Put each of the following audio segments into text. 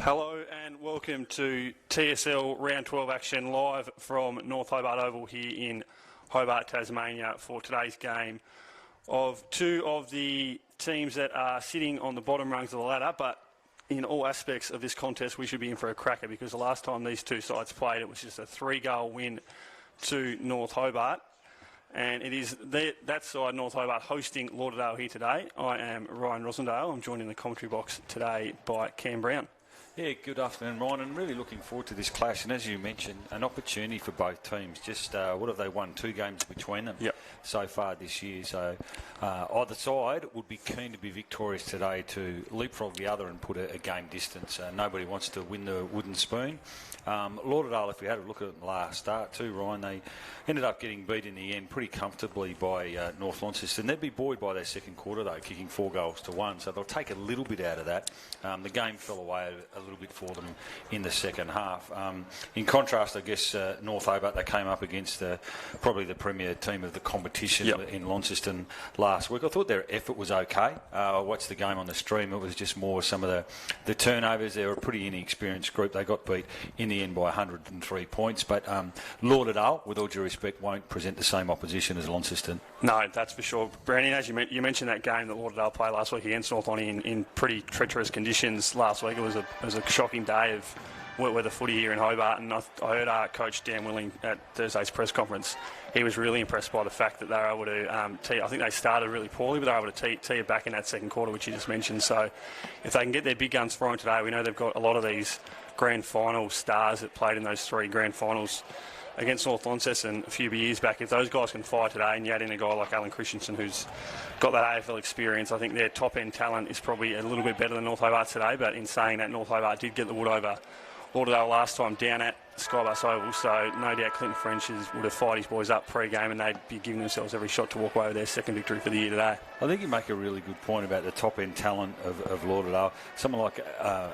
Hello and welcome to TSL Round 12 action live from North Hobart Oval here in Hobart, Tasmania for today's game of two of the teams that are sitting on the bottom rungs of the ladder, but in all aspects of this contest we should be in for a cracker because the last time these two sides played it was just a 3-goal win to North Hobart. And it is that side, North Hobart, hosting Lauderdale here today. I am Ryan Rosendale. I'm joined in the commentary box today by Cam Brown. Yeah, good afternoon, Ryan, and really looking forward to this clash. And as you mentioned, an opportunity for both teams. Just what have they won? 2 games between them so far this year. So either side would be keen to be victorious today to leapfrog the other and put a game distance. Nobody wants to win the wooden spoon. Lauderdale, if we had a look at the last start too, Ryan, they ended up getting beat in the end pretty comfortably by North Launceston. They'd be buoyed by their second quarter though, kicking 4 goals to 1, so they'll take a little bit out of that. The game fell away a little bit for them in the second half. In contrast, I guess North Hobart, they came up against probably the premier team of the competition in Launceston last week. I thought their effort was okay. I watched the game on the stream. It was just more some of the turnovers. They were a pretty inexperienced group. They got beat in the end by 103 points. But Lauderdale, with all due respect, won't present the same opposition as Launceston. No, that's for sure. Brandon, as you mentioned that game that Lauderdale played last week against North Lonnie in pretty treacherous conditions last week. It was a shocking day of weather footy here in Hobart, and I heard Coach Dan Willing at Thursday's press conference. He was really impressed by the fact that they were able to I think they started really poorly, but they were able to tee it back in that second quarter, which you just mentioned. So if they can get their big guns firing today, we know they've got a lot of these grand final stars that played in those 3 grand finals against North Launceston a few years back. If those guys can fire today, and you add in a guy like Alan Christensen who's got that AFL experience, I think their top-end talent is probably a little bit better than North Hobart today. But in saying that, North Hobart did get the wood over Lauderdale last time down at Skybus Oval, so no doubt Clinton French would have fired his boys up pre-game and they'd be giving themselves every shot to walk away with their second victory for the year today. I think you make a really good point about the top-end talent of Lauderdale. Someone like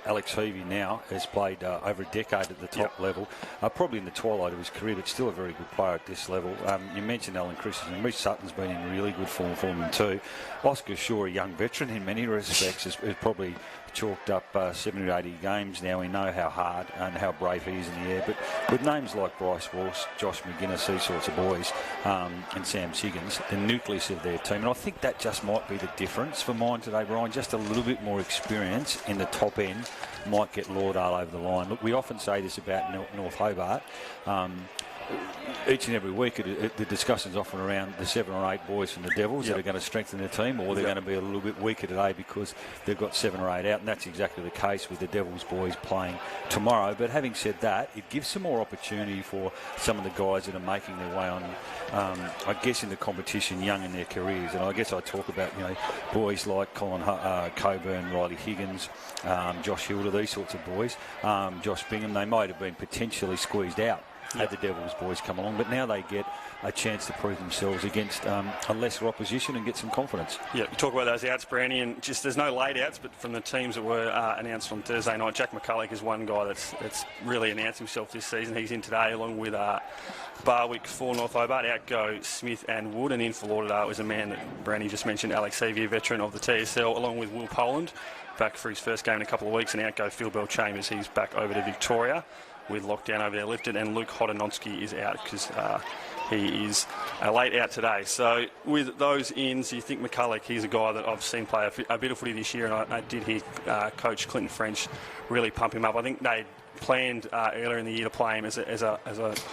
Alex Heavey now has played over a decade at the top level, probably in the twilight of his career, but still a very good player at this level. You mentioned Alan Christensen. Rich Sutton's been in really good form for them too. Oscar Shaw, a young veteran in many respects, is probably chalked up 70 or 80 games now. We know how hard and how brave he is in the air, but with names like Bryce Walsh, Josh McGuinness, these sorts of boys, and Sam Siggins, the nucleus of their team, and I think that just might be the difference for mine today, Brian. Just a little bit more experience in the top end might get Lauderdale over the line. Look, we often say this about North Hobart. Each and every week the discussion's often around the 7 or 8 boys from the Devils that are going to strengthen their team, or they're going to be a little bit weaker today because they've got 7 or 8 out, and that's exactly the case with the Devils boys playing tomorrow. But having said that, it gives some more opportunity for some of the guys that are making their way on, I guess, in the competition, young in their careers. And I guess I talk about, boys like Colin Coburn, Riley Higgins, Josh Hilder, these sorts of boys, Josh Bingham. They might have been potentially squeezed out had the Devils boys come along, but now they get a chance to prove themselves against a lesser opposition and get some confidence. Yeah, you talk about those outs, Brandy, and just there's no late outs, but from the teams that were announced on Thursday night, Jack McCulloch is one guy that's really announced himself this season. He's in today along with Barwick for North Hobart. Out go Smith and Wood, and in for Lauderdale is a man that Brandy just mentioned, Alex Heavey, a veteran of the TSL, along with Will Poland, back for his first game in a couple of weeks, and out go Phil Bell Chambers. He's back over to Victoria with lockdown over there lifted, and Luke Hodonowski is out because he is late out today. So with those ins, you think McCulloch, he's a guy that I've seen play a bit of footy this year, and I did hear Coach Clinton French really pump him up. I think they planned earlier in the year to play him as a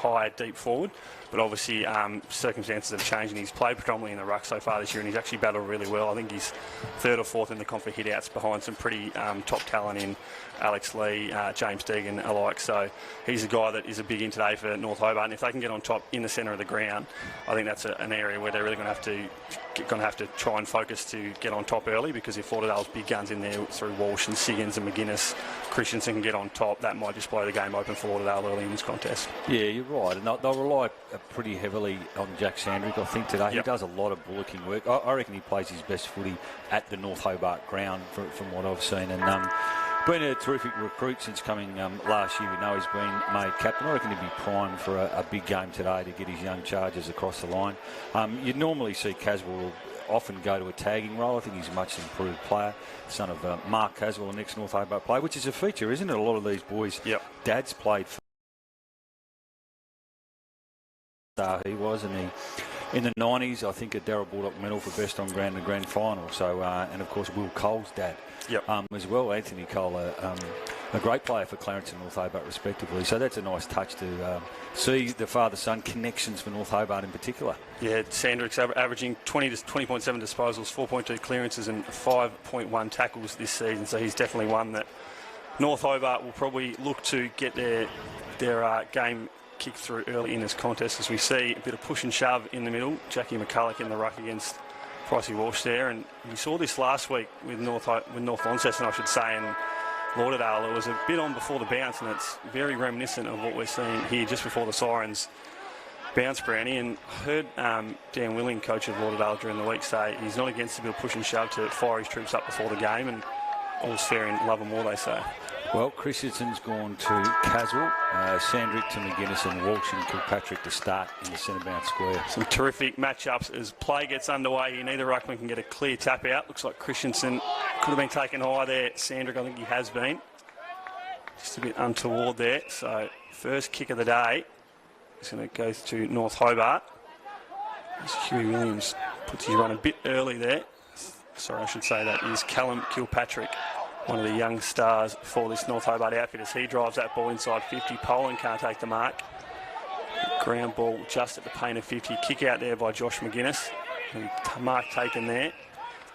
high, deep forward, but obviously circumstances have changed, and he's played predominantly in the ruck so far this year, and he's actually battled really well. I think he's 3rd or 4th in the comp for hit-outs behind some pretty top talent in Alex Lee, James Deegan alike. So he's a guy that is a big in today for North Hobart, and if they can get on top in the centre of the ground, I think that's an area where they're really going to have to try and focus to get on top early, because if Lauderdale's big guns in there through Walsh and Siggins and McGuinness, Christensen can get on top, that might just blow the game open for Lauderdale early in this contest. Yeah, you're right, and they'll rely pretty heavily on Jack Sandrick, I think, today. He does a lot of bullocking work. I reckon he plays his best footy at the North Hobart ground from what I've seen, and been a terrific recruit since coming last year. We know he's been made captain. I reckon he'd be primed for a big game today to get his young chargers across the line. You'd normally see Caswell often go to a tagging role. I think he's a much improved player, son of Mark Caswell, an ex-North Hobart player, which is a feature, isn't it? A lot of these boys, dads played for he was, and in the 90s, I think a Darryl Baldock medal for best on ground in the grand final. So, and of course, Will Cole's dad as well, Anthony Cole, a great player for Clarence and North Hobart respectively. So that's a nice touch to see the father-son connections for North Hobart in particular. Yeah, Sandrick's averaging 20.7 disposals, 4.2 clearances and 5.1 tackles this season. So he's definitely one that North Hobart will probably look to get their game kicked through early in this contest, as we see a bit of push and shove in the middle. Jackie McCulloch in the ruck against Pricey Walsh there, and we saw this last week with North Launceston, I should say, and Lauderdale. It was a bit on before the bounce, and it's very reminiscent of what we're seeing here just before the sirens bounce, Brownie. And heard Dan Willing, coach of Lauderdale, during the week say he's not against a bit of push and shove to fire his troops up before the game, and all's fair in love and war, they say. Well, Christensen's gone to Caswell, Sandrick to McGuinness, and Walsh and Kilpatrick to start in the centre-bound square. Some terrific matchups as play gets underway here. Neither ruckman can get a clear tap out. Looks like Christensen could have been taken high there. Sandrick, I think he has been. Just a bit untoward there. So, first kick of the day is going to go to North Hobart. As Huey Williams puts his run a bit early there. Sorry, I should say that is Callum Kilpatrick, one of the young stars for this North Hobart outfit, as he drives that ball inside 50. Poland can't take the mark. Ground ball just at the paint of 50. Kick out there by Josh McGuinness. And mark taken there.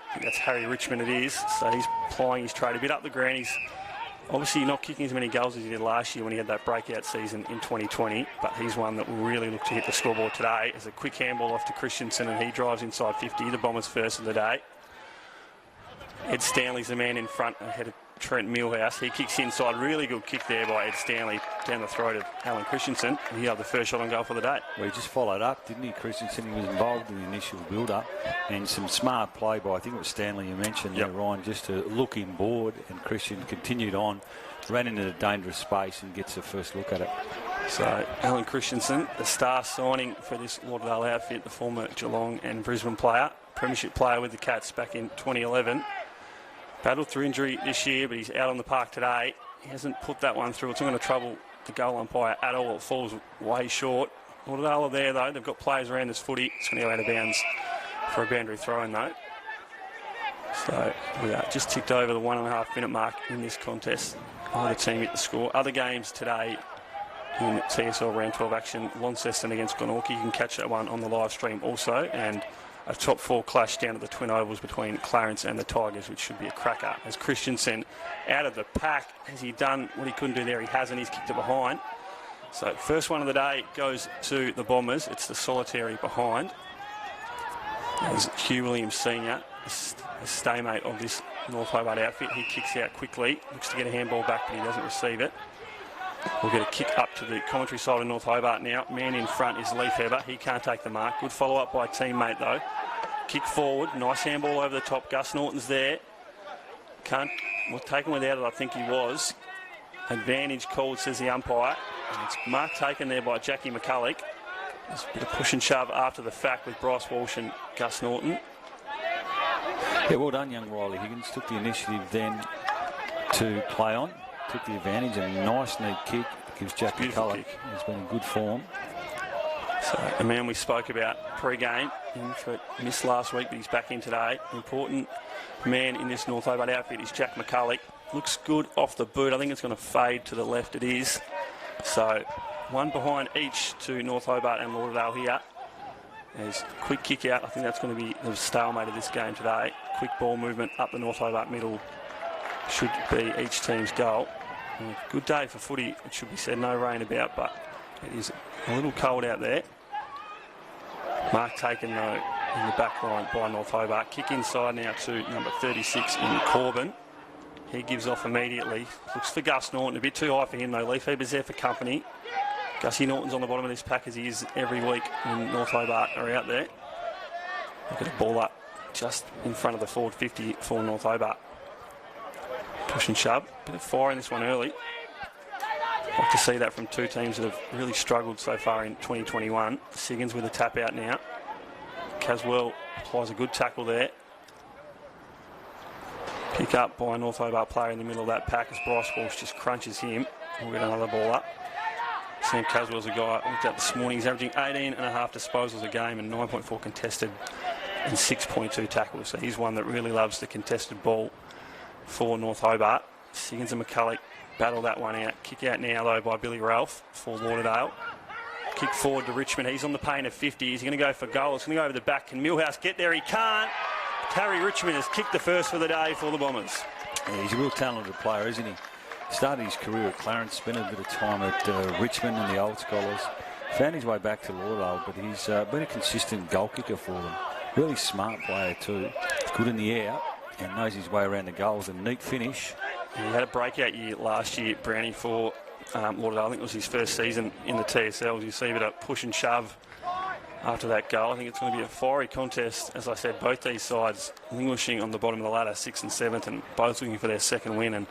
I think that's Harry Richmond it is. So he's plying his trade a bit up the ground. He's obviously not kicking as many goals as he did last year when he had that breakout season in 2020. But he's one that will really look to hit the scoreboard today. As a quick handball off to Christensen, and he drives inside 50. The Bombers first of the day. Ed Stanley's the man in front ahead of Trent Millhouse. He kicks inside. Really good kick there by Ed Stanley down the throat of Alan Christensen. He had the first shot on goal for the day. Well, he just followed up, didn't he, Christensen? He was involved in the initial build-up, and some smart play by, I think it was Stanley you mentioned there, Ryan, just to look him board, and Christian continued on, ran into a dangerous space and gets a first look at it. So, Alan Christensen, the star signing for this Lauderdale outfit, the former Geelong and Brisbane player, premiership player with the Cats back in 2011. Battled through injury this year, but he's out on the park today. He hasn't put that one through. It's not going to trouble the goal umpire at all. It falls way short. Lauderdale are there, though. They've got players around this footy. It's going to go out of bounds for a boundary throw-in, though. So we are just ticked over the 1.5 minute mark in this contest. Either team hit the score. Other games today in TSL round 12 action. Launceston against Glenorchy. You can catch that one on the live stream also. And a top four clash down at the Twin Ovals between Clarence and the Tigers, which should be a cracker. As Christensen out of the pack, has he done what he couldn't do there? He hasn't. He's kicked it behind. So first one of the day goes to the Bombers. It's the solitary behind. As Hugh Williams Sr., a staymate of this North Hobart outfit, he kicks out quickly. Looks to get a handball back, but he doesn't receive it. We'll get a kick up to the commentary side of North Hobart now. Man in front is Leif Heber. He can't take the mark. Good follow-up by teammate, though. Kick forward. Nice handball over the top. Gus Norton's there. Taken without it, I think he was. Advantage called, says the umpire. And it's mark taken there by Jackie McCulloch. There's a bit of push and shove after the fact with Bryce Walsh and Gus Norton. Yeah, well done, young Riley Higgins. Took the initiative then to play on. Took the advantage, and a nice neat kick. Gives Jack McCulloch. He's been in good form. So a man we spoke about pre-game, missed last week, but he's back in today. Important man in this North Hobart outfit is Jack McCulloch. Looks good off the boot. I think it's going to fade to the left. It is. So one behind each to North Hobart and Lauderdale here. There's a quick kick out. I think that's going to be the stalemate of this game today. Quick ball movement up the North Hobart middle should be each team's goal. And a good day for footy, it should be said. No rain about, but it is a little cold out there. Mark taken, though, in the back line by North Hobart. Kick inside now to number 36 in Corbin. He gives off immediately. Looks for Gus Norton. A bit too high for him, though. Leif Heber's there for company. Gussie Norton's on the bottom of this pack, as he is every week when North Hobart are out there. Look at the ball up just in front of the forward 50 for North Hobart. Push and shove. Bit of fire in this one early. Like to see that from two teams that have really struggled so far in 2021. Siggins with a tap out now. Caswell applies a good tackle there. Pick up by a North Hobart player in the middle of that pack as Bryce Walsh just crunches him. We'll get another ball up. Sam Caswell's a guy I looked at this morning. He's averaging 18.5 disposals a game and 9.4 contested and 6.2 tackles. So he's one that really loves the contested ball for North Hobart. Siggins and McCulloch battle that one out. Kick out now, though, by Billy Ralph for Lauderdale. Kick forward to Richmond. He's on the paint of 50. He's going to go for goal. It's going to go over the back. Can Millhouse get there? He can't. Harry Richmond has kicked the first for the day for the Bombers. Yeah, he's a real talented player, isn't he? Started his career at Clarence, spent a bit of time at Richmond and the Old Scholars. Found his way back to Lauderdale, but he's been a consistent goal kicker for them. Really smart player too. Good in the air and knows his way around the goals. A neat finish. He had a breakout year last year, Brownie, for Lauderdale. I think it was his first season in the TSL. You see a bit of push and shove after that goal. I think it's going to be a fiery contest. As I said, both these sides languishing on the bottom of the ladder, 6th and 7th, and both looking for their second win. And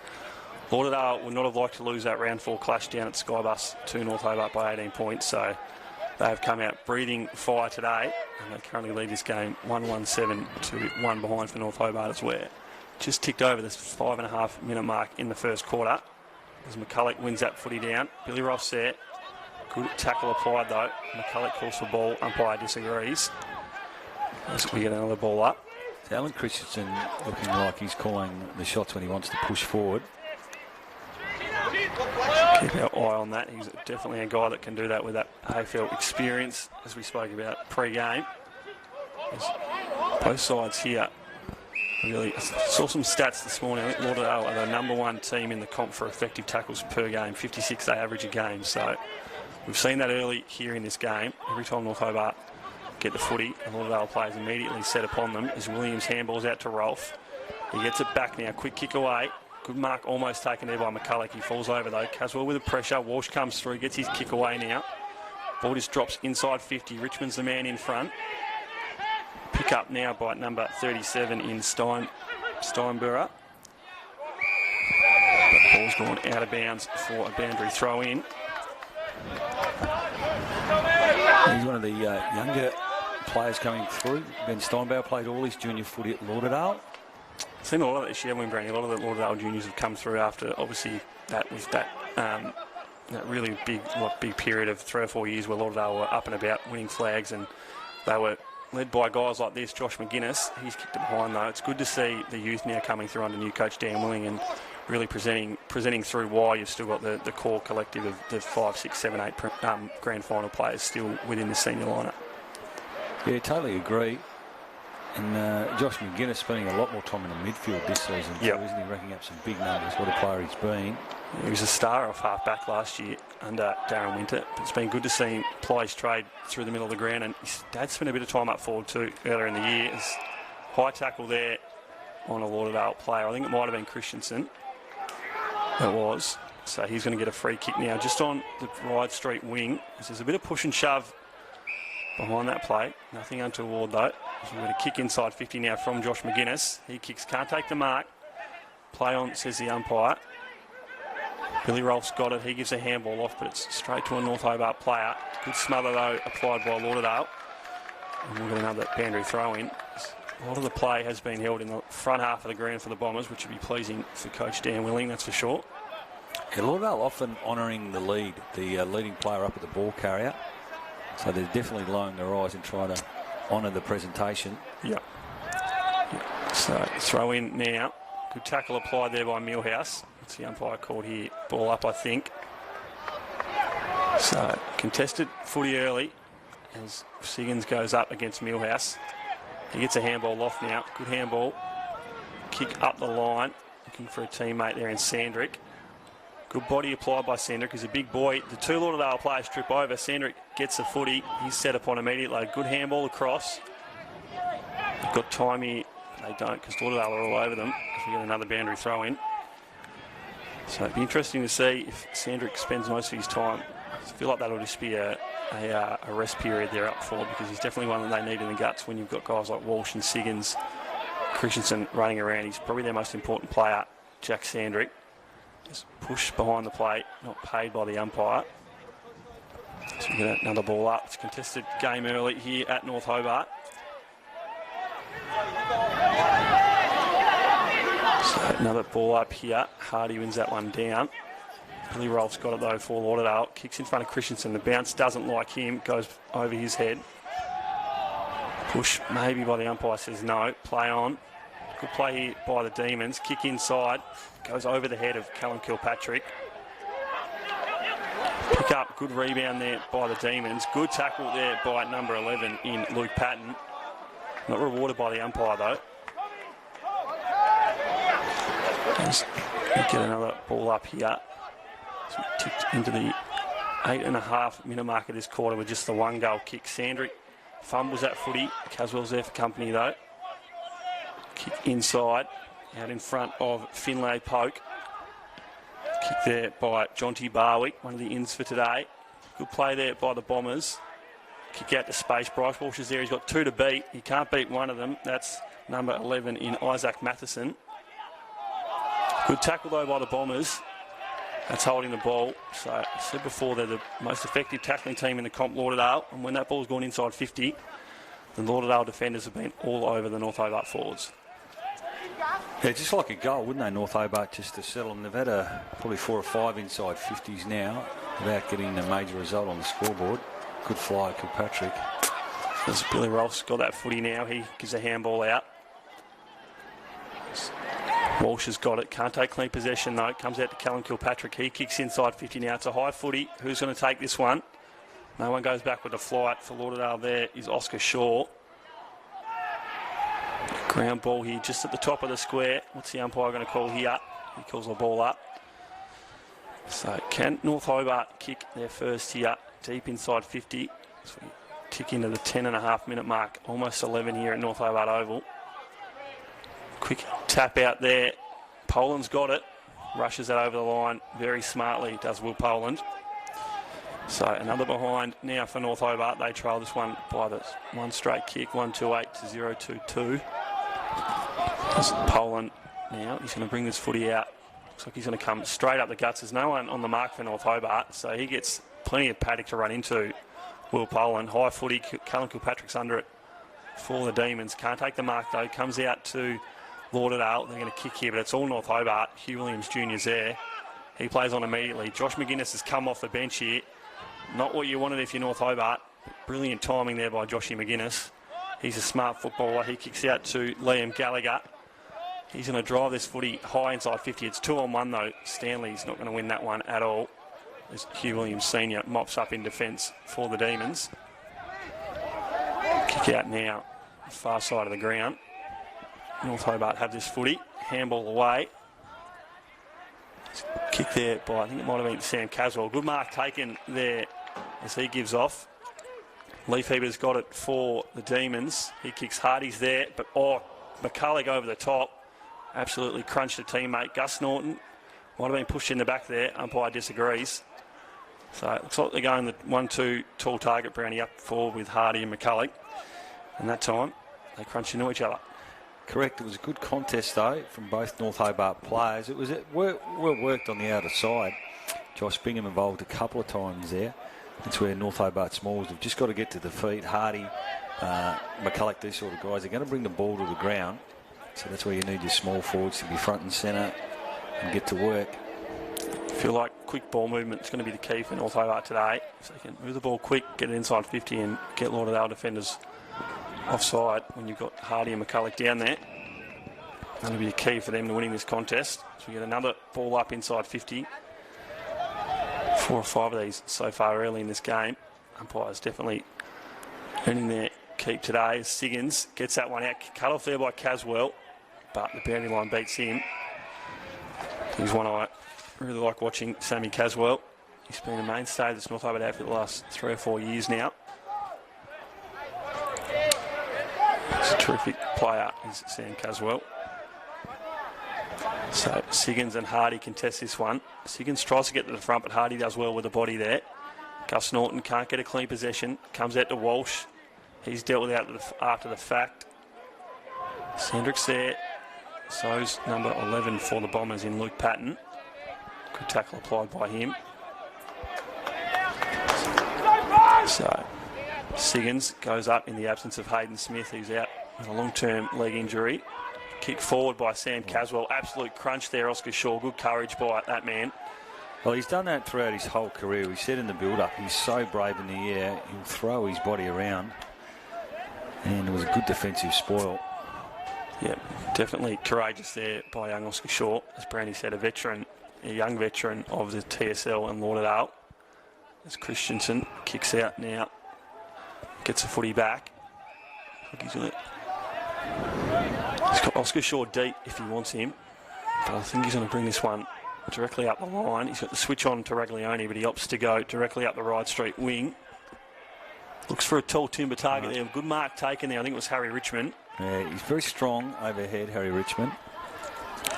Lauderdale would not have liked to lose that round 4 clash down at Skybus to North Hobart by 18 points. So they have come out breathing fire today, and they currently lead this game 1-1-7 to 1 behind for North Hobart as well. Just ticked over this 5.5 minute mark in the first quarter as McCulloch wins that footy down. Billy Ross there. Good tackle applied though. McCulloch calls for ball. Umpire disagrees. As we get another ball up. Alan Christensen looking like he's calling the shots when he wants to push forward. Keep our eye on that. He's definitely a guy that can do that with that AFL experience, as we spoke about pre-game. Both sides here. Really, I saw some stats this morning. I think Lauderdale are the #1 team in the comp for effective tackles per game. 56 they average a game. So we've seen that early here in this game. Every time North Hobart get the footy, and Lauderdale players immediately set upon them as Williams handballs out to Rolfe. He gets it back now. Quick kick away. Good mark almost taken there by McCulloch. He falls over though. Caswell with the pressure. Walsh comes through. Gets his kick away now. Ball just drops inside 50. Richmond's the man in front. Pick up now by number 37 in Steinborough. But ball's gone out of bounds for a boundary throw in. He's one of the younger players coming through. Ben Steinbauer played all his junior footy at Lauderdale. I've seen a lot of that this year, Brandon. A lot of the Lauderdale juniors have come through after, obviously, that really big period of 3 or 4 years where Lauderdale were up and about winning flags, and they were led by guys like this. Josh McGuinness, he's kicked it behind though. It's good to see the youth now coming through under new coach Dan Willing and really presenting through why you've still got the core collective of the 5, 6, 7, 8 grand final players still within the senior lineup. Yeah, totally agree. And Josh McGuinness spending a lot more time in the midfield this season, yep. So isn't he racking up some big numbers? What a player he's been. He was a star off half-back last year under Darren Winter. But it's been good to see him apply his trade through the middle of the ground. And his dad spent a bit of time up forward too earlier in the year. His high tackle there on a Lauderdale player. I think it might have been Christensen. It was. So he's going to get a free kick now just on the Ryde Street wing. There's a bit of push and shove behind that play. Nothing untoward though. So we're going to kick inside 50 now from Josh McGuinness. He kicks, can't take the mark. Play on, says the umpire. Billy Rolfe's got it. He gives a handball off, but it's straight to a North Hobart player. Good smother though applied by Lauderdale. And we'll get another boundary throw in. A lot of the play has been held in the front half of the ground for the Bombers, which would be pleasing for Coach Dan Willing, that's for sure. Yeah, Lauderdale often honouring the lead, the leading player up at the ball carrier. So they're definitely lowering their eyes and trying to honour the presentation. Yep. So throw in now. Good tackle applied there by Millhouse. That's the umpire called here. Ball up, I think. So contested footy early as Siggins goes up against Millhouse. He gets a handball off now. Good handball. Kick up the line. Looking for a teammate there in Sandrick. Good body applied by Sandrick. He's a big boy. The two Lauderdale players trip over. Sandrick gets the footy. He's set upon immediately. Good handball across. They've got time here. They don't because Lauderdale are all over them. If we get another boundary throw in. So it'd be interesting to see if Sandrick spends most of his time. I feel like that'll just be a rest period they're up for because he's definitely one that they need in the guts when you've got guys like Walsh and Siggins, Christensen running around. He's probably their most important player, Jack Sandrick. Just pushed behind the plate, not paid by the umpire. So we get another ball up. It's a contested game early here at North Hobart. So another ball up here. Hardy wins that one down. Billy Rolfe's got it though for Lauderdale. Kicks in front of Christensen. The bounce doesn't like him. Goes over his head. Push maybe by the umpire, says no. Play on. Good play here by the Demons. Kick inside. Goes over the head of Callum Kilpatrick. Pick up. Good rebound there by the Demons. Good tackle there by number 11 in Luke Patton. Not rewarded by the umpire though. Let's get another ball up here. So we ticked into the 8.5 minute mark of this quarter with just the one goal kick. Sandrick fumbles that footy. Caswell's there for company though. Kick inside, out in front of Finlay Poke. Kick there by Jonty Barwick, one of the ins for today. Good play there by the Bombers. Kick out to space. Bryce Walsh is there. He's got two to beat. He can't beat one of them. That's number 11 in Isaac Matheson. Good tackle though by the Bombers. That's holding the ball. So I said before, they're the most effective tackling team in the comp, Lauderdale. And when that ball's gone inside 50, the Lauderdale defenders have been all over the North Hobart forwards. Yeah, just like a goal, wouldn't they, North Hobart, just to settle them. They've had probably 4 or 5 inside 50s now without getting a major result on the scoreboard. Good fly, Kilpatrick. As Billy Rolfe's got that footy now, he gives a handball out. Walsh has got it, can't take clean possession though. Comes out to Callum Kilpatrick. He kicks inside 50 now. It's a high footy. Who's going to take this one? No one goes back with a flight for Lauderdale. There is Oscar Shaw. Ground ball here just at the top of the square. What's the umpire going to call here? He calls the ball up. So can North Hobart kick their first here deep inside 50? So we tick into the 10.5 minute mark. Almost 11 here at North Hobart Oval. Quick tap out there. Poland's got it. Rushes it over the line very smartly, does Will Poland. So another behind now for North Hobart. They trail this one by the one straight kick, 128 to 022. There's Poland now. He's going to bring this footy out. Looks like he's going to come straight up the guts. There's no one on the mark for North Hobart, so he gets plenty of paddock to run into. Will Poland. High footy. Callum Kilpatrick's under it for the Demons. Can't take the mark though. Comes out to Lauderdale. They're going to kick here, but it's all North Hobart. Hugh Williams Jr.'s there. He plays on immediately. Josh McGuinness has come off the bench here. Not what you wanted if you're North Hobart. Brilliant timing there by Joshy McGuinness. He's a smart footballer. He kicks out to Liam Gallagher. He's going to drive this footy high inside 50. It's 2-on-1 though. Stanley's not going to win that one at all. As Hugh Williams Sr. mops up in defence for the Demons. Kick out now, far side of the ground. North Hobart have this footy. Handball away. Kick there by, I think it might have been Sam Caswell. Good mark taken there as he gives off. Leafheaver's got it for the Demons. He kicks Hardy's there, but McCulloch over the top. Absolutely crunched a teammate. Gus Norton might have been pushed in the back there. Umpire disagrees. So it looks like they're going the 1-2 tall target Brownie up forward with Hardy and McCulloch. And that time, they crunch into each other. Correct. It was a good contest, though, from both North Hobart players. It was well worked on the outer side. Josh Bingham involved a couple of times there. That's where North Hobart Smalls have just got to get to the feet. Hardy, McCulloch, these sort of guys, they're going to bring the ball to the ground. So that's where you need your small forwards to be front and centre and get to work. I feel like quick ball movement is going to be the key for North Hobart today. So they can move the ball quick, get it inside 50 and get Lauderdale defenders offside when you've got Hardy and McCulloch down there. That'll be a key for them to winning this contest. So we get another ball up inside 50. 4 or 5 of these so far early in this game. Umpires definitely earning their keep today. Siggins gets that one out. Cut off there by Caswell, but the boundary line beats him. He's one I really like watching, Sammy Caswell. He's been a mainstay of this North Hobart outfit for the last 3 or 4 years now. He's a terrific player, is Sam Caswell. So Siggins and Hardy contest this one. Siggins tries to get to the front, but Hardy does well with the body there. Gus Norton can't get a clean possession. Comes out to Walsh. He's dealt with it after the fact. Sandrick's there. So's number 11 for the Bombers in Luke Patton. Good tackle applied by him. So Siggins goes up in the absence of Hayden Smith, who's out with a long-term leg injury. kick forward by Sam Caswell. Absolute crunch there, Oscar Shaw. Good courage by that man. Well, he's done that throughout his whole career. He said in the build-up, he's so brave in the air, he'll throw his body around. And it was a good defensive spoil. Yeah, definitely courageous there by young Oscar Shaw. As Brandy said, a young veteran of the TSL and Lauderdale. As Christensen kicks out now, gets the footy back. He's got Oscar Shaw deep if he wants him, but I think he's going to bring this one directly up the line. He's got the switch on to Raglione, but he opts to go directly up the right street wing. Looks for a tall timber target there. Good mark taken there. I think it was Harry Richmond. Yeah, he's very strong overhead, Harry Richmond.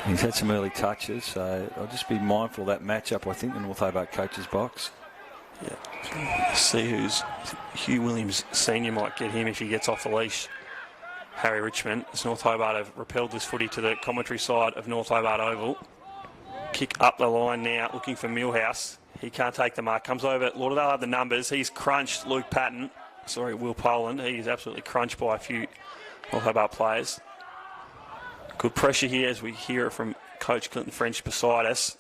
He's had some early touches, so I'll just be mindful of that matchup, I think, in the North Hobart coach's box. Yeah. See who's Hugh Williams Senior might get him if he gets off the leash. Harry Richmond. As North Hobart have repelled this footy to the commentary side of North Hobart Oval. Kick up the line now, looking for Millhouse. He can't take the mark. Comes over. Lauderdale have the numbers. He's crunched Will Poland. He's absolutely crunched by a few North Hobart players. Good pressure here as we hear it from Coach Clinton French beside us.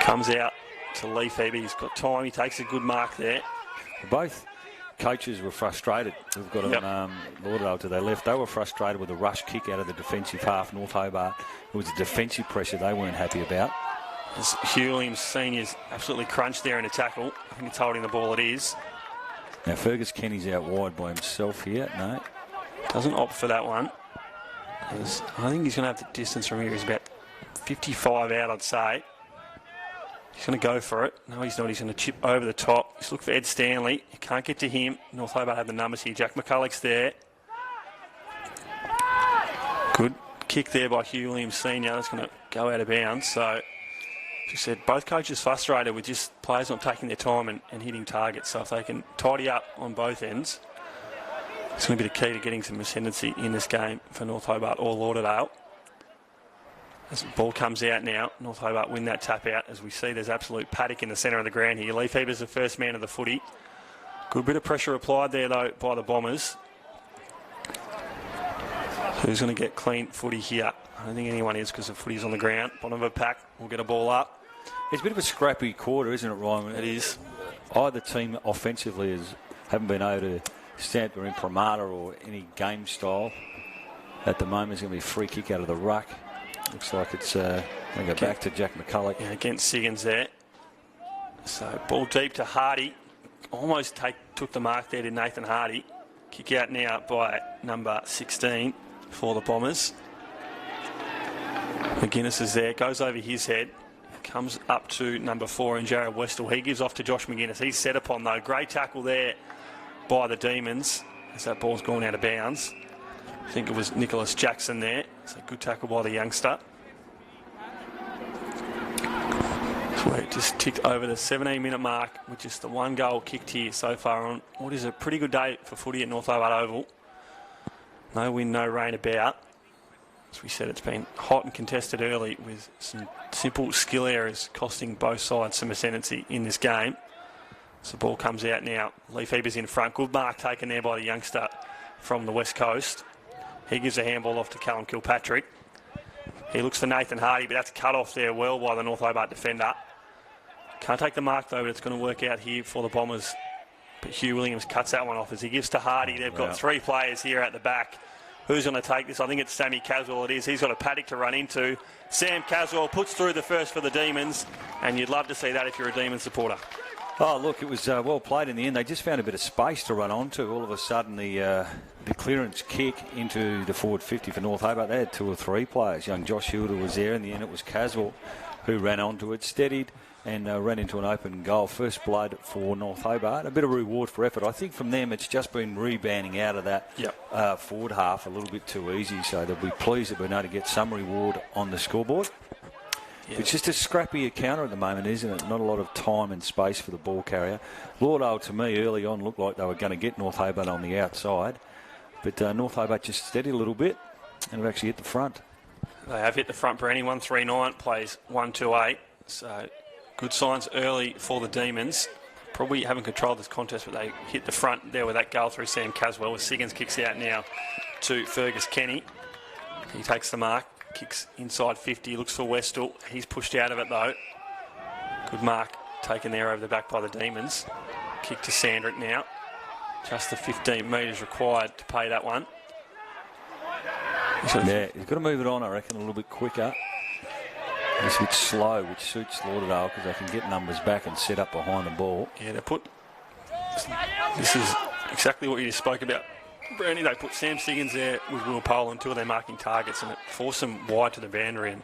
Comes out to Lee Phoebe. He's got time. He takes a good mark there. Both coaches were frustrated. We've got Lauderdale to their left. They were frustrated with a rush kick out of the defensive half. North Hobart, it was a defensive pressure they weren't happy about. As Hugh Williams Senior's absolutely crunched there in a tackle. I think it's holding the ball. It is. Now Fergus Kenny's out wide by himself here. No. Doesn't opt for that one. I think he's going to have the distance from here. He's about 55 out, I'd say. He's going to go for it. No, he's not. He's going to chip over the top. He's looking for Ed Stanley. He can't get to him. North Hobart have the numbers here. Jack McCulloch's there. Good kick there by Hugh Williams Senior. That's going to go out of bounds. So, as you said, both coaches frustrated with just players not taking their time and hitting targets. So if they can tidy up on both ends, it's going to be the key to getting some ascendancy in this game for North Hobart or Lauderdale. As the ball comes out now, North Hobart win that tap out. As we see, there's absolute paddock in the centre of the ground here. Lee Phoebe's the first man of the footy. Good bit of pressure applied there, though, by the Bombers. Who's going to get clean footy here? I don't think anyone is because the footy's on the ground. Bottom of a pack will get a ball up. It's a bit of a scrappy quarter, isn't it, Ryan? It is. Either team offensively haven't been able to stamp their imprimatur or any game style. At the moment, it's going to be a free kick out of the ruck. Looks like it's going to go back to Jack McCulloch. Yeah, against Siggins there. So ball deep to Hardy. Almost took the mark there to Nathan Hardy. Kick out now by number 16 for the Bombers. McGuinness is there. Goes over his head. Comes up to number 4 in Jared Westall. He gives off to Josh McGuinness. He's set upon though. Great tackle there by the Demons as that ball's gone out of bounds. I think it was Nicholas Jackson there. It's a good tackle by the youngster. So it just ticked over the 17-minute mark with just the one goal kicked here so far on what is a pretty good day for footy at North Hobart Oval. No wind, no rain about. As we said, it's been hot and contested early with some simple skill errors costing both sides some ascendancy in this game. So the ball comes out now. Lee Phoebe's in front. Good mark taken there by the youngster from the West Coast. He gives a handball off to Callum Kilpatrick. He looks for Nathan Hardy, but that's cut off there well by the North Hobart defender. Can't take the mark though, but it's going to work out here for the Bombers. But Hugh Williams cuts that one off as he gives to Hardy. They've got 3 players here at the back. Who's going to take this? I think it's Sammy Caswell. It is. He's got a paddock to run into. Sam Caswell puts through the first for the Demons, and you'd love to see that if you're a Demon supporter. Oh, look, it was well played in the end. They just found a bit of space to run onto. All of a sudden, the clearance kick into the forward 50 for North Hobart. They had 2 or 3 players. Young Josh Hilder was there. In the end, it was Caswell who ran onto it, steadied, and ran into an open goal. First blood for North Hobart. A bit of reward for effort. I think from them, it's just been rebounding out of that forward half a little bit too easy. So they'll be pleased that we're able to get some reward on the scoreboard. Yeah. It's just a scrappy counter at the moment, isn't it? Not a lot of time and space for the ball carrier. Lauderdale, to me, early on looked like they were going to get North Hobart on the outside. But North Hobart just steadied a little bit and have actually hit the front. They have hit the front. Brandy 139 plays 128. So good signs early for the Demons. Probably haven't controlled this contest, but they hit the front there with that goal through Sam Caswell. As Siggins kicks out now to Fergus Kenny. He takes the mark, kicks inside 50, looks for Westall. He's pushed out of it though. Good mark taken there over the back by the Demons. Kick to Sandrick now. Just the 15 metres required to pay that one. Yeah, he's got to move it on, I reckon, a little bit quicker. It's a bit slow, which suits Lauderdale because they can get numbers back and set up behind the ball. Yeah, this is exactly what you just spoke about, Brownie. They put Sam Siggins there with Will Pole until they're marking targets, and it forced them wide to the boundary. And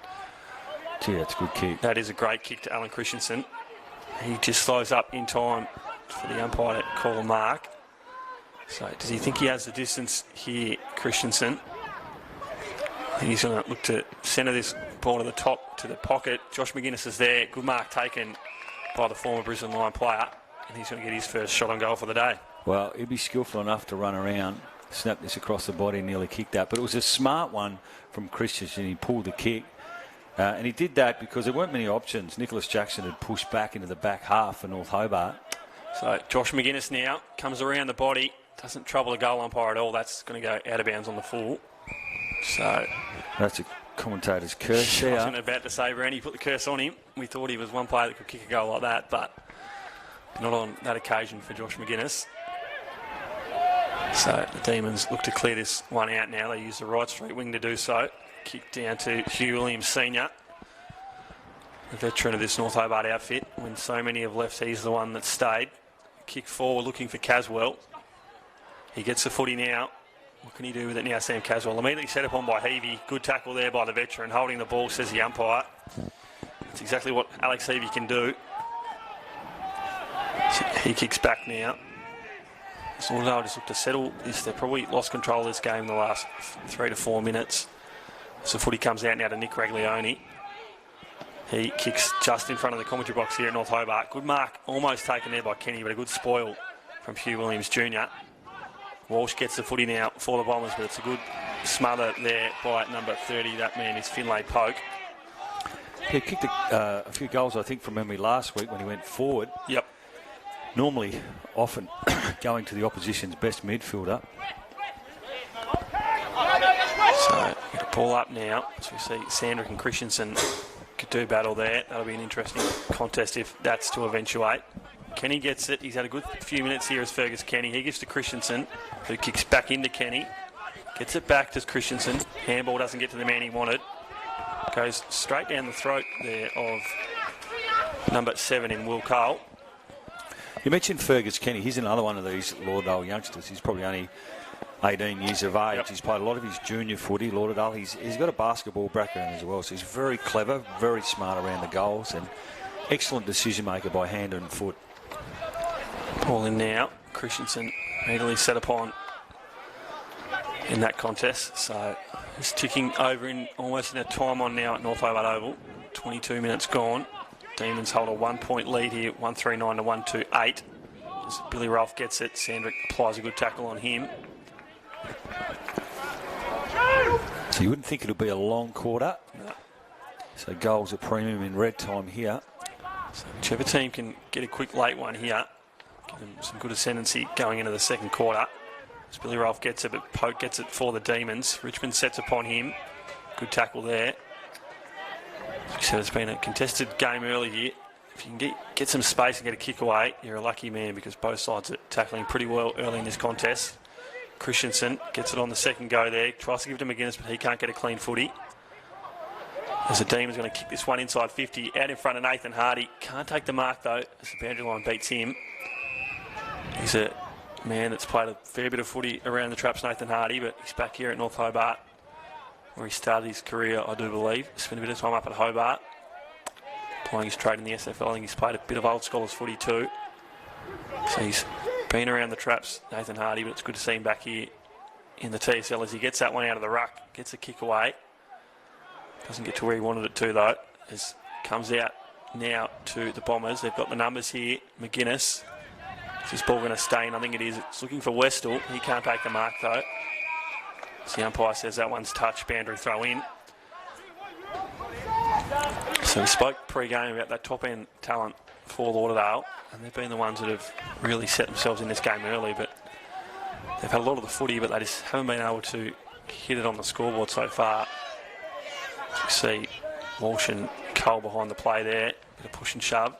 gee, that's a good kick. That is a great kick to Alan Christensen. He just slows up in time for the umpire to call a mark. So does he think he has the distance here, Christensen? He's going to look to centre this ball to the top, to the pocket. Josh McGuinness is there. Good mark taken by the former Brisbane Lion player. And he's going to get his first shot on goal for the day. Well, he'd be skillful enough to run around, snap this across the body and nearly kick that. But it was a smart one from Christensen. He pulled the kick. And he did that because there weren't many options. Nicholas Jackson had pushed back into the back half for North Hobart. So Josh McGuinness now comes around the body. Doesn't trouble the goal umpire at all. That's going to go out of bounds on the full. So that's a commentator's curse there. I wasn't about to say, Brandy, put the curse on him. We thought he was one player that could kick a goal like that, but not on that occasion for Josh McGuinness. So the Demons look to clear this one out now. They use the right straight wing to do so. Kick down to Hugh Williams Sr., the veteran of this North Hobart outfit. When so many have left, he's the one that stayed. Kick forward looking for Caswell. He gets the footy now. What can he do with it now, Sam Caswell? Immediately set upon by Heavey. Good tackle there by the veteran. Holding the ball, says the umpire. That's exactly what Alex Heavey can do. So he kicks back now. So Lauderdale just look to settle this. They've probably lost control of this game in the last 3 to 4 minutes. So footy comes out now to Nick Raglione. He kicks just in front of the commentary box here at North Hobart. Good mark, almost taken there by Kenny, but a good spoil from Hugh Williams Jr. Walsh gets the footy now for the Bombers, but it's a good smother there by number 30. That man is Finlay Polk. He kicked a few goals, I think, from memory last week when he went forward. Yep. Normally, often going to the opposition's best midfielder. So, get a ball up now. So we see Sandrick and Christensen could do battle there. That'll be an interesting contest if that's to eventuate. Kenny gets it. He's had a good few minutes here as Fergus Kenny. He gives to Christensen, who kicks back into Kenny. Gets it back to Christensen. Handball doesn't get to the man he wanted. Goes straight down the throat there of number 7 in Will Cole. You mentioned Fergus Kenny. He's another one of these Lauderdale youngsters. He's probably only 18 years of age. Yep. He's played a lot of his junior footy, Lauderdale. He's got a basketball background as well, so he's very clever, very smart around the goals, and excellent decision maker by hand and foot. Ball in now. Christensen immediately set upon in that contest. So he's ticking over in almost in a time on now at North Hobart Oval. 22 minutes gone. Demons hold a 1-point lead here, 139 to 128. As Billy Ralph gets it, Sandrick applies a good tackle on him. So you wouldn't think it'll be a long quarter. No. So goals are premium in red time here. So whichever team can get a quick late one here, give them some good ascendancy going into the second quarter. As Billy Ralph gets it, but Polk gets it for the Demons. Richmond sets upon him. Good tackle there. As we said, it's been a contested game early here. If you can get some space and get a kick away, you're a lucky man because both sides are tackling pretty well early in this contest. Christensen gets it on the second go there. Tries to give it to McGuinness, but he can't get a clean footy. As the Demons going to kick this one inside 50, out in front of Nathan Hardy. Can't take the mark though, as the boundary line beats him. He's a man that's played a fair bit of footy around the traps, Nathan Hardy, but he's back here at North Hobart, where he started his career, I do believe. Spent a bit of time up at Hobart, playing his trade in the SFL. I think he's played a bit of old scholars footy too. So he's been around the traps, Nathan Hardy, but it's good to see him back here in the TSL as he gets that one out of the ruck, gets a kick away. Doesn't get to where he wanted it to though, as comes out now to the Bombers. They've got the numbers here. McGuinness. Is this ball going to stay in? I think it is. It's looking for Westall. He can't take the mark though. So the umpire says that one's touch, boundary throw in. So we spoke pre-game about that top-end talent for Lauderdale, and they've been the ones that have really set themselves in this game early, but they've had a lot of the footy, but they just haven't been able to hit it on the scoreboard so far. You see Walsh and Cole behind the play there. Bit of push and shove.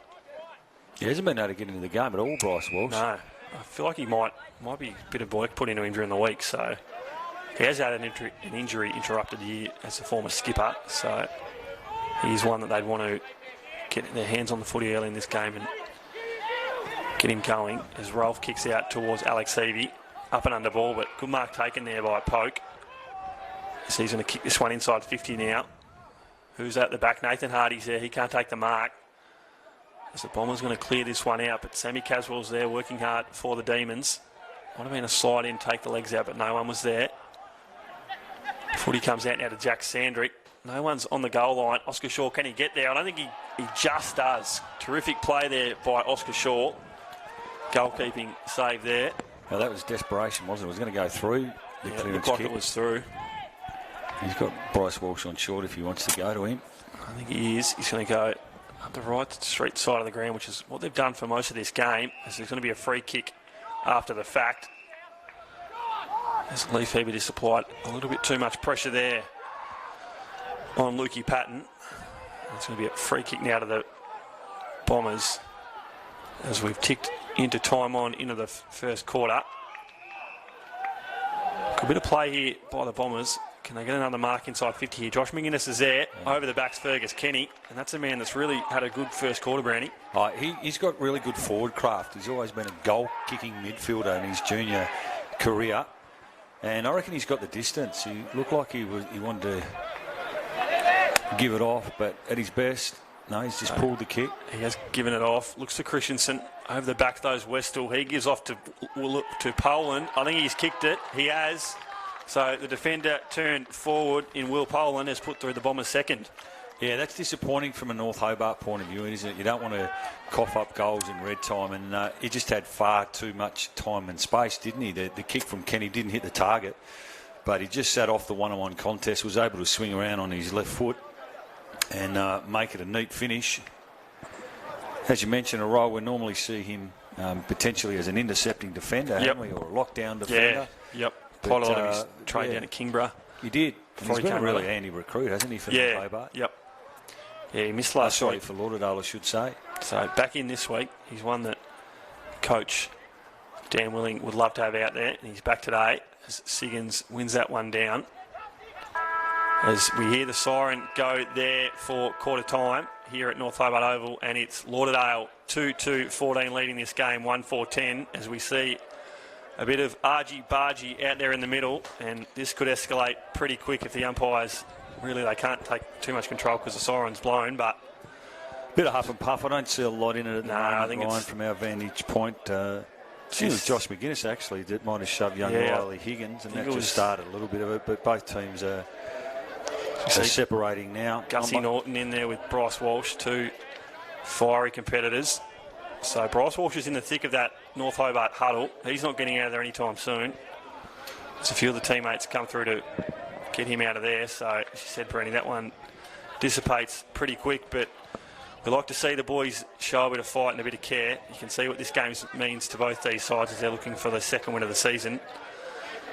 He hasn't been able to get into the game at all, Bryce Walsh. No. I feel like he might be a bit of work put into him during the week. So he has had an injury interrupted year as a former skipper. So he's one that they'd want to get their hands on the footy early in this game and get him going as Rolf kicks out towards Alex Evie. Up and under ball, but good mark taken there by Poke. So he's going to kick this one inside 50 now. Who's at the back? Nathan Hardy's there. He can't take the mark. As the Bombers going to clear this one out, but Sammy Caswell's there working hard for the Demons. Might have been a slide in, take the legs out, but no one was there. Footy comes out now to Jack Sandrick. No one's on the goal line. Oscar Shaw, can he get there? I don't think he just does. Terrific play there by Oscar Shaw. Goalkeeping save there. Now that was desperation, wasn't it? It was going to go through the clearance it looked like kick. It was through. He's got Bryce Walsh on short if he wants to go to him. I think he is. He's going to go up the right street side of the ground, which is what they've done for most of this game. As there's going to be a free kick after the fact. As Leaf Heber just applied a little bit too much pressure there on Lukey Patton. It's going to be a free kick now to the Bombers as we've ticked into time on into the first quarter. Good bit of play here by the Bombers. Can they get another mark inside 50 here? Josh McGuinness is there. Over the back's Fergus Kenny. And that's a man that's really had a good first quarter, Brownie. He's got really good forward craft. He's always been a goal-kicking midfielder in his junior career. And I reckon he's got the distance. He looked like he wanted to give it off, but at his best, no, he's just pulled the kick. He has given it off. Looks to Christensen. Over the back, those Westall. He gives off to Poland. I think he's kicked it. He has. So the defender turned forward in Will Poland has put through the Bombers second. Yeah, that's disappointing from a North Hobart point of view, isn't it? You don't want to cough up goals in red time, and he just had far too much time and space, didn't he? The kick from Kenny didn't hit the target, but he just sat off the one-on-one contest, was able to swing around on his left foot and make it a neat finish. As you mentioned, a role we normally see him potentially as an intercepting defender, haven't we, or a lockdown defender. Yeah, yep. Quite a lot of his trade down at Kingborough. He did. He's been a really handy recruit, hasn't he, for North Hobart? Yep. Yeah, he missed last week. For Lauderdale, I should say. So back in this week. He's one that Coach Dan Willing would love to have out there. And he's back today as Siggins wins that one down. As we hear the siren go there for quarter time here at North Hobart Oval. And it's Lauderdale 2-2-14 leading this game, 1-4-10. As we see a bit of argy-bargy out there in the middle. And this could escalate pretty quick if the umpires... Really, they can't take too much control because the siren's blown, but... Bit of huff and puff. I don't see a lot in it at the moment, I think Ryan, from our vantage point. It was Josh McGuinness, actually, that might have shoved young Riley Higgins, and that just started a little bit of it, but both teams are separating now. Gussie Norton in there with Bryce Walsh, two fiery competitors. So Bryce Walsh is in the thick of that North Hobart huddle. He's not getting out of there anytime soon. There's a few of the teammates come through to get him out of there. So, as you said, Brenny, that one dissipates pretty quick, but we like to see the boys show a bit of fight and a bit of care. You can see what this game means to both these sides as they're looking for the second win of the season.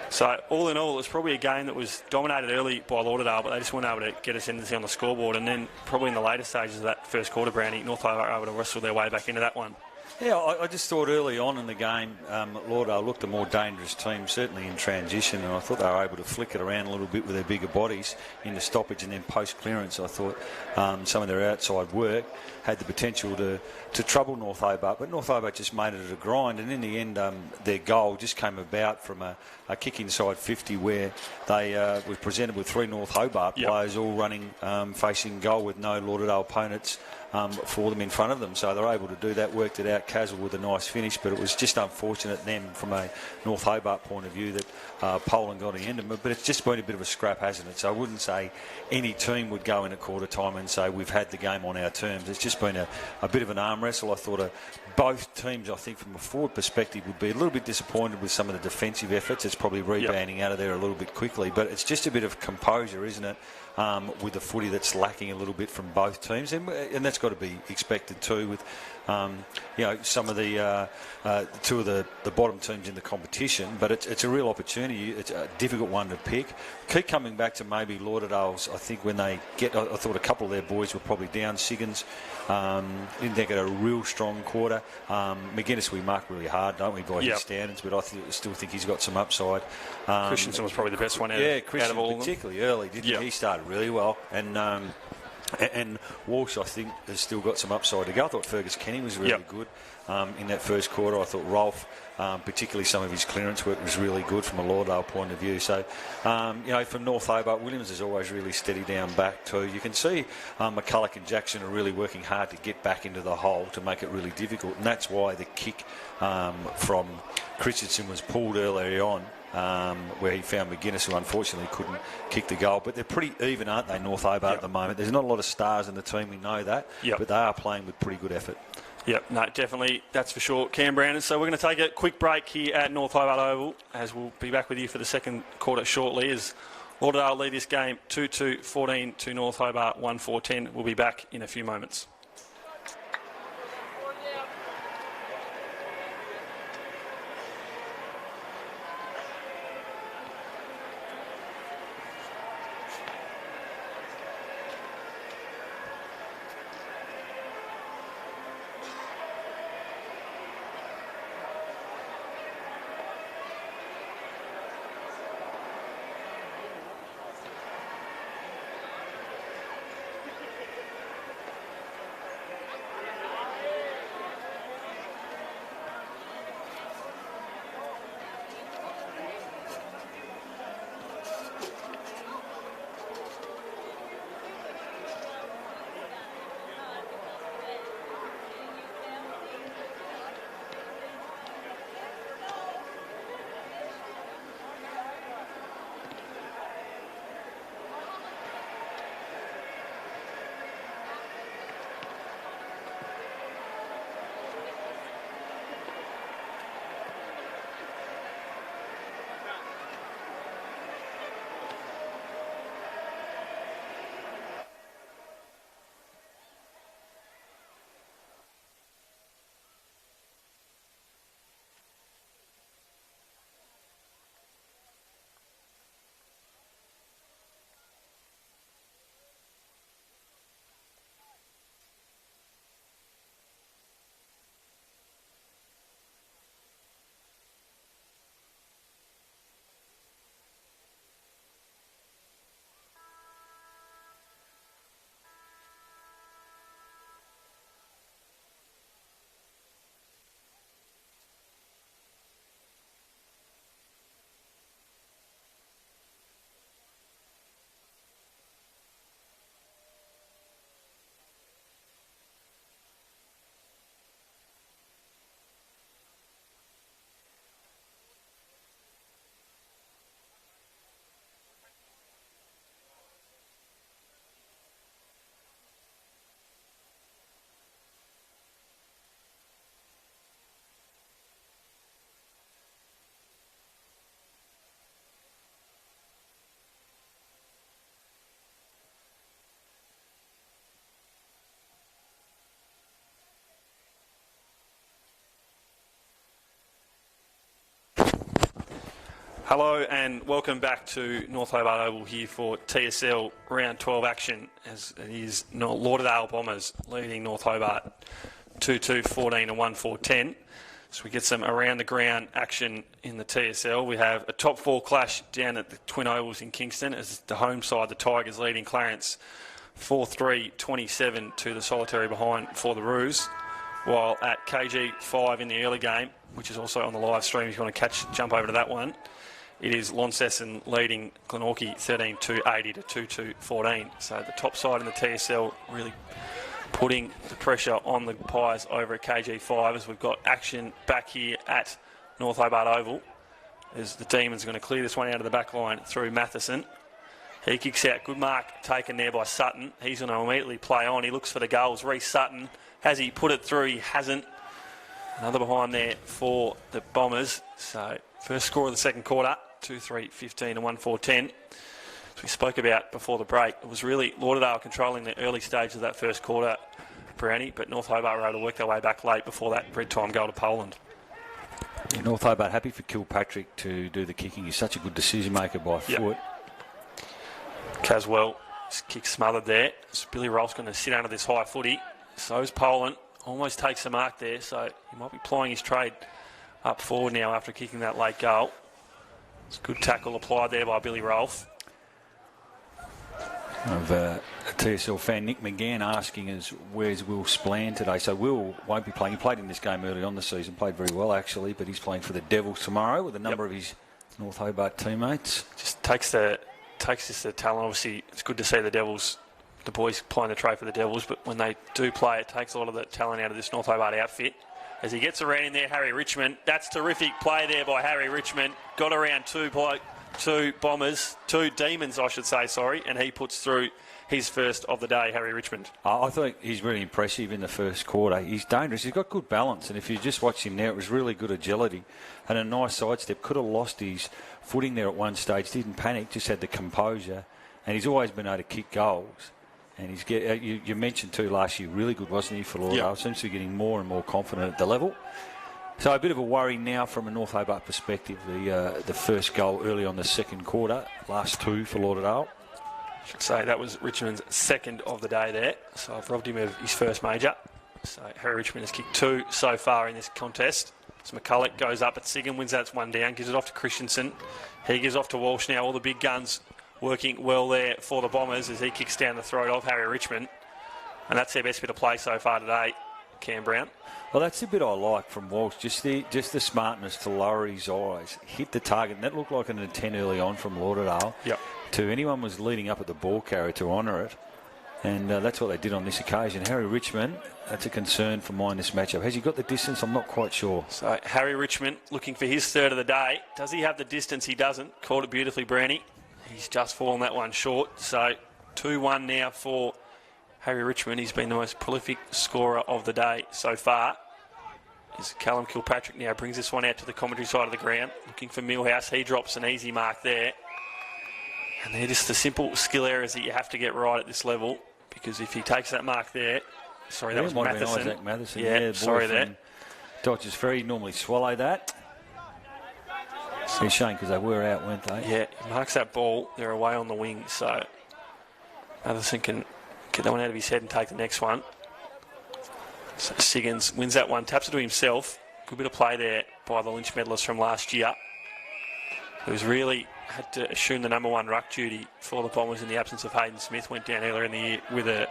So, all in all, it was probably a game that was dominated early by Lauderdale, but they just weren't able to get us anything on the scoreboard. And then, probably in the later stages of that first quarter, Brownie, North Hobart were able to wrestle their way back into that one. Yeah, I just thought early on in the game, Lauderdale looked a more dangerous team, certainly in transition, and I thought they were able to flick it around a little bit with their bigger bodies in the stoppage and then post-clearance. I thought some of their outside work had the potential to trouble North Hobart, but North Hobart just made it a grind, and in the end their goal just came about from a kick inside 50 where they were presented with three North Hobart players all running facing goal with no Lauderdale opponents for them in front of them. So they're able to do that, worked it out, Caswell with a nice finish, but it was just unfortunate then from a North Hobart point of view that Poland got the end of it. But it's just been a bit of a scrap, hasn't it? So I wouldn't say any team would go in at quarter time and say we've had the game on our terms. It's just been a bit of an arm wrestle. I thought both teams, I think, from a forward perspective, would be a little bit disappointed with some of the defensive efforts. It's probably rebounding out of there a little bit quickly, but it's just a bit of composure, isn't it? with the footy that's lacking a little bit from both teams, and that's got to be expected too with some of the two of the bottom teams in the competition. But it's a real opportunity. It's a difficult one to pick. Keep coming back to maybe Lauderdale's. I think when they get, I thought a couple of their boys were probably down. Siggins didn't think it a real strong quarter. McGuinness we mark really hard, don't we, by his standards? But I still think he's got some upside. Christensen was probably the best one out of all of them. Particularly early, didn't he? He started really well. And Walsh, I think, has still got some upside to go. I thought Fergus Kenny was really good in that first quarter. I thought Rolfe, particularly some of his clearance work, was really good from a Lauderdale point of view. So, from North Hobart, Williams is always really steady down back too. You can see McCulloch and Jackson are really working hard to get back into the hole to make it really difficult. And that's why the kick from Christensen was pulled earlier on. Where he found McGuinness, who unfortunately couldn't kick the goal. But they're pretty even, aren't they, North Hobart at the moment? There's not a lot of stars in the team, we know that, but they are playing with pretty good effort. Yep, no, definitely, that's for sure. Cam Brandon. So we're going to take a quick break here at North Hobart Oval, as we'll be back with you for the second quarter shortly, as Lauderdale lead this game 2-2-14 to North Hobart 1-4-10. We'll be back in a few moments. Hello and welcome back to North Hobart Oval here for TSL Round 12 action, as it is Lauderdale Bombers leading North Hobart 2-2-14 and 1-4-10. So we get some around the ground action in the TSL. We have a top four clash down at the Twin Ovals in Kingston, as the home side, the Tigers, leading Clarence 4-3-27 to the solitary behind for the Roos. While at KG5 in the early game, which is also on the live stream if you want to jump over to that one, it is Launceston leading Glenorchy 13-280 to 2-2-14. So the top side in the TSL really putting the pressure on the Pies over at KG5, as we've got action back here at North Hobart Oval, as the Demons are going to clear this one out of the back line through Matheson. He kicks out. Good mark taken there by Sutton. He's going to immediately play on. He looks for the goals. Reece Sutton, has he put it through? He hasn't. Another behind there for the Bombers. So first score of the second quarter, 2-3-15 and 1-4-10. as we spoke about before the break, it was really Lauderdale controlling the early stage of that first quarter, Brownie, but North Hobart were able to work their way back late before that red time goal to Poland. Yeah, North Hobart happy for Kilpatrick to do the kicking. He's such a good decision maker by foot. Caswell, kick smothered there. So Billy Rolfe's going to sit under this high footy. So is Poland. Almost takes the mark there, so he might be plying his trade up forward now after kicking that late goal. It's a good tackle applied there by Billy Rolfe. Of a TSL fan, Nick McGann, asking us where's Will Splan today. So Will won't be playing. He played in this game early on the season, played very well actually, but he's playing for the Devils tomorrow with a number of his North Hobart teammates. Just takes the talent. Obviously, it's good to see the Devils, the boys playing the trade for the Devils, but when they do play, it takes a lot of the talent out of this North Hobart outfit. As he gets around in there, Harry Richmond. That's terrific play there by Harry Richmond. Got around two Bombers, two Demons, I should say, sorry, and he puts through his first of the day, Harry Richmond. I think he's really impressive in the first quarter. He's dangerous. He's got good balance, and if you just watch him now, it was really good agility and a nice sidestep. Could have lost his footing there at one stage. Didn't panic, just had the composure, and he's always been able to kick goals. And he's you mentioned too last year, really good, wasn't he, for Lauderdale? Yep. Seems to be getting more and more confident at the level. So a bit of a worry now from a North Hobart perspective. The first goal early on the second quarter, last two for Lauderdale. I should say that was Richmond's second of the day there, so I've robbed him of his first major. So Harry Richmond has kicked two so far in this contest. So McCulloch goes up at Sigan, wins that one down, gives it off to Christensen. He gives off to Walsh now. All the big guns working well there for the Bombers as he kicks down the throat of Harry Richmond. And that's their best bit of play so far today, Cam Brown. Well, that's the bit I like from Walsh, just the smartness to lower his eyes, hit the target. And that looked like an intent early on from Lauderdale. Yep. To anyone was leading up at the ball carrier to honour it. And that's what they did on this occasion. Harry Richmond, that's a concern for mine this matchup. Has he got the distance? I'm not quite sure. So Harry Richmond looking for his third of the day. Does he have the distance? He doesn't. Called it beautifully, Brownie. He's just fallen that one short. So 2-1 now for Harry Richmond. He's been the most prolific scorer of the day so far. As Callum Kilpatrick now brings this one out to the commentary side of the ground. Looking for Millhouse. He drops an easy mark there. And they're just the simple skill areas that you have to get right at this level. Because if he takes that mark there... Sorry, that was Matheson. Isaac Matheson. Yeah, sorry there. Dodgers Ferry normally swallow that. It's a shame because they were out, weren't they? Yeah, he marks that ball. They're away on the wing, so Matheson can get that one out of his head and take the next one. So Siggins wins that one, taps it to himself. Good bit of play there by the Lynch medalist from last year, who's really had to assume the number one ruck duty for the Bombers in the absence of Hayden Smith. Went down earlier in the year with I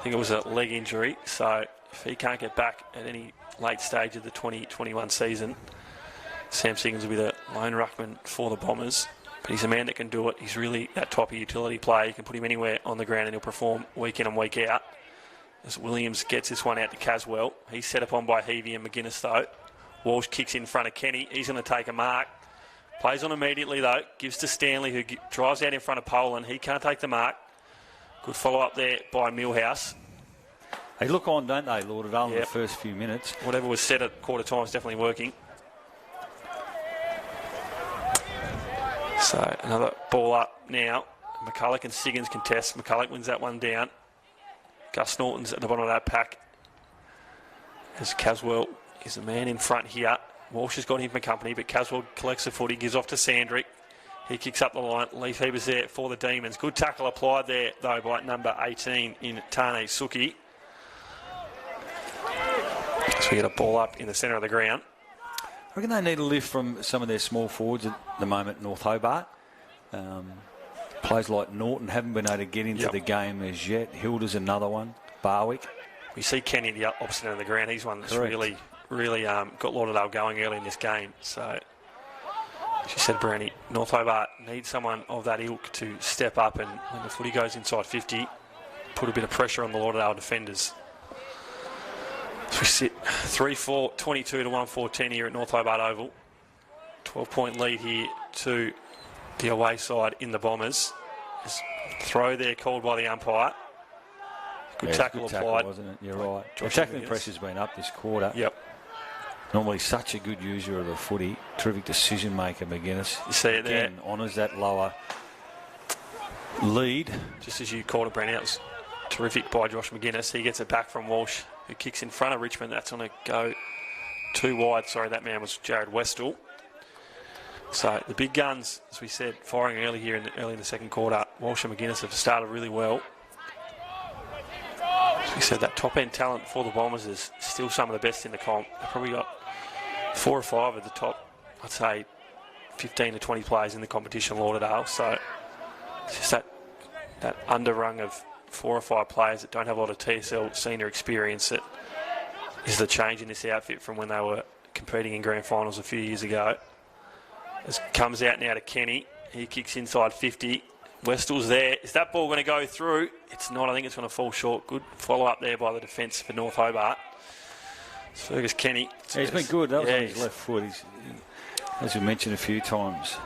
think it was a leg injury. So if he can't get back at any late stage of the 2021 season, Sam Siggins will be the lone ruckman for the Bombers. But he's a man that can do it. He's really that type of utility player. You can put him anywhere on the ground and he'll perform week in and week out. As Williams gets this one out to Caswell. He's set up on by Heavey and McGuinness though. Walsh kicks in front of Kenny. He's going to take a mark. Plays on immediately though. Gives to Stanley who drives out in front of Poland. He can't take the mark. Good follow up there by Millhouse. They look on, don't they, Lauderdale, in the first few minutes. Whatever was said at quarter time is definitely working. So another ball up now. McCulloch and Siggins contest. McCulloch wins that one down. Gus Norton's at the bottom of that pack. As Caswell is the man in front here. Walsh has got him for company, but Caswell collects the footy, gives off to Sandrick. He kicks up the line. Leaf Heber's there for the Demons. Good tackle applied there, though, by number 18 in Tane Suki. So we get a ball up in the centre of the ground. I reckon they need a lift from some of their small forwards at the moment, North Hobart. Players like Norton haven't been able to get into the game as yet. Hilda's another one. Barwick. We see Kenny at the opposite end of the ground. He's one that's really got Lauderdale going early in this game. So, she said, Brownie, North Hobart needs someone of that ilk to step up and when the footy goes inside 50, put a bit of pressure on the Lauderdale defenders. So we sit 3-4, 22 to 1-4-10 here at North Hobart Oval. 12-point lead here to the away side in the Bombers. This throw there called by the umpire. Good tackle applied. Wasn't it? You're right. The tackling pressure's been up this quarter. Yep. Normally such a good user of the footy. Terrific decision maker, McGuinness. You see it there. Again, honours that lower lead. Just as you called it, Brent, it was terrific by Josh McGuinness. He gets it back from Walsh, who kicks in front of Richmond. That's going to go too wide. Sorry, that man was Jared Westall. So the big guns, as we said, firing early in the second quarter. Walsh and McGuinness have started really well. As we said, that top-end talent for the Bombers is still some of the best in the comp. They've probably got 4 or 5 of the top, I'd say, 15 to 20 players in the competition, Lauderdale. So it's just that underrung of 4 or 5 players that don't have a lot of TSL senior experience that is the change in this outfit from when they were competing in grand finals a few years ago. It comes out now to Kenny. He kicks inside 50. Westall's there. Is that ball going to go through? It's not. I think it's going to fall short. Good follow-up there by the defence for North Hobart. It's Fergus Kenny. Yeah, he's been good. That was on his left foot. As we mentioned a few times,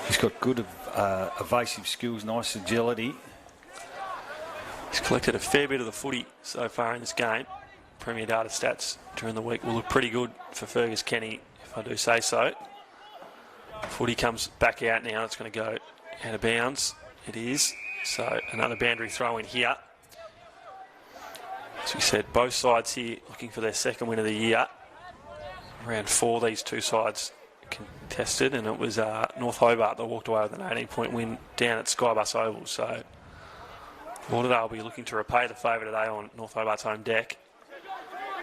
he's got good evasive skills, nice agility. He's collected a fair bit of the footy so far in this game. Premier Data stats during the week will look pretty good for Fergus Kenny, if I do say so. Footy comes back out now. It's going to go out of bounds. It is. So another boundary throw in here. As we said, both sides here looking for their second win of the year. Round 4, these two sides contested, and it was North Hobart that walked away with an 18-point win down at Skybus Oval. So Lauderdale will be looking to repay the favour today on North Hobart's home deck.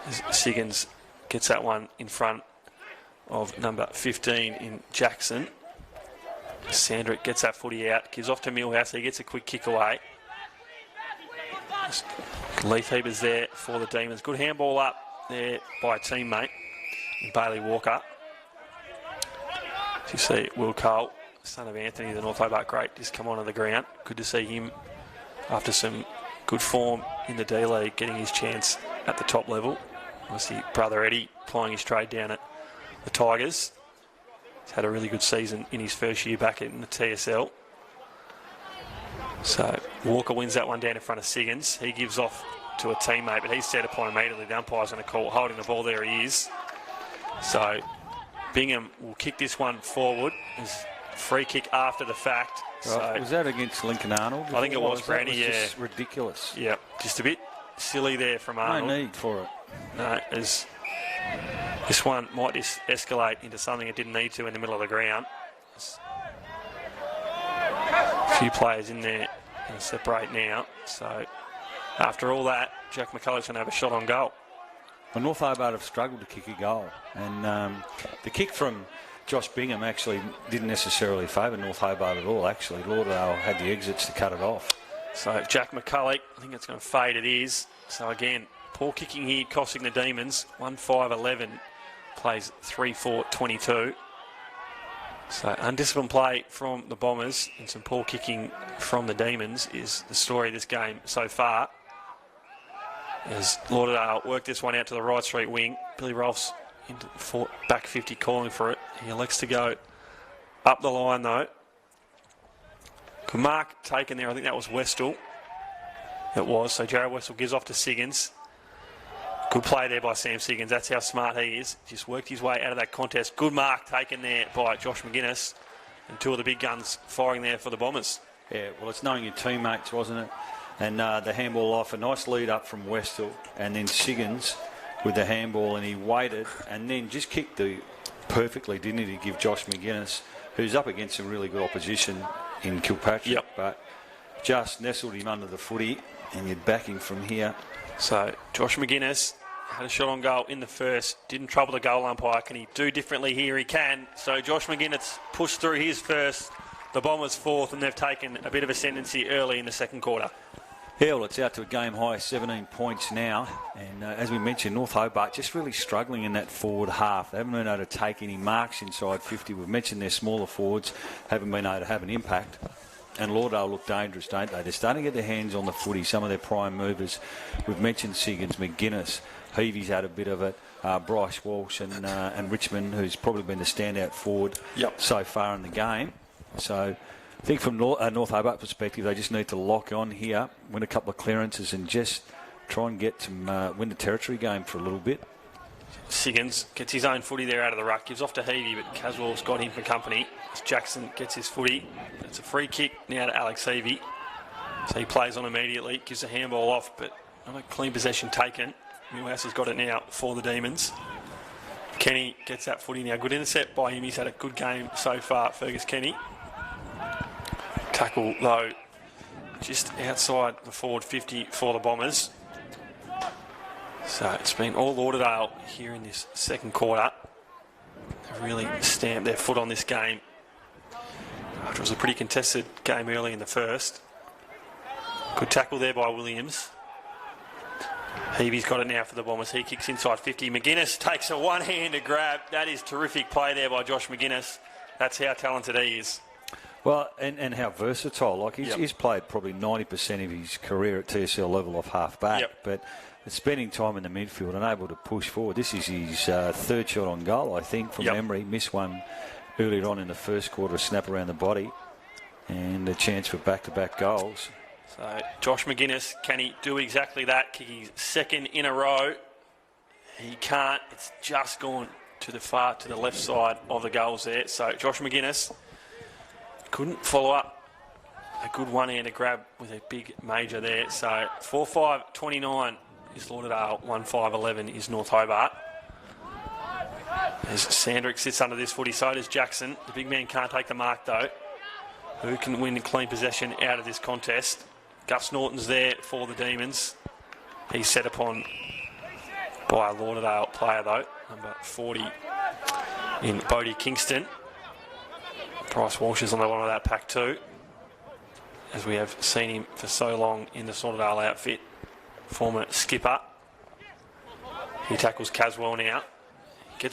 As Siggins gets that one in front of number 15 in Jackson. Sandrick gets that footy out, gives off to Millhouse. He gets a quick kick away. Leaf Heaper's there for the Demons. Good handball up there by a teammate, Bailey Walker. As you see, Will Cole, son of Anthony, the North Hobart great, just come onto the ground. Good to see him after some good form in the D-League, getting his chance at the top level. Obviously, brother Eddie plying his trade down at the Tigers. He's had a really good season in his first year back in the TSL. So Walker wins that one down in front of Siggins. He gives off to a teammate, but he's set upon immediately. The umpire's going to call holding the ball. There he is. So Bingham will kick this one forward. It's free kick after the fact. Right. So was that against Lincoln Arnold? I think it was, Brandy, yeah. Just ridiculous. Yeah, just a bit silly there from Arnold. No need for it. No, as this one might just escalate into something it didn't need to in the middle of the ground. There's a few players in there and separate now. So after all that, Jack McCullough's going to have a shot on goal. Well, North Hobart have struggled to kick a goal. And the kick from Josh Bingham actually didn't necessarily favour North Hobart at all, actually. Lauderdale had the exits to cut it off. So Jack McCullough, I think it's going to fade. It is. So again, poor kicking here costing the Demons. 1-5-11, plays 3-4-22. So undisciplined play from the Bombers and some poor kicking from the Demons is the story of this game so far. As Lauderdale work this one out to the right street wing. Billy Rolfe's into the back 50 calling for it. He elects to go up the line though. Good mark taken there. I think that was Westall. It was. So Jared Westall gives off to Siggins. Good play there by Sam Siggins. That's how smart he is. Just worked his way out of that contest. Good mark taken there by Josh McGuinness. And two of the big guns firing there for the Bombers. Yeah, well, it's knowing your teammates, wasn't it? And the handball off, a nice lead up from Westall. And then Siggins with the handball, and he waited and then just kicked the perfectly, didn't he, to give Josh McGuinness, who's up against some really good opposition in Kilpatrick, but just nestled him under the footy, and you'd back him from here. So Josh McGuinness had a shot on goal in the first, didn't trouble the goal umpire. Can he do differently here? He can. So Josh McGuinness pushed through his first, the Bombers fourth, and they've taken a bit of ascendancy early in the second quarter. Yeah, well, it's out to a game high, 17 points now. And as we mentioned, North Hobart just really struggling in that forward half. They haven't been able to take any marks inside 50. We've mentioned their smaller forwards haven't been able to have an impact. And Lauderdale look dangerous, don't they? They're starting to get their hands on the footy, some of their prime movers. We've mentioned Siggins, McGuinness, Heavey's had a bit of it, Bryce Walsh and Richmond, who's probably been the standout forward so far in the game. So I think from North Hobart perspective, they just need to lock on here, win a couple of clearances and just try and get some win the territory game for a little bit. Siggins gets his own footy there out of the ruck, gives off to Heavey, but Caswell's got him for company. As Jackson gets his footy. It's a free kick now to Alex Heavey. So he plays on immediately, gives a handball off, but not a clean possession taken. Newhouse has got it now for the Demons. Kenny gets that footy now. Good intercept by him. He's had a good game so far, Fergus Kenny. Tackle, though, just outside the forward 50 for the Bombers. So it's been all Lauderdale here in this second quarter. They've really stamped their foot on this game. It was a pretty contested game early in the first. Good tackle there by Williams. Heavey's got it now for the Bombers. He kicks inside 50. McGuinness takes a one-handed grab. That is terrific play there by Josh McGuinness. That's how talented he is. Well, and how versatile. Like he's played probably 90% of his career at TSL level off half-back. But spending time in the midfield and able to push forward. This is his third shot on goal, I think, from memory. Missed one earlier on in the first quarter, a snap around the body. And a chance for back-to-back goals. So Josh McGuinness, can he do exactly that? Kick his second in a row. He can't. It's just gone to the left side of the goals there. So Josh McGuinness couldn't follow up a good one-handed grab with a big major there. So 4-5-29 is Lauderdale, 1-5-11 is North Hobart. As Sandrick sits under this footy, so does Jackson. The big man can't take the mark though. Who can win clean possession out of this contest? Gus Norton's there for the Demons. He's set upon by a Lauderdale player though, number 40 in Bodie Kingston. Bryce Walsh is on the bottom of that pack too, as we have seen him for so long in the Lauderdale outfit. Former skipper. He tackles Caswell now.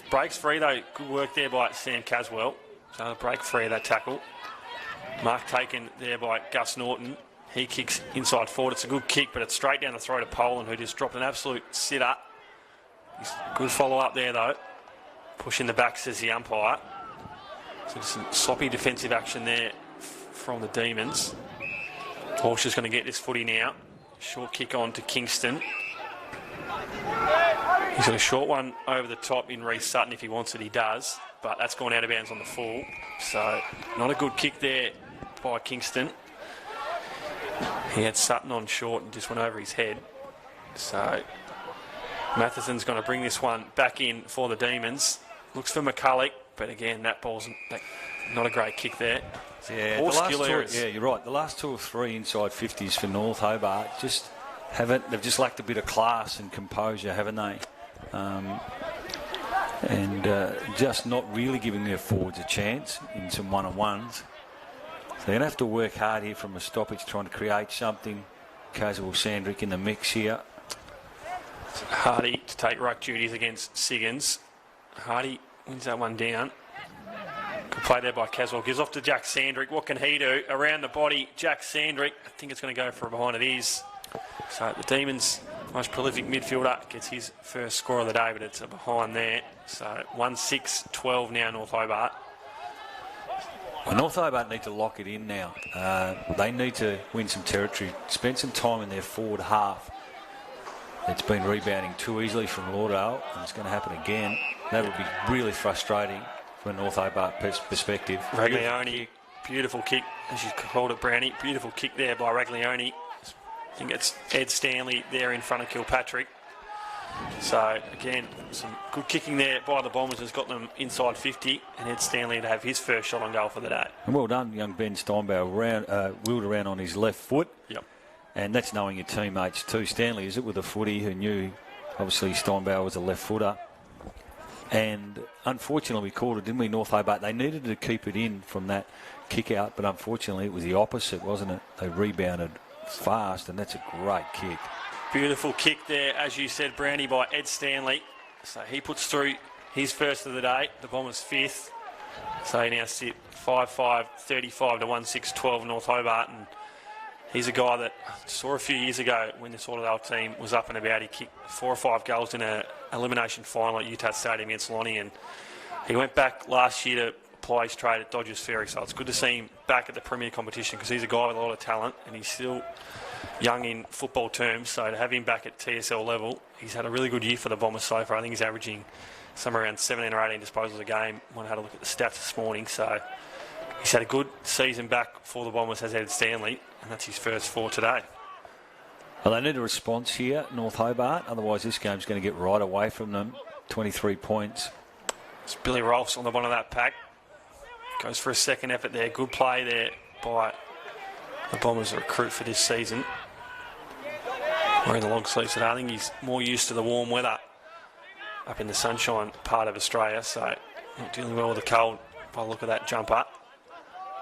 Breaks free though. Good work there by Sam Caswell. So a break free of that tackle. Mark taken there by Gus Norton. He kicks inside forward. It's a good kick, but it's straight down the throat of Poland, who just dropped an absolute sitter. Good follow-up there, though. Pushing the back, says the umpire. So some sloppy defensive action there from the Demons. Walsh is going to get this footy now. Short kick on to Kingston. He's got a short one over the top in Reece Sutton. If he wants it, he does. But that's gone out of bounds on the full. So not a good kick there by Kingston. He had Sutton on short and just went over his head. So Matheson's going to bring this one back in for the Demons. Looks for McCulloch, but again, that ball's not a great kick there. Yeah, you're right. The last two or three inside 50s for North Hobart they've just lacked a bit of class and composure, haven't they? Just not really giving their forwards a chance in some one-on-ones. So they're going to have to work hard here from a stoppage, trying to create something. Caswell Sandrick in the mix here. Hardy to take ruck duties against Siggins. Hardy wins that one down. Good play there by Caswell. Gives off to Jack Sandrick. What can he do? Around the body, Jack Sandrick. I think it's going to go for a behind. It is. So the Demons' most prolific midfielder gets his first score of the day, but it's a behind there. So 1-6-12 now, North Hobart. Well, North Hobart need to lock it in now. They need to win some territory, spend some time in their forward half. It's been rebounding too easily from Lauderdale, and it's going to happen again. That would be really frustrating from a North Hobart perspective. Raglione, beautiful kick, as you called it, Brownie. Beautiful kick there by Raglione. I think it's Ed Stanley there in front of Kilpatrick. So, again, some good kicking there by the Bombers has got them inside 50, and Ed Stanley to have his first shot on goal for the day. And well done, young Ben Steinbauer. Wheeled around on his left foot. Yep. And that's knowing your teammates too. Stanley, is it, with a footy, who knew, obviously, Steinbauer was a left footer. And unfortunately, we called it, didn't we, North Hobart? They needed to keep it in from that kick out, but unfortunately, it was the opposite, wasn't it? They rebounded fast, and that's a great kick. Beautiful kick there, as you said, Brownie, by Ed Stanley. So he puts through his first of the day, the Bombers' fifth. So he now sit 5-5, 35 to 1-6-12 North Hobart. And he's a guy that I saw a few years ago when the Lauderdale team was up and about. He kicked 4 or 5 goals in an elimination final at Utah Stadium against Lonnie. And he went back last year to apply his trade at Dodgers Ferry. So it's good to see him back at the premier competition because he's a guy with a lot of talent and he's still young in football terms, so to have him back at TSL level, he's had a really good year for the Bombers so far. I think he's averaging somewhere around 17 or 18 disposals a game. I had a look at the stats this morning, so he's had a good season back for the Bombers, has Ed Stanley, and that's his first 4 today. Well, they need a response here, North Hobart, otherwise this game's going to get right away from them. 23 points. It's Billy Rolfs on the bottom of that pack. Goes for a second effort there. Good play there by the Bombers recruit for this season. Wearing the long sleeves today. I think he's more used to the warm weather up in the sunshine part of Australia, so not dealing well with the cold by the look of that jumper.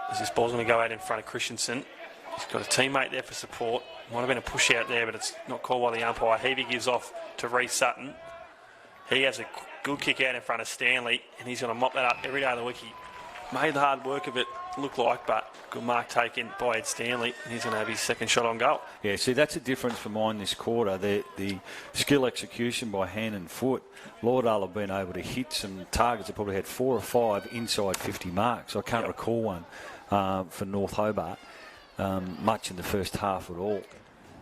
As this ball's going to go out in front of Christensen. He's got a teammate there for support. Might have been a push out there, but it's not called by the umpire. Heavy gives off to Reece Sutton. He has a good kick out in front of Stanley, and he's going to mop that up every day of the week. He made the hard work of it look like, but good mark taken by Ed Stanley, and he's going to have his second shot on goal. Yeah, see, that's a difference for mine this quarter. The skill execution by hand and foot. Lauderdale have been able to hit some targets. They probably had 4 or 5 inside 50 marks. I can't recall one for North Hobart much in the first half at all.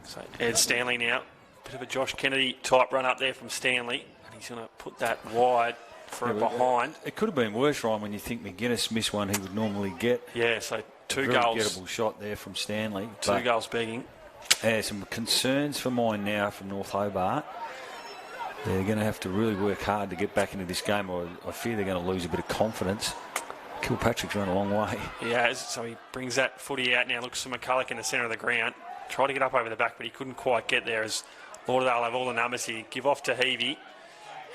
So Ed Stanley now. Bit of a Josh Kennedy type run up there from Stanley. He's going to put that wide for behind. It could have been worse, Ryan, when you think McGuinness missed one he would normally get. Yeah, so 2 Very goals. gettable shot there from Stanley. 2 goals begging. Some concerns for mine now from North Hobart. They're going to have to really work hard to get back into this game, or I fear they're going to lose a bit of confidence. Kilpatrick's run a long way. He has, so he brings that footy out now. Looks for McCulloch in the centre of the ground. Tried to get up over the back, but he couldn't quite get there as Lauderdale have all the numbers here. Give off to Heavey.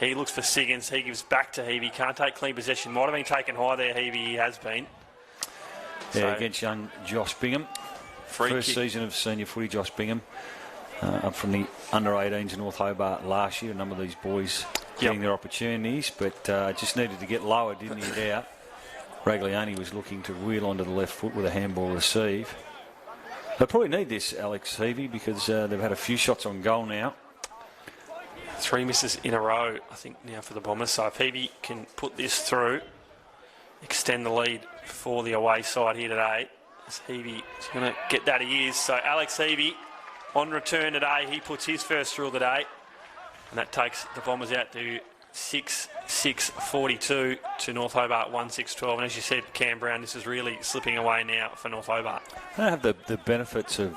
He looks for Siggins. He gives back to Heavey. Can't take clean possession. Might have been taken high there, Heavey. He has been. Yeah, against young Josh Bingham. First season of senior footy, Josh Bingham. Up from the under-18s in North Hobart last year. A number of these boys getting their opportunities, but just needed to get lower, didn't he, there? Ragliani was looking to wheel onto the left foot with a handball receive. They probably need this, Alex Heavey, because they've had a few shots on goal now. 3 misses in a row, I think, now for the Bombers. So if Heavey can put this through, extend the lead for the away side here today, as Heavey is going to get that, he is. So Alex Heavey on return today. He puts his first through of the day, and that takes the Bombers out to 6-6-42 to North Hobart 1-6-12. And as you said, Cam Brown, this is really slipping away now for North Hobart. I don't have the benefits of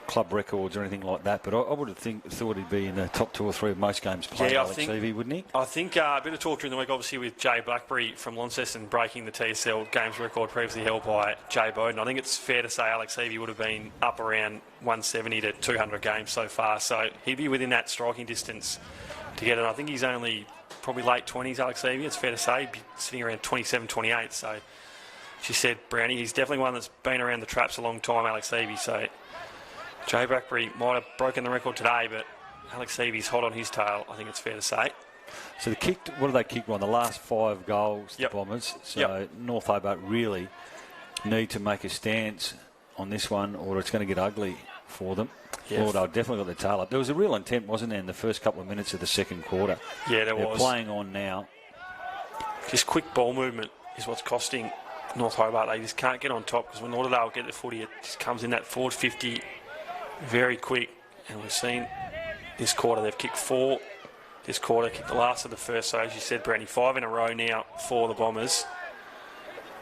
club records or anything like that, but I would have thought he'd be in the top 2 or 3 of most games played, Alex Heavey, wouldn't he? I think a bit of talk during the week, obviously, with Jay Blackberry from Launceston breaking the TSL games record previously held by Jay Bowden. I think it's fair to say Alex Heavey would have been up around 170 to 200 games so far, so he'd be within that striking distance to get it. I think he's only probably late 20s, Alex Heavey, it's fair to say, sitting around 27, 28. So she said, Brownie, he's definitely one that's been around the traps a long time, Alex Heavey. So Jay Blackberry might have broken the record today, but Alex Heavey's hot on his tail, I think it's fair to say. So what have they kicked on? The last 5 goals, the Bombers. So North Hobart really need to make a stance on this one, or it's going to get ugly for them. Lauderdale definitely got the tail up. There was a real intent, wasn't there, in the first couple of minutes of the second quarter? Yeah, there was. They're playing on now. Just quick ball movement is what's costing North Hobart. They just can't get on top, because when Lauderdale get the footy, it just comes in that forward 50 very quick. And we've seen this quarter, they've kicked 4. This quarter, kicked the last of the first. So as you said, Brandy, 5 in a row now for the Bombers.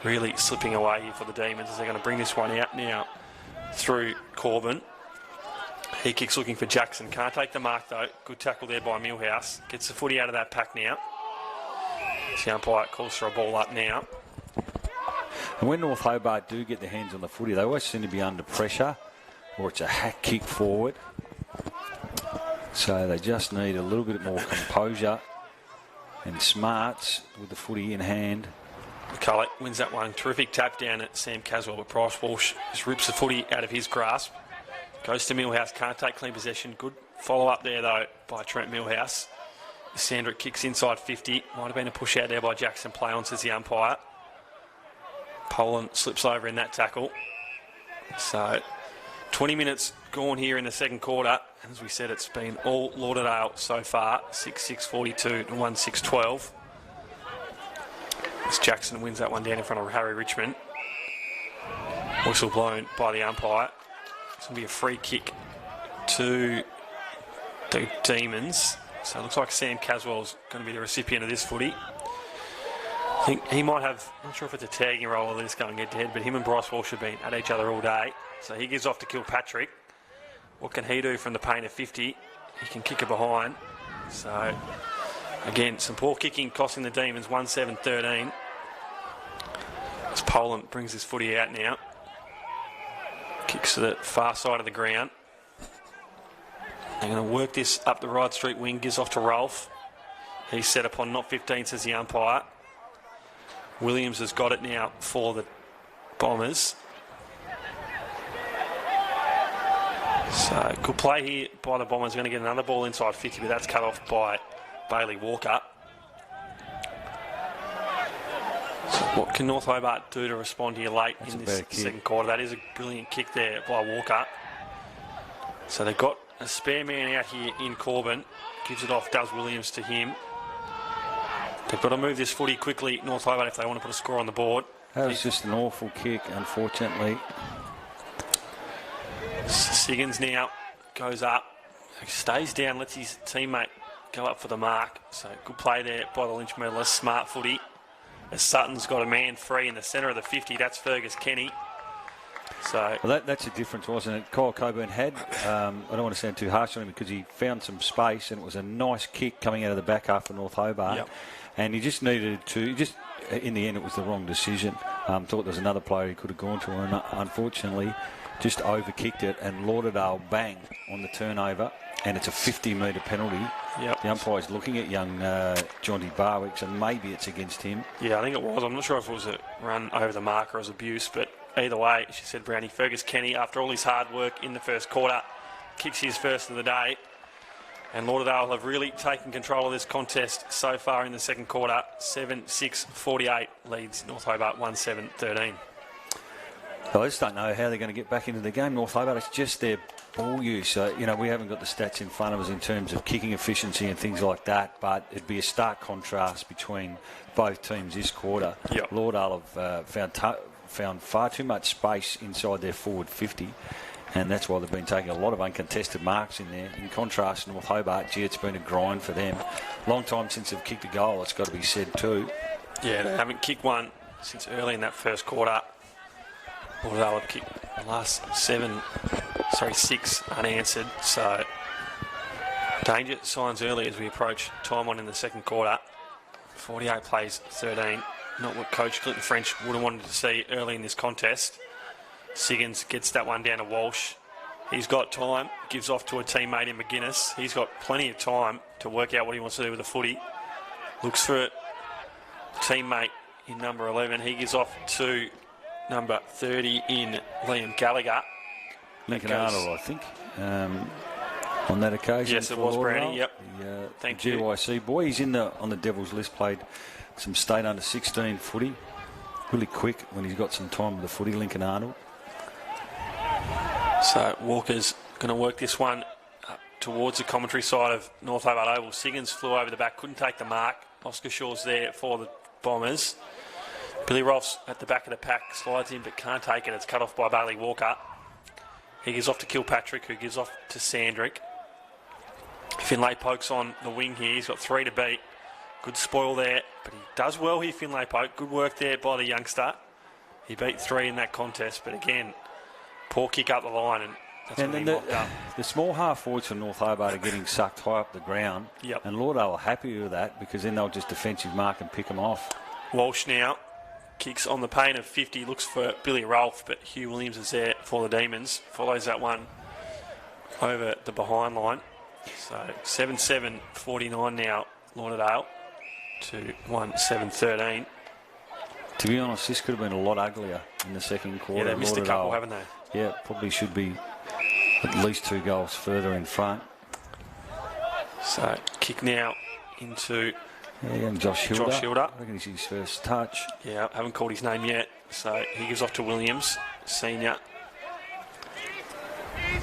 Really slipping away here for the Demons, as they're going to bring this one out now through Corbin. He kicks looking for Jackson. Can't take the mark, though. Good tackle there by Millhouse. Gets the footy out of that pack now. The umpire calls for a ball up now. And when North Hobart do get their hands on the footy, they always seem to be under pressure, or it's a hack kick forward. So they just need a little bit more composure and smarts with the footy in hand. McCulloch wins that one. Terrific tap down at Sam Caswell, but Price Walsh just rips the footy out of his grasp. Goes to Millhouse, can't take clean possession. Good follow-up there, though, by Trent Millhouse. Sandra kicks inside 50. Might have been a push out there by Jackson. Play on, says the umpire. Poland slips over in that tackle. So 20 minutes gone here in the second quarter. As we said, it's been all Lauderdale so far. 6-6-42 to 1-6-12. As Jackson wins that one down in front of Harry Richmond. Whistle blown by the umpire. It's going to be a free kick to the Demons. So it looks like Sam Caswell's going to be the recipient of this footy. I think he might have, I'm not sure if it's a tagging role or this going head-to-head, but him and Bryce Walsh have been at each other all day. So he gives off to Kilpatrick. What can he do from the paint of 50? He can kick it behind. So, again, some poor kicking costing the Demons 1-7-13. As Poland brings his footy out now. Kicks to the far side of the ground. They're going to work this up the right street wing. Gives off to Rolfe. He's set upon not 15, says the umpire. Williams has got it now for the Bombers. So, good play here by the Bombers. Going to get another ball inside 50, but that's cut off by Bailey Walker. So what can North Hobart do to respond here late in this second quarter? That is a brilliant kick there by Walker. So they've got a spare man out here in Corbin. Gives it off, does Williams to him. They've got to move this footy quickly, North Hobart, if they want to put a score on the board. That was just an awful kick, unfortunately. Siggins now goes up, stays down, lets his teammate go up for the mark. So good play there by the Lynch medalist, smart footy. As Sutton's got a man free in the centre of the 50, that's Fergus Kenny. So well, that's a difference, wasn't it? Kyle Coburn had, I don't want to sound too harsh on him because he found some space and it was a nice kick coming out of the back half of North Hobart. Yep. And he just needed to, in the end it was the wrong decision. Thought there was another player he could have gone to, and unfortunately just overkicked it, and Lauderdale bang on the turnover, and it's a 50-metre penalty. Yep. The umpire's looking at young Jonty Barwick, so maybe it's against him. Yeah, I think it was. I'm not sure if it was a run over the mark or as abuse, but either way, she said Brownie, Fergus Kenny, after all his hard work in the first quarter, kicks his first of the day. And Lauderdale have really taken control of this contest so far in the second quarter. 7-6-48 leads North Hobart 1-7-13. I just don't know how they're going to get back into the game. North Hobart, it's just their ball use. We haven't got the stats in front of us in terms of kicking efficiency and things like that, but it'd be a stark contrast between both teams this quarter. Yep. Lauderdale have found far too much space inside their forward 50. And that's why they've been taking a lot of uncontested marks in there. In contrast, North Hobart, it's been a grind for them. Long time since they've kicked a goal, it's got to be said too. Yeah, they haven't kicked one since early in that first quarter. Lauderdale have kicked the last 6 unanswered. So, danger signs early as we approach time on in the second quarter. 48 plays 13. Not what Coach Clinton French would have wanted to see early in this contest. Siggins gets that one down to Walsh. He's got time, gives off to a teammate in McGuinness. He's got plenty of time to work out what he wants to do with the footy. Looks for a teammate in number 11. He gives off to number 30 in Liam Gallagher. Lincoln Arnold, I think, on that occasion. Yes, it was Brownie, yep. Thank you. GYC boy. He's on the Devils list, played some state under 16 footy. Really quick when he's got some time with the footy, Lincoln Arnold. So Walker's going to work this one towards the commentary side of North Hobart Oval. Siggins flew over the back, couldn't take the mark. Oscar Shaw's there for the Bombers. Billy Rolfe's at the back of the pack, slides in but can't take it. It's cut off by Bailey Walker. He gives off to Kilpatrick, who gives off to Sandrick. Finlay pokes on the wing here. He's got 3 to beat. Good spoil there, but he does well here, Finlay Poke. Good work there by the youngster. He beat 3 in that contest, but again, poor kick up the line, and that's and when then he mopped up. the small half forwards from North Hobart are getting sucked high up the ground. Yep. And Lauderdale are happy with that because then they'll just defensive mark and pick them off. Walsh now kicks on the paint of 50, looks for Billy Rolfe, but Hugh Williams is there for the Demons. Follows that one over the behind line. So 7-7-49 now, Lauderdale to 1-7-13. To be honest, this could have been a lot uglier in the second quarter. Yeah, they missed a couple, haven't they? Yeah, probably should be at least 2 goals further in front. So kick now into and Josh Hilder. I reckon he's his first touch. Yeah, haven't called his name yet. So he gives off to Williams, senior.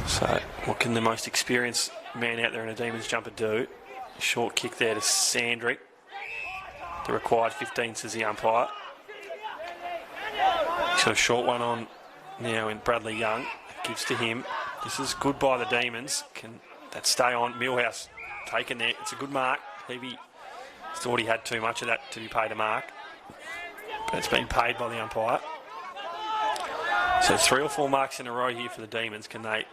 So what can the most experienced man out there in a Demons jumper do? Short kick there to Sandrick. The required 15, says the umpire. He's got a short one on now in Bradley Young. Gives to him. This is good by the Demons. Can that stay on? Millhouse taken there. It's a good mark. Heavy thought he had too much of that to be paid a mark. But it's been paid by the umpire. So 3 or 4 marks in a row here for the Demons. Can they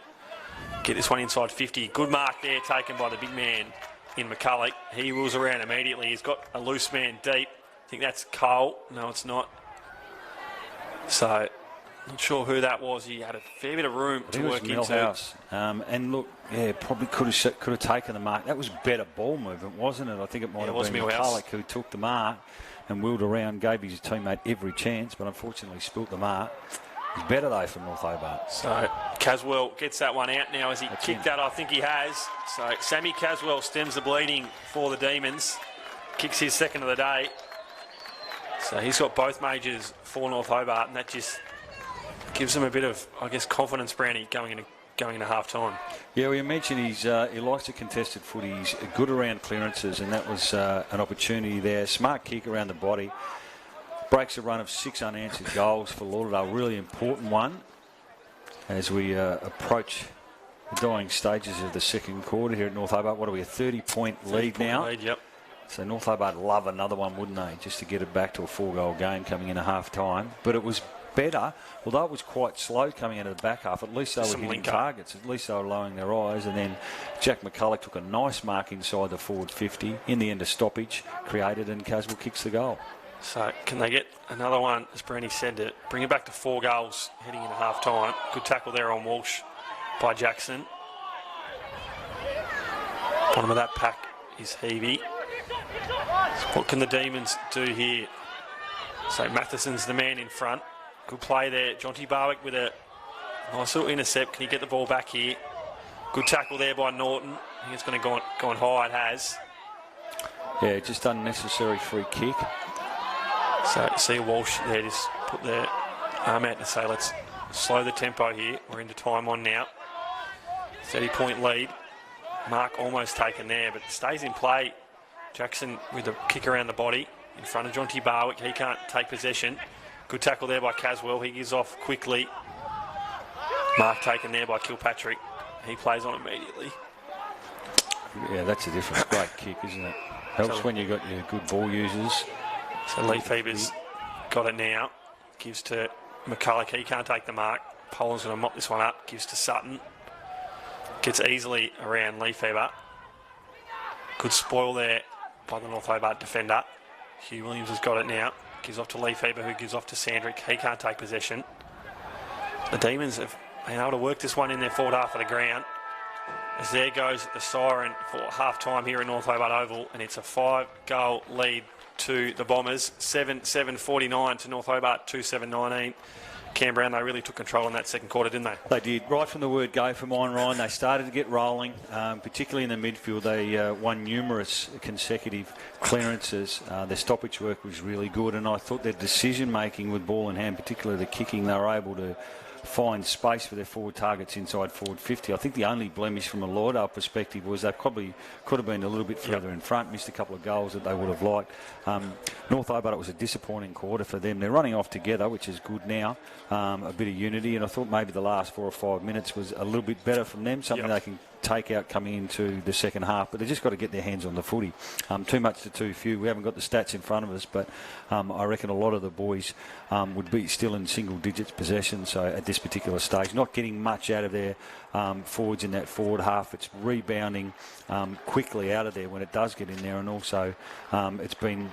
get this one inside 50? Good mark there taken by the big man in McCulloch. He wheels around immediately. He's got a loose man deep. I think that's Cole. No, it's not. So, not sure who that was. He had a fair bit of room to work into. Millhouse. And look, probably could have taken the mark. That was better ball movement, wasn't it? I think it might have been McCulloch who took the mark and wheeled around, gave his teammate every chance, but unfortunately spilt the mark. It's better, though, for North Hobart. So, Caswell gets that one out now as he kicked that. I think he has. So, Sammy Caswell stems the bleeding for the Demons. Kicks his second of the day. So, he's got both majors for North Hobart, and that just gives him a bit of, I guess, confidence, Brownie, going into half-time. Yeah, well, you mentioned he likes a contested footy. He's good around clearances, and that was an opportunity there. Smart kick around the body. Breaks a run of 6 unanswered goals for Lauderdale. Really important one as we approach the dying stages of the second quarter here at North Hobart. What are we, a 30-point lead now? Yep. So North Hobart love another one, wouldn't they? Just to get it back to a 4-goal game coming in at half-time. But it was better, although it was quite slow coming out of the back half. At least they were hitting targets. At least they were lowering their eyes. And then Jack McCulloch took a nice mark inside the forward 50. In the end, a stoppage created, and Caswell kicks the goal. So can they get another one, as Brownie said, to bring it back to 4 goals heading into half-time? Good tackle there on Walsh by Jackson. Bottom of that pack is Heavey. So what can the Demons do here? So Matheson's the man in front. Good play there. Jonty Barwick with a nice little intercept. Can he get the ball back here? Good tackle there by Norton. I think it's going to go on high. It has. Yeah, just unnecessary free kick. So see Walsh there just put their arm out to say, let's slow the tempo here. We're into time on now. 30-point lead. Mark almost taken there, but stays in play. Jackson with a kick around the body in front of Jonty Barwick. He can't take possession. Good tackle there by Caswell. He gives off quickly. Mark taken there by Kilpatrick. He plays on immediately. Yeah, that's a difference. Great kick, isn't it? Helps when you've got your good ball users. So Leafeber's got it now. Gives to McCulloch. He can't take the mark. Poland's going to mop this one up. Gives to Sutton. Gets easily around Leafeber. Good spoil there by the North Hobart defender. Hugh Williams has got it now. Gives off to Leafeber, who gives off to Sandrick. He can't take possession. The Demons have been able to work this one in their forward half of the ground. As there goes the siren for half-time here in North Hobart Oval, and it's a 5-goal lead to the Bombers. 7-7-49 to North Hobart, 2-7-19. Cam Brown, they really took control in that second quarter, didn't they? They did. Right from the word go for mine, Ryan. They started to get rolling, particularly in the midfield. They won numerous consecutive clearances. Their stoppage work was really good, and I thought their decision-making with ball in hand, particularly the kicking, they were able to find space for their forward targets inside forward 50. I think the only blemish from a Lauderdale perspective was they probably could have been a little bit further in front, missed a couple of goals that they would have liked. North Hobart, it was a disappointing quarter for them. They're running off together, which is good now, a bit of unity, and I thought maybe the last 4 or 5 minutes was a little bit better from them, something they can take out coming into the second half, but they've just got to get their hands on the footy. Too much to too few. We haven't got the stats in front of us, but I reckon a lot of the boys would be still in single digits possession, so at this particular stage, not getting much out of their forwards in that forward half. It's rebounding quickly out of there when it does get in there, and also it's been,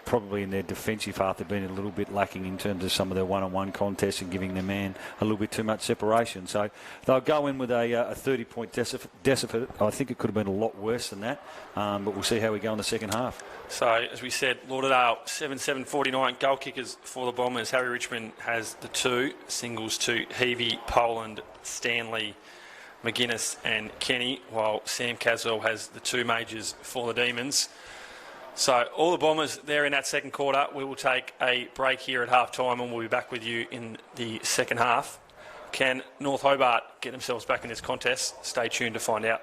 probably in their defensive half, they've been a little bit lacking in terms of some of their one-on-one contests and giving their man a little bit too much separation. So they'll go in with a 30-point deficit. I think it could have been a lot worse than that, but we'll see how we go in the second half. So, as we said, Lauderdale 7-7-49 goal kickers for the Bombers. Harry Richmond has the 2 singles to Heavey, Poland, Stanley, McGuinness and Kenny, while Sam Caswell has the 2 majors for the Demons. So all the Bombers there in that second quarter. We will take a break here at half-time, and we'll be back with you in the second half. Can North Hobart get themselves back in this contest? Stay tuned to find out.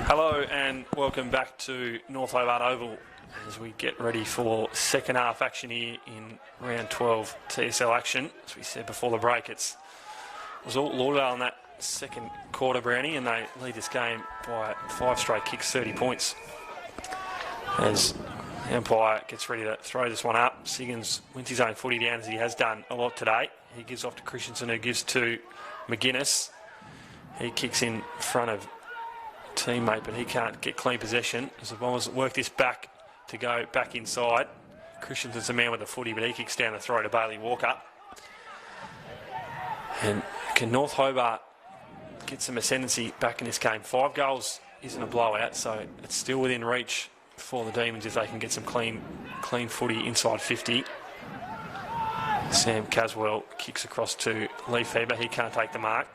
Hello and welcome back to North Hobart Oval as we get ready for second half action here in round 12 TSL action. As we said before the break, it was all Lauderdale in that second quarter, Brownie, and they lead this game by 5 straight kicks, 30 points. As the umpire gets ready to throw this one up, Siggins wins his own footy down as he has done a lot today. He gives off to Christensen, who gives to McGuinness. He kicks in front of teammate, but he can't get clean possession as the Bombers work this back to go back inside. Christensen's the man with the footy, but he kicks down the throw to Bailey Walker. And can North Hobart get some ascendancy back in this game? 5 goals isn't a blowout, so it's still within reach for the Demons if they can get some clean footy inside 50. Sam Caswell kicks across to Lee Feber. He can't take the mark.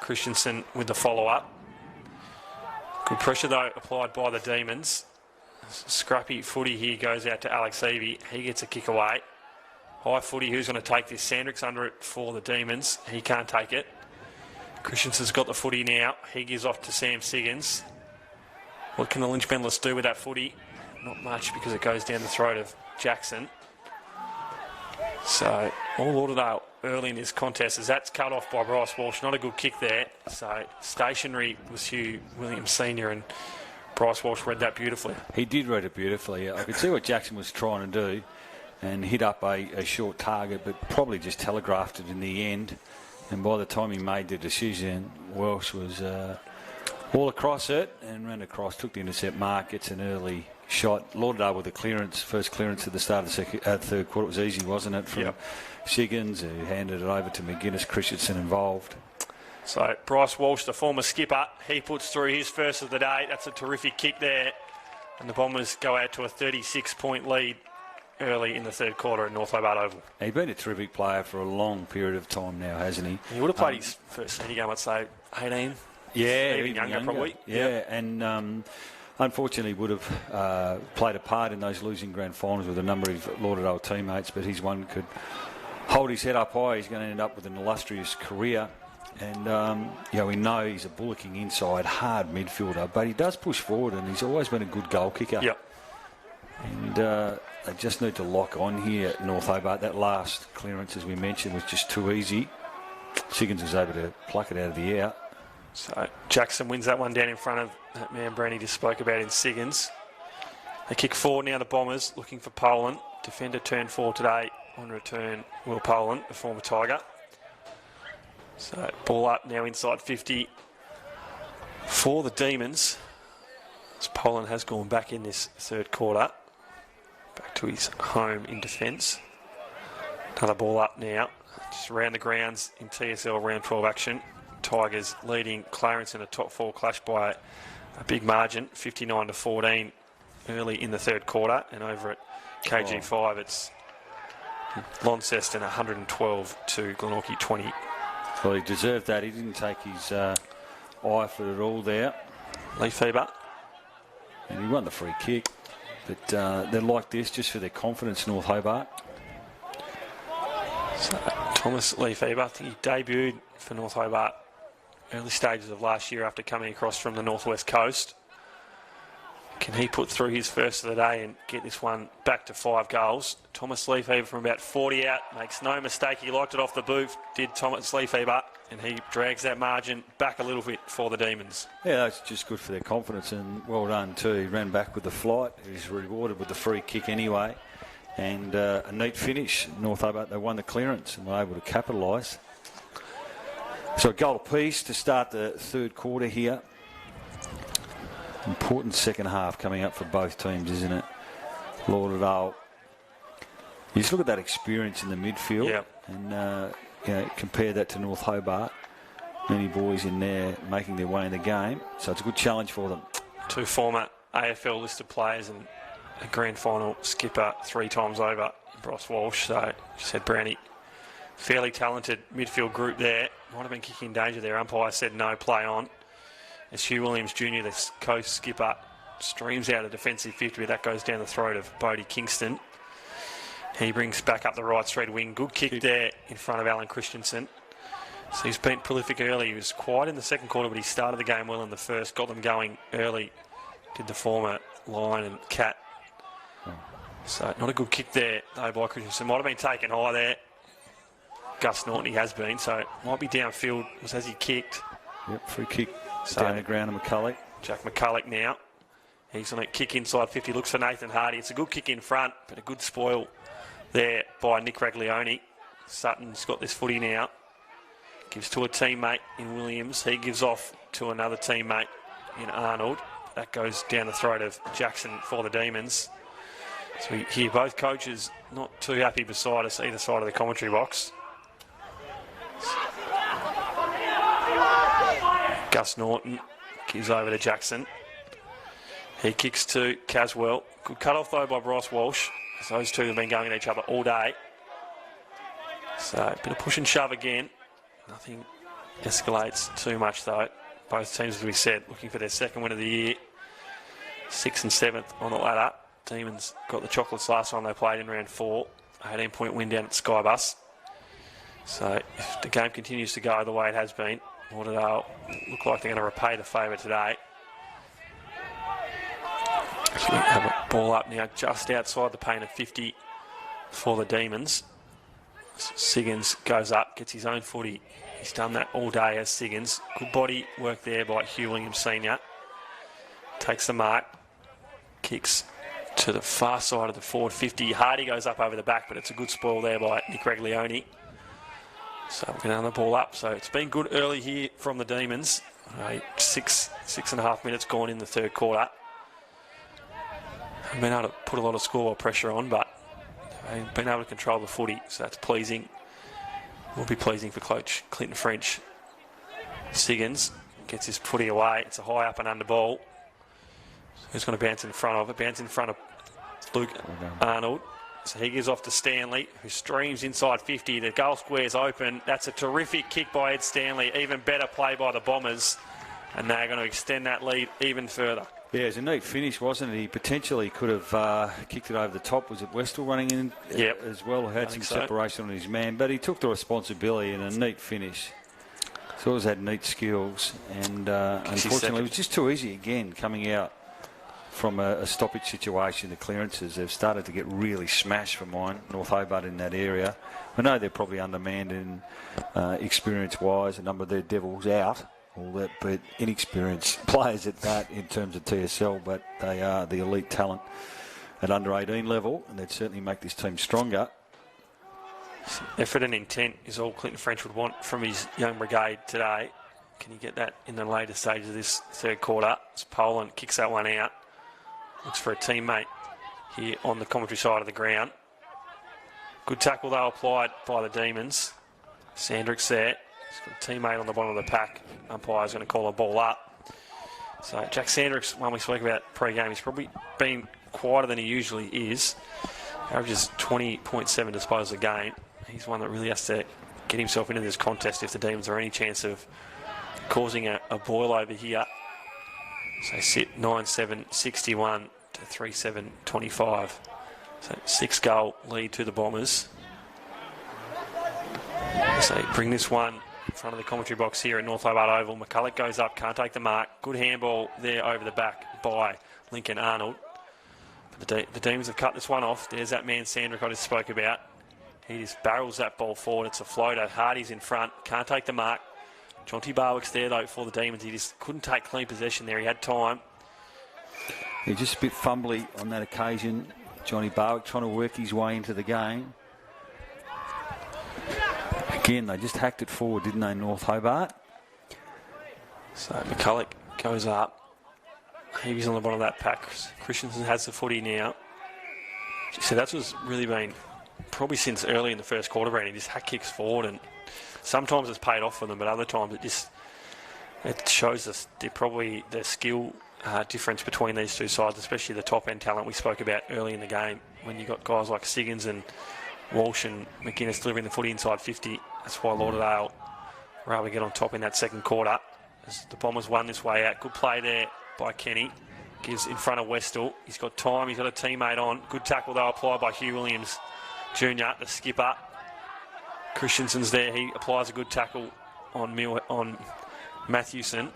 Christensen with the follow-up. Good pressure, though, applied by the Demons. Scrappy footy here goes out to Alex Evie. He gets a kick away. High footy, who's going to take this? Sandrick's under it for the Demons. He can't take it. Christensen's got the footy now. He gives off to Sam Siggins. What can the Lynch Bendlers do with that footy? Not much, because it goes down the throat of Jackson. So, all Lauderdale early in this contest as that's cut off by Bryce Walsh. Not a good kick there. So, stationary was Hugh Williams Sr. and Bryce Walsh read that beautifully. He did read it beautifully. I could see what Jackson was trying to do and hit up a short target, but probably just telegraphed it in the end. And by the time he made the decision, Walsh was all across it and ran across, took the intercept mark, gets an early shot. Lauderdale with the clearance, first clearance at the start of the third quarter. It was easy, wasn't it, from Siggins, who handed it over to McGuinness. Christensen involved. So Bryce Walsh, the former skipper, he puts through his first of the day. That's a terrific kick there. And the Bombers go out to a 36-point lead early in the third quarter at North Hobart Oval. He's been a terrific player for a long period of time now, hasn't he? He would have played his first senior game, I'd say, 18. Yeah, even younger, probably. Yeah, and unfortunately would have played a part in those losing grand finals with a number of Lauderdale teammates, but he's one could hold his head up high. He's going to end up with an illustrious career. And, we know he's a bullocking inside, hard midfielder, but he does push forward and he's always been a good goal kicker. Yep. And they just need to lock on here at North Hobart. That last clearance, as we mentioned, was just too easy. Siggins was able to pluck it out of the air. So Jackson wins that one down in front of that man Brandy just spoke about in Siggins. They kick forward now, the Bombers, looking for Poland. Defender turned 4 today. On return, Will Poland, the former Tiger. So ball up now inside 50 for the Demons. As Poland has gone back in this third quarter. Back to his home in defence. Another ball up now. Just around the grounds in TSL round 12 action. Tigers leading Clarence in a top 4 clash by a big margin, 59-14 early in the third quarter. And over at KG5, it's Launceston 112 to Glenorchy 20. Well, he deserved that. He didn't take his eye for it all there. Lee Feber. And he won the free kick. But they're like this just for their confidence, North Hobart. So, Thomas Lee Feber, I think he debuted for North Hobart early stages of last year after coming across from the northwest coast. Can he put through his first of the day and get this one back to 5 goals? Thomas Lee Feber from about 40 out, makes no mistake, he liked it off the boot, did Thomas Lee Feber, and he drags that margin back a little bit for the Demons. Yeah, that's just good for their confidence, and well done too. He ran back with the flight, he's rewarded with the free kick anyway, and a neat finish. North Hobart, they won the clearance and were able to capitalise. So a goal apiece to start the third quarter here. important second half coming up for both teams, isn't it? Lauderdale. You just look at that experience in the midfield, and compare that to North Hobart. Many boys in there making their way in the game, so it's a good challenge for them. 2 former AFL listed players and a grand final skipper 3 times over, Ross Walsh. So just said Brownie, fairly talented midfield group there. Might have been kicking in danger there. Umpire said no, play on. As Hugh Williams Jr., the coast skipper, streams out a defensive 50, but that goes down the throat of Bodie Kingston. He brings back up the right straight wing. Good kick there in front of Alan Christensen. So he's been prolific early. He was quiet in the second quarter, but he started the game well in the first. Got them going early. Did the former Lion and Cat. So not a good kick there, though, by Christensen. Might have been taken high there. Gus Norton, he has been. So might be downfield. Was as he kicked. Yep, free kick down the ground to McCulloch. Jack McCulloch now. He's on a kick inside 50. Looks for Nathan Hardy. It's a good kick in front, but a good spoil there by Nick Raglione. Sutton's got this footy now. Gives to a teammate in Williams. He gives off to another teammate in Arnold. That goes down the throat of Jackson for the Demons. So we hear both coaches not too happy beside us, either side of the commentary box. Gus Norton gives over to Jackson. He kicks to Caswell. Good cut off though by Bryce Walsh. So those two have been going at each other all day. So a bit of push and shove again. Nothing escalates too much though. Both teams, as we said, looking for their second win of the year. 6th and 7th on the ladder. Demons got the chocolates last time they played in round 4. 18-point win down at Skybus. So if the game continues to go the way it has been, Lauderdale look like they're going to repay the favour today. So we have a ball up now just outside the paint of 50 for the Demons. Siggins goes up, gets his own footy. He's done that all day as Siggins. Good body work there by Hugh Williams Sr. Takes the mark. Kicks to the far side of the forward 50. Hardy goes up over the back, but it's a good spoil there by Nick Raglione. So we're going to run the ball up. So it's been good early here from the Demons. 6.5 minutes gone in the third quarter. Haven't been able to put a lot of scoreboard pressure on, but they've been able to control the footy, so that's pleasing. Will be pleasing for coach Clinton French. Siggins gets his footy away. It's a high up and under ball. Who's going to bounce in front of it? Bounce in front of Luke Arnold. So he gives off to Stanley, who streams inside 50. The goal square's open. That's a terrific kick by Ed Stanley. Even better play by the Bombers. And they're going to extend that lead even further. Yeah, it was a neat finish, wasn't it? He potentially could have kicked it over the top. Was it Westall running in as well? Had some separation on his man, but he took the responsibility and a neat finish. So he's had neat skills, and unfortunately it was just too easy again coming out from a stoppage situation. The clearances, they've started to get really smashed for mine, North Hobart in that area. I know they're probably undermanned in experience-wise, a number of their devils out. All that, but inexperienced players at that in terms of TSL, but they are the elite talent at under 18 level, and they'd certainly make this team stronger. Effort and intent is all Clinton French would want from his young brigade today. Can he get that in the later stages of this third quarter? As Poland kicks that one out, looks for a teammate here on the commentary side of the ground. Good tackle though applied by the Demons. Sandrick's there. He's got a teammate on the bottom of the pack. Umpire's going to call a ball up. So Jack Sandrick's one we spoke about pre-game. He's probably been quieter than he usually is. Averages 20.7 disposals a game. He's one that really has to get himself into this contest if the Demons are any chance of causing a boil over here. So sit 9-7, 61 to 3-7, 25. So 6-goal lead to the Bombers. So bring this one in front of the commentary box here at North Hobart Oval. McCulloch goes up, can't take the mark. Good handball there over the back by Lincoln Arnold. But the Demons have cut this one off. There's that man Sandrick I just spoke about. He just barrels that ball forward. It's a floater. Hardy's in front, can't take the mark. Jonty Barwick's there though for the Demons. He just couldn't take clean possession there. He had time. He's just a bit fumbly on that occasion. Johnny Barwick trying to work his way into the game. Again, they just hacked it forward, didn't they, North Hobart? So McCulloch goes up. He's on the bottom of that pack. Christensen has the footy now. So that's what's really been, probably since early in the first quarter, Brandon, just hack kicks forward, and sometimes it's paid off for them, but other times it shows us probably the skill difference between these two sides, especially the top end talent we spoke about early in the game. When you got guys like Siggins and Walsh and McGuinness delivering the footy inside 50, that's why Lauderdale were able to get on top in that second quarter. As the Bombers won this way out. Good play there by Kenny. Gives in front of Westall. He's got time. He's got a teammate on. Good tackle though applied by Hugh Williams Jr., the skipper. Christensen's there. He applies a good tackle on Matthewson.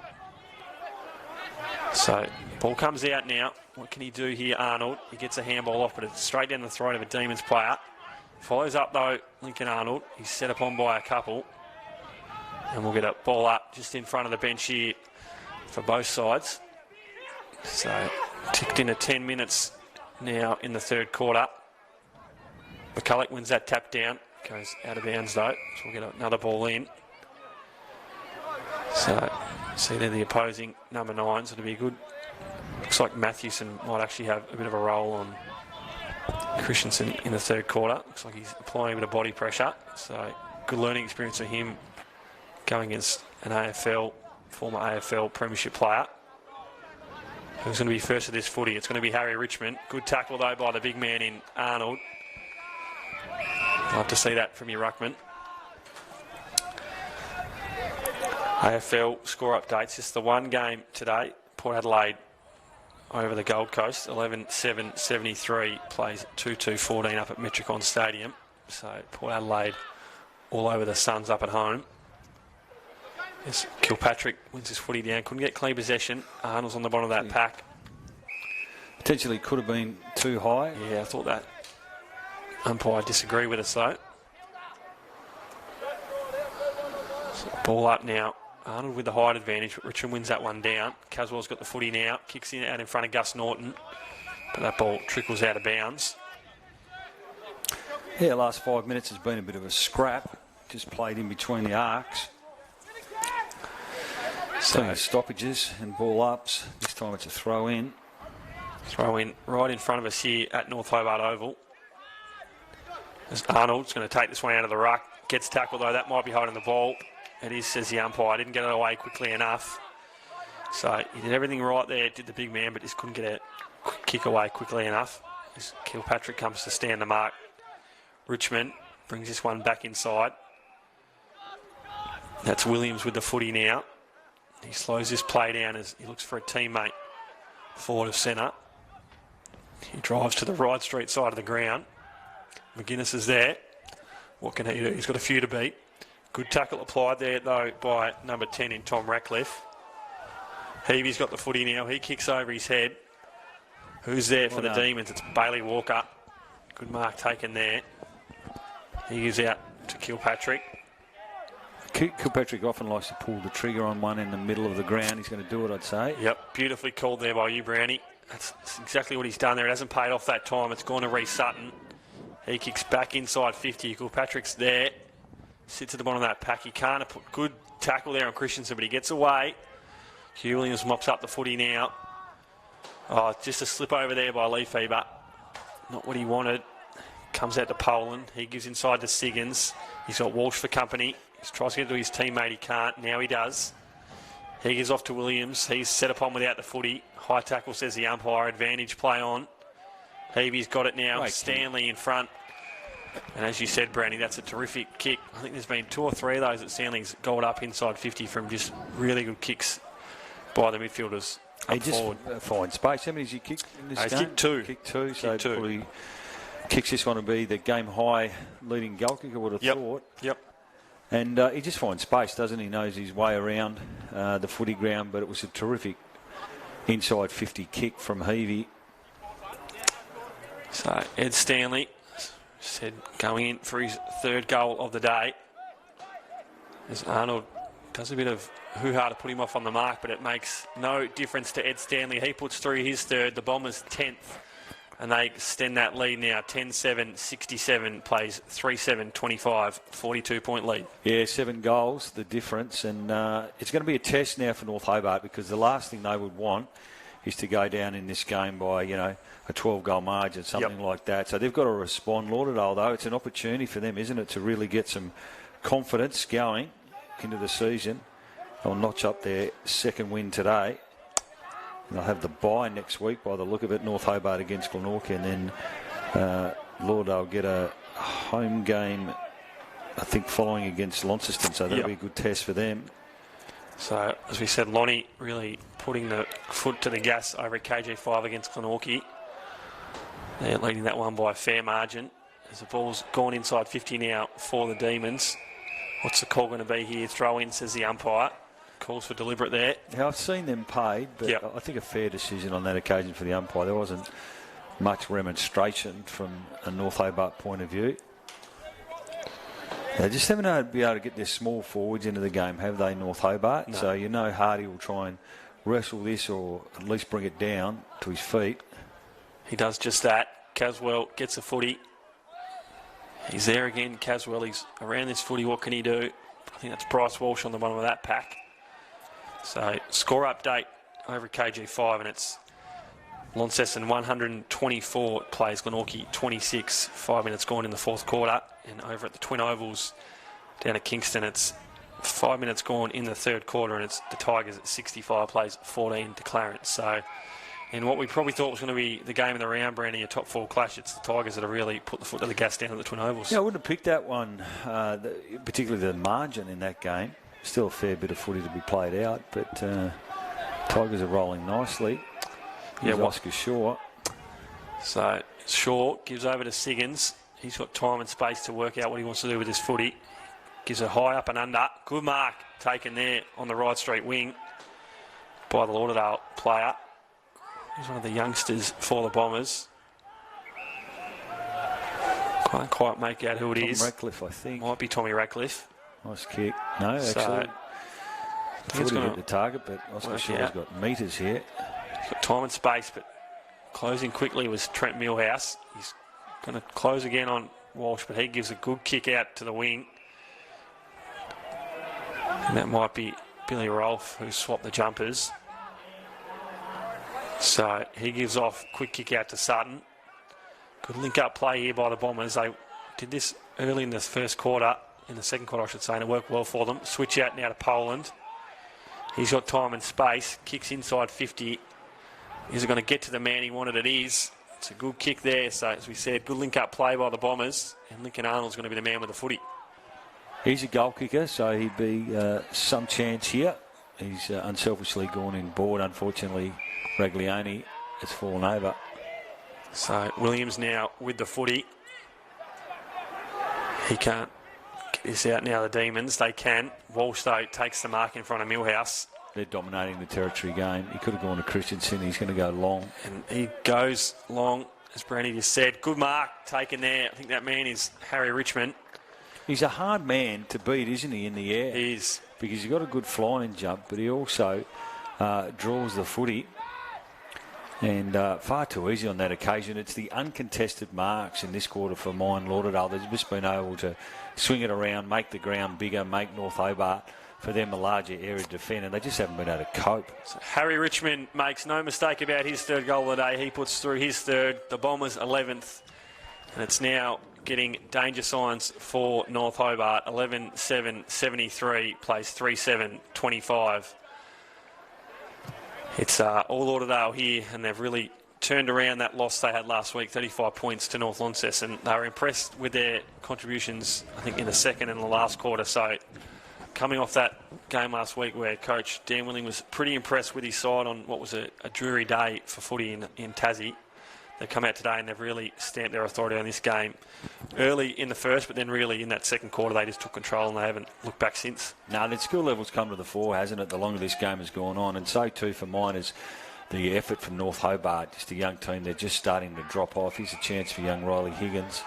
So, ball comes out now. What can he do here, Arnold? He gets a handball off, but it's straight down the throat of a Demons player. Follows up, though, Lincoln Arnold. He's set upon by a couple. And we'll get a ball up just in front of the bench here for both sides. So, ticked into 10 minutes now in the third quarter. McCulloch wins that tap down. Goes out of bounds, though. So we'll get another ball in. So, see there the opposing number 9. So it'll be good. Looks like Matthewson might actually have a bit of a role on Christensen in the third quarter. Looks like he's applying a bit of body pressure. So, good learning experience for him going against an former AFL premiership player. Who's going to be first at this footy? It's going to be Harry Richmond. Good tackle, though, by the big man in Arnold. Love to see that from your ruckman. AFL score updates. Just the one game today. Port Adelaide over the Gold Coast. 11-7-73. Plays 2-2-14 up at Metricon Stadium. So Port Adelaide all over the Suns up at home. Yes, Kilpatrick wins his footy down. Couldn't get clean possession. Arnold's on the bottom of that pack. Potentially could have been too high. Yeah, I thought that. Umpire disagree with us, though. So ball up now. Arnold with the height advantage, but Richmond wins that one down. Caswell's got the footy now. Kicks in out in front of Gus Norton. But that ball trickles out of bounds. Yeah, last 5 minutes has been a bit of a scrap. Just played in between the arcs. So stoppages and ball ups. This time it's a throw in. Throw in right in front of us here at North Hobart Oval. As Arnold's going to take this one out of the ruck. Gets tackled though. That might be holding the ball. It is, says the umpire. Didn't get it away quickly enough. So he did everything right there. Did the big man, but just couldn't get a kick away quickly enough. As Kilpatrick comes to stand the mark. Richmond brings this one back inside. That's Williams with the footy now. He slows this play down as he looks for a teammate forward of centre. He drives to the right street side of the ground. McGuinness is there. What can he do? He's got a few to beat. Good tackle applied there, though, by number 10 in Tom Ratcliffe. Heavy's got the footy now. He kicks over his head. Who's there for the Demons? It's Bailey Walker. Good mark taken there. He gives out to Kilpatrick. Kilpatrick often likes to pull the trigger on one in the middle of the ground. He's going to do it, I'd say. Yep, beautifully called there by you, Brownie. That's exactly what he's done there. It hasn't paid off that time. It's gone to Reece Sutton. He kicks back inside 50. Kilpatrick's there. Sits at the bottom of that pack. He can't put good tackle there on Christensen, but he gets away. Hugh Williams mops up the footy now. Oh, just a slip over there by Leafeber. Not what he wanted. Comes out to Poland. He gives inside to Siggins. He's got Walsh for company. He tries to get to his teammate. He can't. Now he does. He gives off to Williams. He's set upon without the footy. High tackle, says the umpire. Advantage play on. Heavy's got it now. Stanley in front. And as you said, Brownie, that's a terrific kick. I think there's been 2 or 3 of those that Stanley's got up inside 50 from just really good kicks by the midfielders. He just finds space. How many has he kicked in this game? Kicked 2. Kicked 2. So probably kicks this one to be the game high leading goal kicker, I would have thought. Yep. And he just finds space, doesn't he? Knows his way around the footy ground, but it was a terrific inside 50 kick from Heavy. So Ed Stanley said going in for his 3rd goal of the day. As Arnold does a bit of hoo-ha to put him off on the mark, but it makes no difference to Ed Stanley. He puts through his 3rd, the Bombers 10th, and they extend that lead now. 10-7-67, plays 3-7-25, 42-point lead. Yeah, 7 goals, the difference, and it's going to be a test now for North Hobart because the last thing they would want is to go down in this game by, a 12-goal margin, something like that. So they've got to respond. Lauderdale, though, it's an opportunity for them, isn't it, to really get some confidence going into the season. They'll notch up their second win today. And they'll have the bye next week by the look of it, North Hobart against Glenorchy, and then Lauderdale get a home game, I think, following against Launceston, so that'll be a good test for them. So, as we said, Lonnie really putting the foot to the gas over at KG5 against Glenorchy. They're leading that one by a fair margin. As the ball's gone inside 50 now for the Demons. What's the call going to be here? Throw in, says the umpire. Calls for deliberate there. Now, I've seen them paid, but I think a fair decision on that occasion for the umpire. There wasn't much remonstration from a North Hobart point of view. They just haven't been able to get their small forwards into the game, have they, North Hobart? No. So Hardy will try and wrestle this or at least bring it down to his feet. He does just that. Caswell gets a footy. He's there again. Caswell, he's around this footy. What can he do? I think that's Bryce Walsh on the bottom of that pack. So, score update over KG5, and it's Launceston 124 plays Glenorchy 26. 5 minutes gone in the fourth quarter. And over at the Twin Ovals down at Kingston, it's 5 minutes gone in the third quarter, and it's the Tigers at 65 plays 14 to Clarence. So, in what we probably thought was going to be the game of the round, Brandy, a top four clash, it's the Tigers that have really put the foot to the gas down at the Twin Ovals. Yeah, I wouldn't have picked that one, particularly the margin in that game. Still a fair bit of footy to be played out, but Tigers are rolling nicely. Oscar Shaw. So Shaw gives over to Siggins. He's got time and space to work out what he wants to do with his footy. Gives a high up and under. Good mark taken there on the right straight wing by the Lauderdale player. He's one of the youngsters for the Bombers. Can't quite make out who it is. Tom Ratcliffe, I think. Might be Tommy Ratcliffe. Nice kick. No, actually. Thought he hit the target, but Oscar Shaw's got metres here. He's got time and space, but closing quickly was Trent Millhouse. He's going to close again on Walsh, but he gives a good kick out to the wing. And that might be Billy Rolfe, who swapped the jumpers. So he gives off quick kick out to Sutton. Good link-up play here by the Bombers. They did this early in the first quarter. In the second quarter, I should say, and it worked well for them. Switch out now to Poland. He's got time and space. Kicks inside 50. Is it going to get to the man he wanted? It is. It's a good kick there. So, as we said, good link-up play by the Bombers. And Lincoln Arnold's going to be the man with the footy. He's a goal kicker, so he'd be some chance here. He's unselfishly gone in board. Unfortunately, Raglioni has fallen over. So, Williams now with the footy. He can't this out now, the Demons. They can. Walsh, though, takes the mark in front of Millhouse. They're dominating the territory game. He could have gone to Christensen. He's going to go long. And he goes long, as Brandy just said. Good mark taken there. I think that man is Harry Richmond. He's a hard man to beat, isn't he, in the air? He is. Because he's got a good flying jump, but he also draws the footy. And far too easy on that occasion. It's the uncontested marks in this quarter for mine, Lauderdale. They've just been able to swing it around, make the ground bigger, make North Hobart, for them, a larger area to defend, and they just haven't been able to cope. So Harry Richmond makes no mistake about his third goal of the day. He puts through his third, the Bombers 11th, and it's now getting danger signs for North Hobart. 11-7-73, plays 3-7-25. It's all Lauderdale here, and they've really turned around that loss they had last week, 35 points to North Launceston. They were impressed with their contributions, I think, in the second and the last quarter. So coming off that game last week where Coach Dan Willing was pretty impressed with his side on what was a dreary day for footy in Tassie. They've come out today and they've really stamped their authority on this game early in the first, but then really in that second quarter they just took control and they haven't looked back since. No, the skill level's come to the fore, hasn't it, the longer this game has gone on, and so too for mine is the effort from North Hobart. Just a young team, they're just starting to drop off. Here's a chance for young Riley Higgins.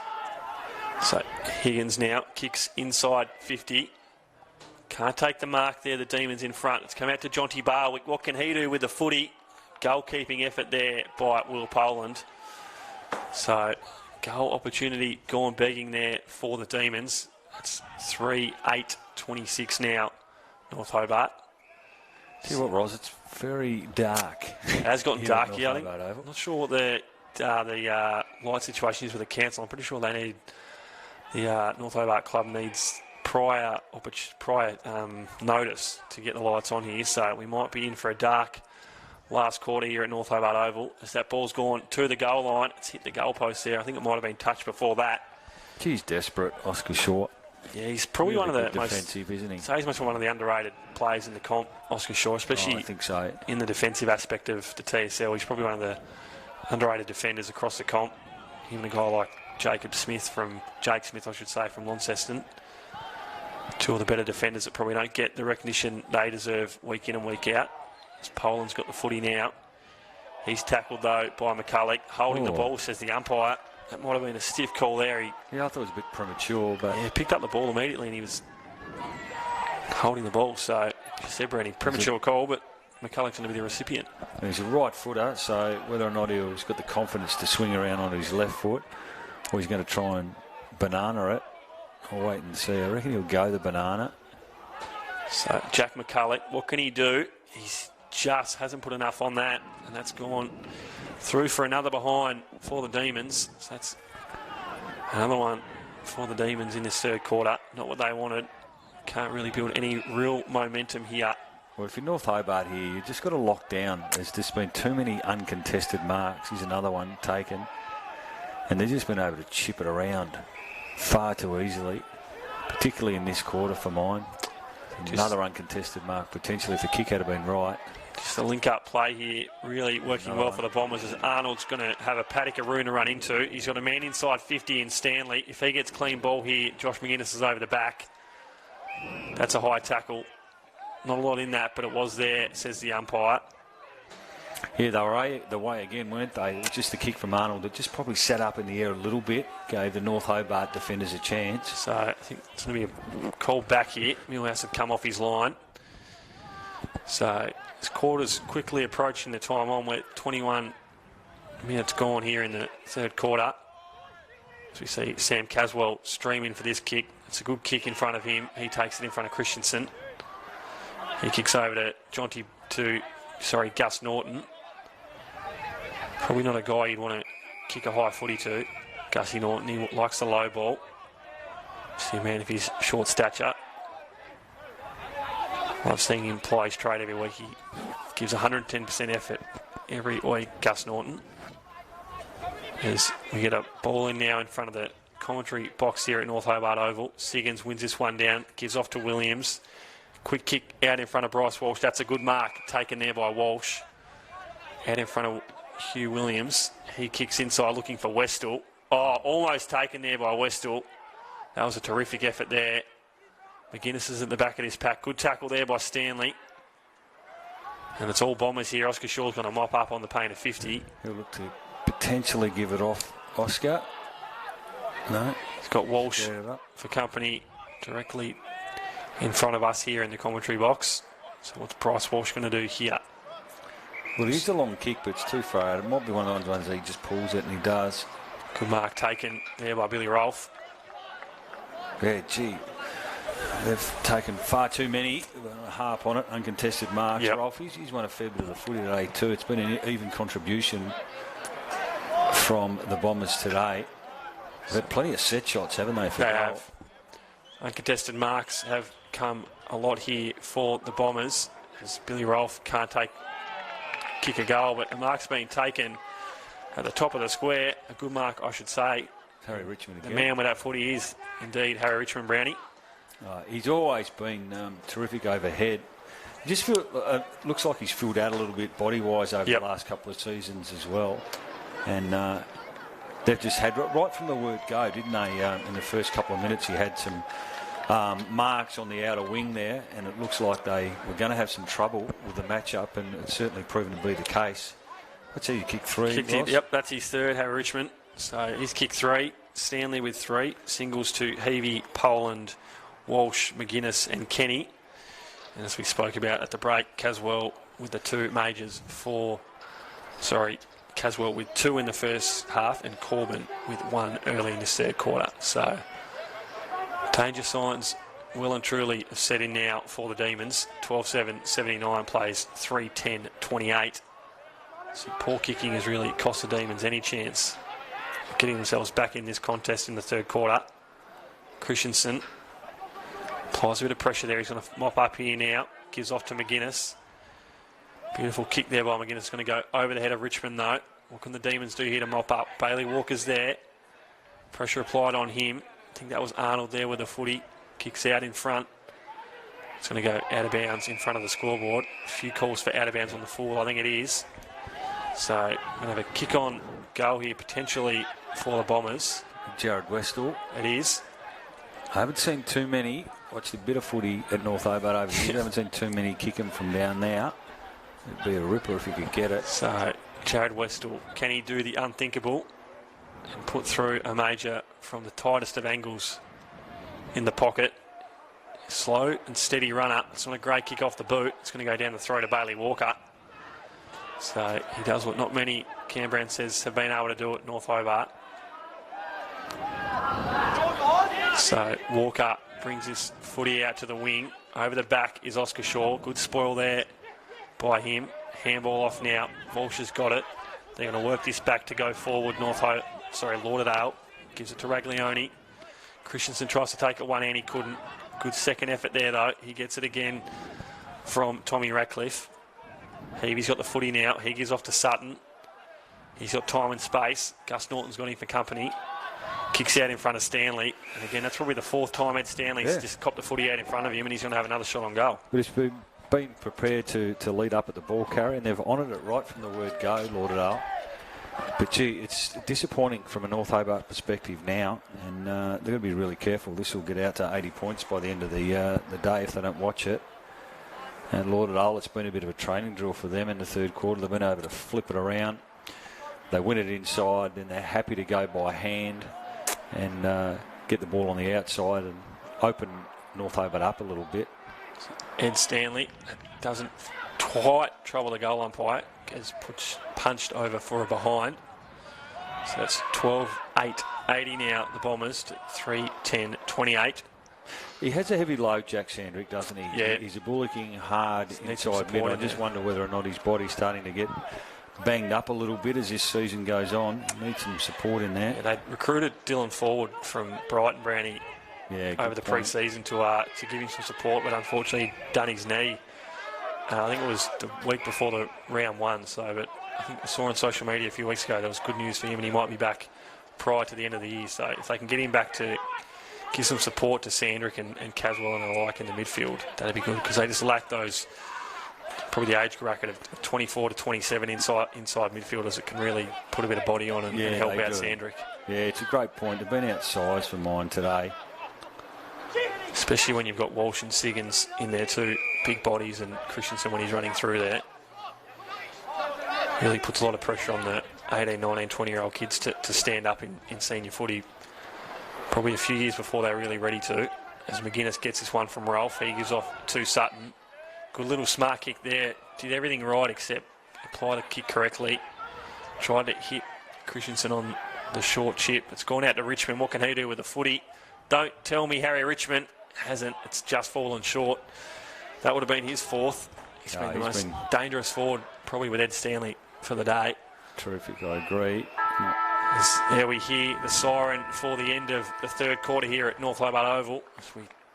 So Higgins now kicks inside 50. Can't take the mark there, the Demons in front. It's come out to Jonty Barwick. What can he do with the footy? Goalkeeping effort there by Will Poland. So, goal opportunity gone begging there for the Demons. It's 3-8-26 now, North Hobart. Tell you what, Roz, it's very dark. It has gotten dark here, I think. I'm not sure what the light situation is with the council. I'm pretty sure they need the North Hobart Club needs prior notice to get the lights on here. So we might be in for a dark last quarter here at North Hobart Oval. As that ball's gone to the goal line, it's hit the goalpost there. I think it might have been touched before that. He's desperate, Oscar Short. Yeah, he's probably really one of the defensive, isn't he? So he's much one of the underrated players in the comp, Oscar Short, especially I think so. In the defensive aspect of the TSL. He's probably one of the underrated defenders across the comp. Him and a guy like Jake Smith, from Launceston. Two of the better defenders that probably don't get the recognition they deserve week in and week out. As Poland's got the footy now. He's tackled, though, by McCulloch. Holding the ball, says the umpire. That might have been a stiff call there. I thought it was a bit premature, but... Yeah, picked up the ball immediately and he was holding the ball. So, you said, Brandy, premature call, but McCulloch's going to be the recipient. He's a right footer, so whether or not he's got the confidence to swing around on his left foot or he's going to try and banana it, I'll wait and see. I reckon he'll go the banana. So, Jack McCulloch, what can he do? He's just hasn't put enough on that, and that's gone through for another behind for the Demons. So that's another one for the Demons in this third quarter. Not what they wanted. Can't really build any real momentum here. Well, if you're North Hobart here, you've just got to lock down. There's just been too many uncontested marks. Here's another one taken. And they've just been able to chip it around far too easily, particularly in this quarter for mine. Another uncontested mark, potentially, if the kick had been right. Just a link-up play here, really working well for the Bombers, as Arnold's going to have a paddock of room to run into. He's got a man inside 50 in Stanley. If he gets clean ball here, Josh McGuinness is over the back. That's a high tackle. Not a lot in that, but it was there, says the umpire. Yeah, they were the way again, weren't they? It was just the kick from Arnold that just probably sat up in the air a little bit, gave the North Hobart defenders a chance. So I think it's going to be a call back here. Millhouse had come off his line. So this quarter's quickly approaching the time on. We're 21 minutes gone here in the third quarter. As we see Sam Caswell streaming for this kick. It's a good kick in front of him. He takes it in front of Christensen. He kicks over to Gus Norton. Probably not a guy you'd want to kick a high footy to. Gussie Norton, he likes the low ball. See a man of his short stature. I've seen him play straight every week. He gives 110% effort every week, Gus Norton. As we get a ball in now in front of the commentary box here at North Hobart Oval. Siggins wins this one down, gives off to Williams. Quick kick out in front of Bryce Walsh. That's a good mark taken there by Walsh. Out in front of Hugh Williams. He kicks inside looking for Westall. Oh, almost taken there by Westall. That was a terrific effort there. McGuinness is at the back of this pack. Good tackle there by Stanley. And it's all Bombers here. Oscar Shaw's going to mop up on the pain of 50. He'll look to potentially give it off, Oscar. No. He's got Walsh for company directly in front of us here in the commentary box. So what's Bryce Walsh going to do here? Well, he's a long kick, but it's too far out. It might be one of those ones that he just pulls it, and he does. Good mark taken there by Billy Rolfe. Yeah, gee. They've taken far too many, harp on it, uncontested marks. Yep. Rolfe, he's won a fair bit of the footy today too. It's been an even contribution from the Bombers today. They've had plenty of set shots, haven't they? They have. Uncontested marks have come a lot here for the Bombers, as Billy Rolfe can't kick a goal, but a mark's been taken at the top of the square. A good mark, I should say. Harry Richmond again. The man with that footy is indeed Harry Richmond, Brownie. He's always been terrific overhead. He just looks like he's filled out a little bit body-wise over the last couple of seasons as well. And they've just had, right from the word go, didn't they? In the first couple of minutes, he had some marks on the outer wing there, and it looks like they were going to have some trouble with the matchup, and it's certainly proven to be the case. Let's see, you kick three. Yep, that's his third, Harry Richmond. So he's kicked three. Stanley with three. Singles to Heavey, Poland, Walsh, McGuinness and Kenny. And as we spoke about at the break, Caswell with the two majors Caswell with two in the first half and Corbin with one early in the third quarter. So danger signs well and truly set in now for the Demons. 12-7, 79 plays 3-10, 28. So poor kicking has really cost the Demons any chance of getting themselves back in this contest in the third quarter. Christensen applies a bit of pressure there. He's going to mop up here now. Gives off to McGuinness. Beautiful kick there by McGuinness. Going to go over the head of Richmond though. What can the Demons do here to mop up? Bailey Walker's there. Pressure applied on him. I think that was Arnold there with the footy. Kicks out in front. It's going to go out of bounds in front of the scoreboard. A few calls for out of bounds on the full, I think it is. So we're going to have a kick on goal here potentially for the Bombers. Jared Westall. It is. I haven't seen too many. Watched a bit of footy at North Hobart over the years. I haven't seen too many kicking from down there. It'd be a ripper if you could get it. So Jared Westall, can he do the unthinkable and put through a major from the tightest of angles in the pocket? Slow and steady run up. It's not a great kick off the boot. It's going to go down the throat of Bailey Walker. So he does what not many, Canberra says, have been able to do at North Hobart. So Walker brings this footy out to the wing. Over the back is Oscar Shaw. Good spoil there by him. Handball off now. Walsh has got it. They're going to work this back to go forward. Lauderdale gives it to Raglione. Christensen tries to take it one hand. He couldn't. Good second effort there though. He gets it again from Tommy Ratcliffe. Heavy's got the footy now. He gives off to Sutton. He's got time and space. Gus Norton's got him for company. Kicks out in front of Stanley. And again, that's probably the fourth time Ed Stanley's just copped the footy out in front of him, and he's going to have another shot on goal. But he's been prepared to lead up at the ball carrier, and they've honoured it right from the word go, Lauderdale. But gee, it's disappointing from a North Hobart perspective now, and they're going to be really careful. This will get out to 80 points by the end of the day if they don't watch it. And Lauderdale, it's been a bit of a training drill for them in the third quarter. They've been able to flip it around. They win it inside, then they're happy to go by hand and get the ball on the outside and open North Hobart up a little bit. Ed Stanley doesn't quite trouble the goal umpire. Gets punched over for a behind. So that's 12-8, 80 now, the Bombers, to 3-10, 28. He has a heavy load, Jack Sandrick, doesn't he? Yeah. He's a bullocking hard inside mid. I just wonder whether or not his body's starting to get banged up a little bit as this season goes on. Needs some support in there. Yeah, they recruited Dylan Forward from Brighton Brownie over the pre-season to give him some support, but unfortunately done his knee. I think it was the week before the round one. But I think I saw on social media a few weeks ago there was good news for him, and he might be back prior to the end of the year. So if they can get him back to give some support to Sandrick and Caswell and the like in the midfield, that'd be good, because they just lack those, probably the age bracket of 24 to 27 inside midfielders that can really put a bit of body on and help out Sandrick. Yeah, it's a great point. They've been outsized for mine today. Especially when you've got Walsh and Siggins in there too, big bodies, and Christensen when he's running through there. Really puts a lot of pressure on the 18, 19, 20-year-old kids to stand up in senior footy. Probably a few years before they're really ready to. As McGuinness gets this one from Ralph, he gives off to Sutton. Good little smart kick there. Did everything right except apply the kick correctly. Tried to hit Christensen on the short chip. It's gone out to Richmond. What can he do with the footy? Don't tell me Harry Richmond hasn't. It's just fallen short. That would have been his fourth. He's been the most dangerous forward, probably with Ed Stanley, for the day. Terrific, I agree. There we hear the siren for the end of the third quarter here at North Hobart Oval.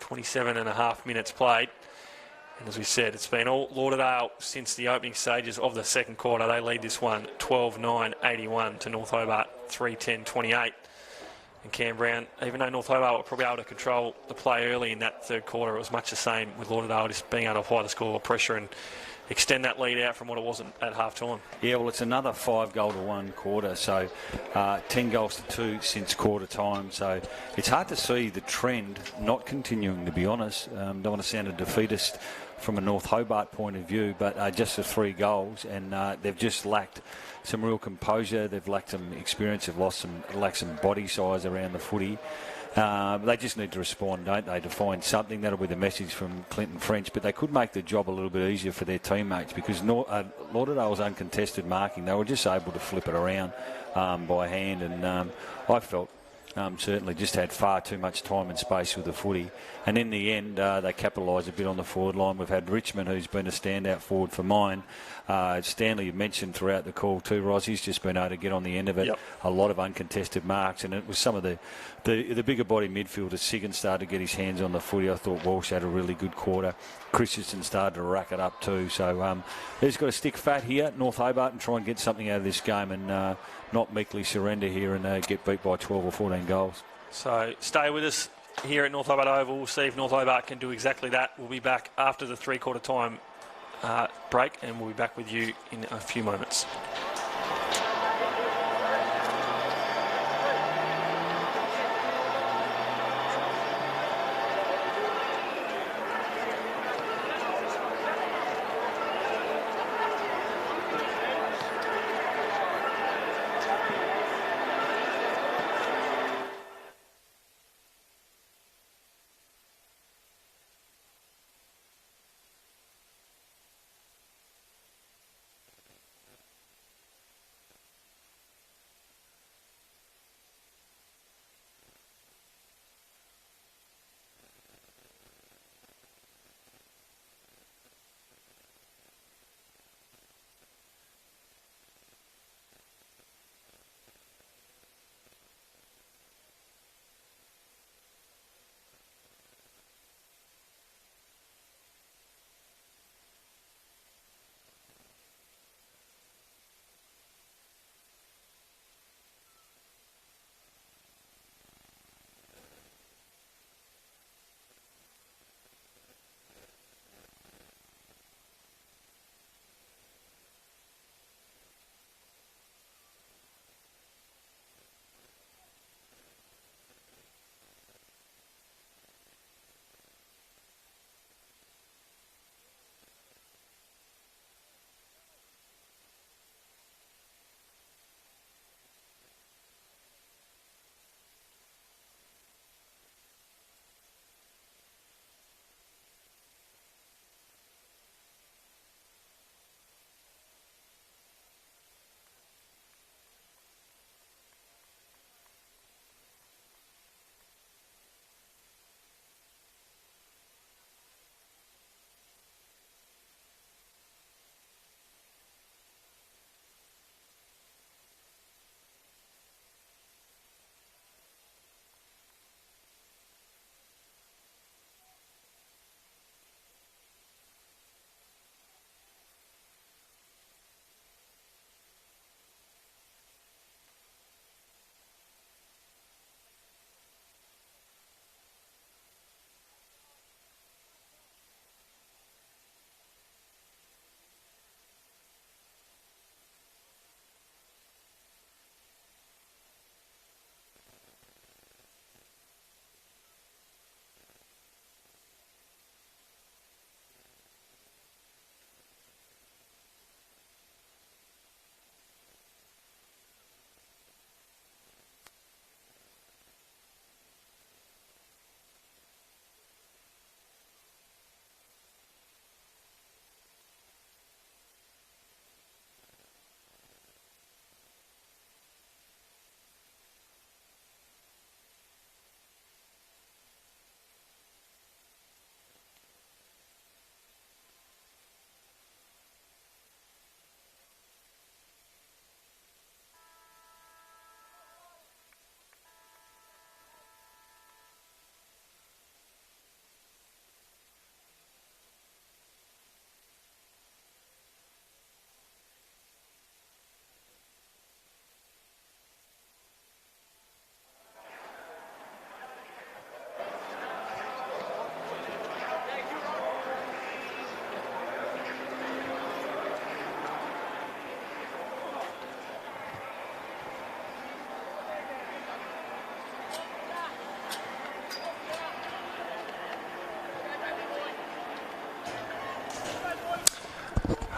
27 and a half minutes played. And as we said, it's been all Lauderdale since the opening stages of the second quarter. They lead this one 12-9, 81 to North Hobart 3-10, 28. And Cam Brown, even though North Hobart were probably able to control the play early in that third quarter, it was much the same with Lauderdale just being able to apply the score pressure and extend that lead out from what it was at half-time. Yeah, well, it's another 5-goal-to-1 quarter, so 10 goals to 2 since quarter time. So it's hard to see the trend not continuing, to be honest. Don't want to sound a defeatist from a North Hobart point of view, but just the 3 goals, and they've just lacked some real composure. They've lacked some experience. They've lacked some body size around the footy. They just need to respond, don't they, to find something. That'll be the message from Clinton French. But they could make the job a little bit easier for their teammates, because Lauderdale's uncontested marking, they were just able to flip it around by hand. And I felt Certainly just had far too much time and space with the footy. And in the end, they capitalised a bit on the forward line. We've had Richmond, who's been a standout forward for mine. Stanley, you mentioned throughout the call too, Roz, he's just been able to get on the end of it. Yep. A lot of uncontested marks, and it was some of the bigger body midfielders. Siggins started to get his hands on the footy. I thought Walsh had a really good quarter. Christensen started to rack it up too. So he's got to stick fat here, North Hobart, and try and get something out of this game and not meekly surrender here and get beat by 12 or 14 goals. So stay with us here at North Hobart Oval. We'll see if North Hobart can do exactly that. We'll be back after the three-quarter time break, and we'll be back with you in a few moments.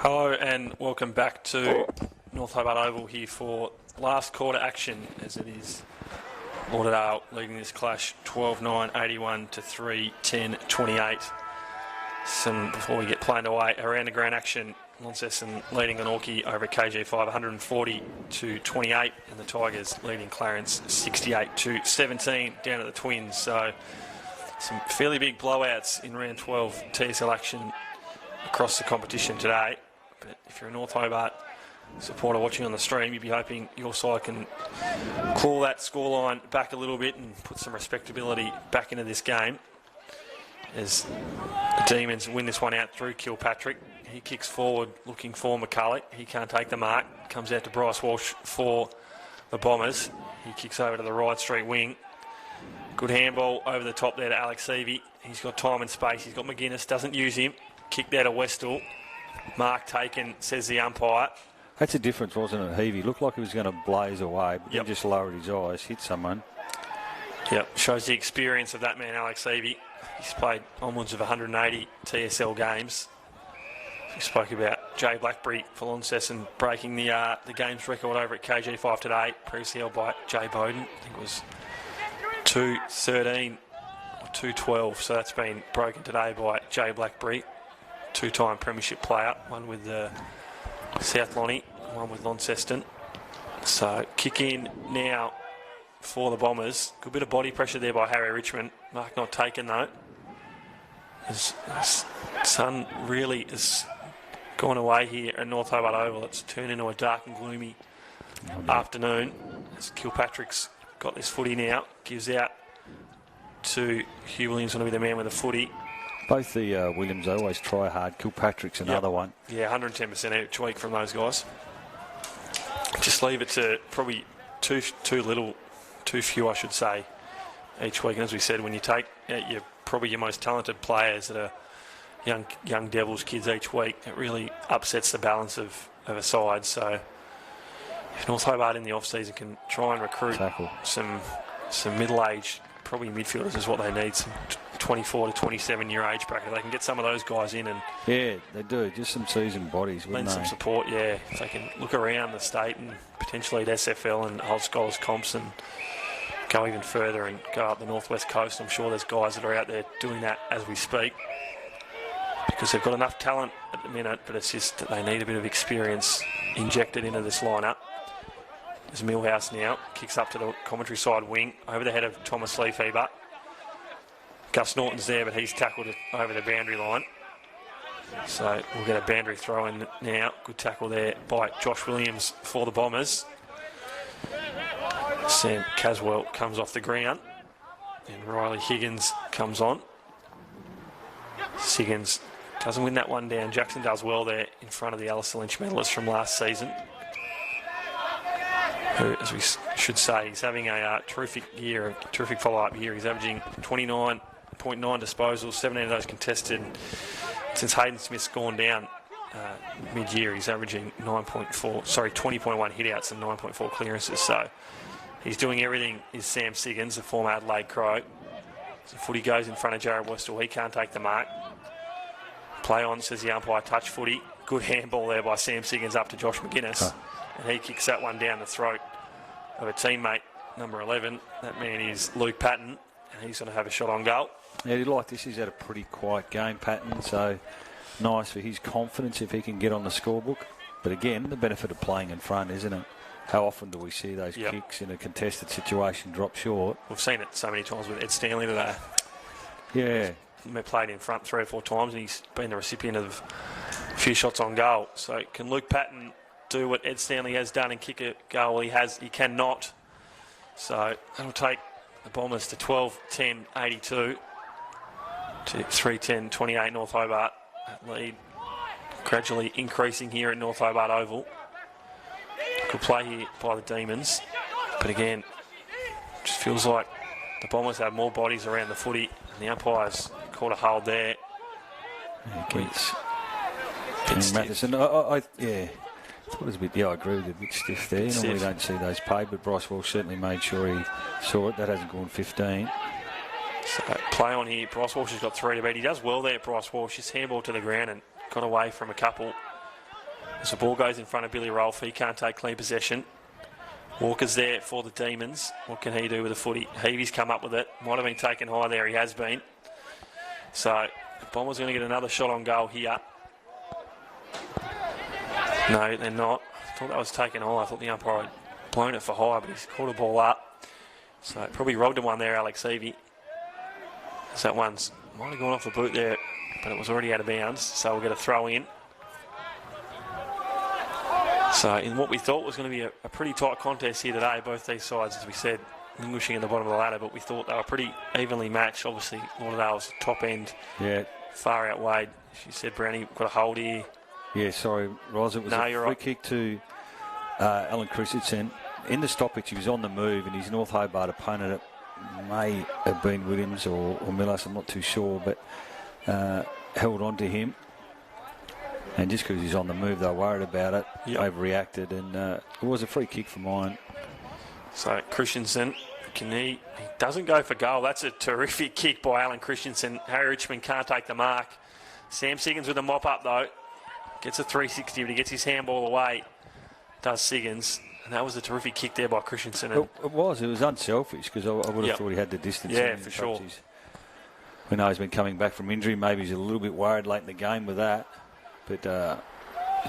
Hello and welcome back to North Hobart Oval here for last quarter action, as it is Lauderdale leading this clash 12-9, 81 to 3-10, 28. Before we get planed away, around the ground action Launceston leading Glenorchy over at KG5 140-28, and the Tigers leading Clarence 68-17 down at the Twins. So some fairly big blowouts in round 12 TSL action across the competition today. But if you're a North Hobart supporter watching on the stream, you'd be hoping your side can claw that scoreline back a little bit and put some respectability back into this game, as the Demons win this one out through Kilpatrick. He kicks forward looking for McCulloch. He can't take the mark. Comes out to Bryce Walsh for the Bombers. He kicks over to the right street wing. Good handball over the top there to Alex Seavey. He's got time and space. He's got McGuinness. Doesn't use him. Kicked out of Westall. Mark taken, says the umpire. That's a difference, wasn't it, Heavey? Looked like he was going to blaze away, but then just lowered his eyes, hit someone. Yep, shows the experience of that man, Alex Seavey. He's played onwards of 180 TSL games. We spoke about Jay Blackberry for Launceston breaking the games record over at KG5 today, previously held by Jay Bowden. I think it was 2:13 or 2:12, so that's been broken today by Jay Blackberry, two-time premiership player, one with South Lonnie, one with Launceston. So kick in now for the Bombers. Good bit of body pressure there by Harry Richmond. Mark not taken though. His sun really has gone away here at North Hobart Oval. It's turned into a dark and gloomy afternoon. As Kilpatrick's got this footy now, gives out to Hugh Williams, going to be the man with the footy. Both the Williams always try hard. Kilpatrick's another one. Yeah, 110% each week from those guys. Just leave it to probably too few, I should say, each week. And as we said, when you take probably your most talented players that are young Devils kids each week, it really upsets the balance of a side. So if North Hobart in the off-season can try and recruit some middle-aged, probably midfielders is what they need, some 24 to 27 year age bracket. They can get some of those guys in and yeah, they do. Just some seasoned bodies, wouldn't lend they? some support. Yeah, if they can look around the state and potentially at SFL and hold scholars comps and go even further and go up the northwest coast. I'm sure there's guys that are out there doing that as we speak, because they've got enough talent at the minute, but it's just that they need a bit of experience injected into this lineup. There's Millhouse now, kicks up to the commentary side wing, over the head of Thomas Leafeber. Gus Norton's there, but he's tackled it over the boundary line. So we'll get a boundary throw in now. Good tackle there by Josh Williams for the Bombers. Sam Caswell comes off the ground, and Riley Higgins comes on. Higgins doesn't win that one down. Jackson does well there in front of the Alistair Lynch medalist from last season, who, as we should say, he's having a terrific year, a terrific follow-up year. He's averaging 29.9 disposals, 17 of those contested. Since Hayden Smith's gone down mid-year, he's averaging 20.1 hit-outs and 9.4 clearances. So he's doing everything. Is Sam Siggins, the former Adelaide Crow. So footy goes in front of Jared Westall. He can't take the mark. Play on, says the umpire, touch footy. Good handball there by Sam Siggins up to Josh McGuinness. And he kicks that one down the throat of a teammate, number 11. That man is Luke Patton, and he's going to have a shot on goal. Yeah, like this, he's had a pretty quiet game, Patton, so nice for his confidence if he can get on the scorebook. But again, the benefit of playing in front, isn't it? How often do we see those kicks in a contested situation drop short? We've seen it so many times with Ed Stanley today. Yeah. He played in front 3 or 4 times, and he's been the recipient of a few shots on goal. So can Luke Patton do what Ed Stanley has done and kick a goal? Well, he cannot. So that'll take the Bombers to 12-10-82 to 3-10-28 North Hobart. That lead gradually increasing here at North Hobart Oval. Good play here by the Demons, but again, just feels like the Bombers have more bodies around the footy, and the umpires caught a hold there. Matheson, I thought it was a bit, I agree with you, a bit stiff there. Normally we don't see those paid, but Bryce Walsh certainly made sure he saw it. That hasn't gone 15. So play on here. Bryce Walsh has got 3 to beat. He does well there, Bryce Walsh. Just handball to the ground and got away from a couple. As the ball goes in front of Billy Rolfe, he can't take clean possession. Walker's there for the Demons. What can he do with the footy? Heavey's come up with it. Might have been taken high there. He has been. So the Bombers going to get another shot on goal here. No, they're not. I thought that was taken high. I thought the umpire had blown it for high, but he's caught a ball up. So probably robbed him one there, Alex Evie. So that one's might have gone off the boot there, but it was already out of bounds. So we'll get a throw in. So in what we thought was going to be a pretty tight contest here today, both these sides, as we said, languishing at the bottom of the ladder, but we thought they were pretty evenly matched. Obviously, Lauderdale's top end, far outweighed. She said, Brownie, got a hold here. Yeah, sorry, Roz, it was a free kick to Alan Christensen. In the stoppage, he was on the move, and his North Hobart opponent, it may have been Williams or Millis, I'm not too sure, but held on to him. And just because he's on the move, they were worried about it, overreacted, and it was a free kick for mine. So Christensen, he doesn't go for goal. That's a terrific kick by Alan Christensen. Harry Richmond can't take the mark. Sam Siggins with a mop up though. Gets a 360, but he gets his handball away. Does Siggins. And that was a terrific kick there by Christensen. It was unselfish, because I would have thought he had the distance. Yeah, for sure. We know he's been coming back from injury. Maybe he's a little bit worried late in the game with that. But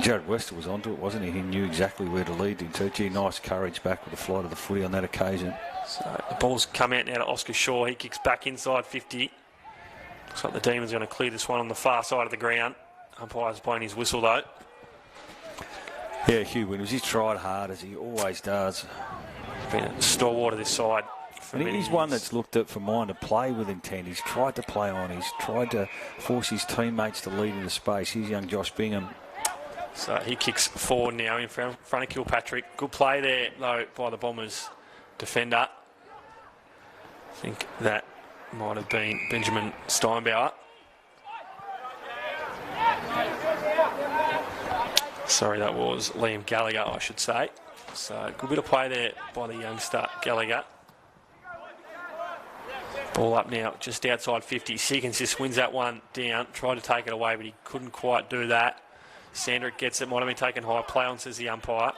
Jared Wester was onto it, wasn't he? He knew exactly where to lead into. Gee, nice courage back with the flight of the footy on that occasion. So the ball's come out now to Oscar Shaw. He kicks back inside 50. Looks like the Demons are going to clear this one on the far side of the ground. Umpire's blowing his whistle though. Yeah, Hugh Williams, he's tried hard, as he always does. Been a stalwart of this side. And he's one that's looked at for mine to play with intent. He's tried to play on. He's tried to force his teammates to lead into space. He's young Josh Bingham. So he kicks forward now in front of Kilpatrick. Good play there, though, by the Bombers defender. I think that might have been Benjamin Steinbauer. Sorry, that was Liam Gallagher, I should say. So good bit of play there by the youngster Gallagher. Ball up now, just outside 50. Siggins just wins that one down. Tried to take it away, but he couldn't quite do that. Sandrick gets it. Might have been taken high. Play on, says the umpire.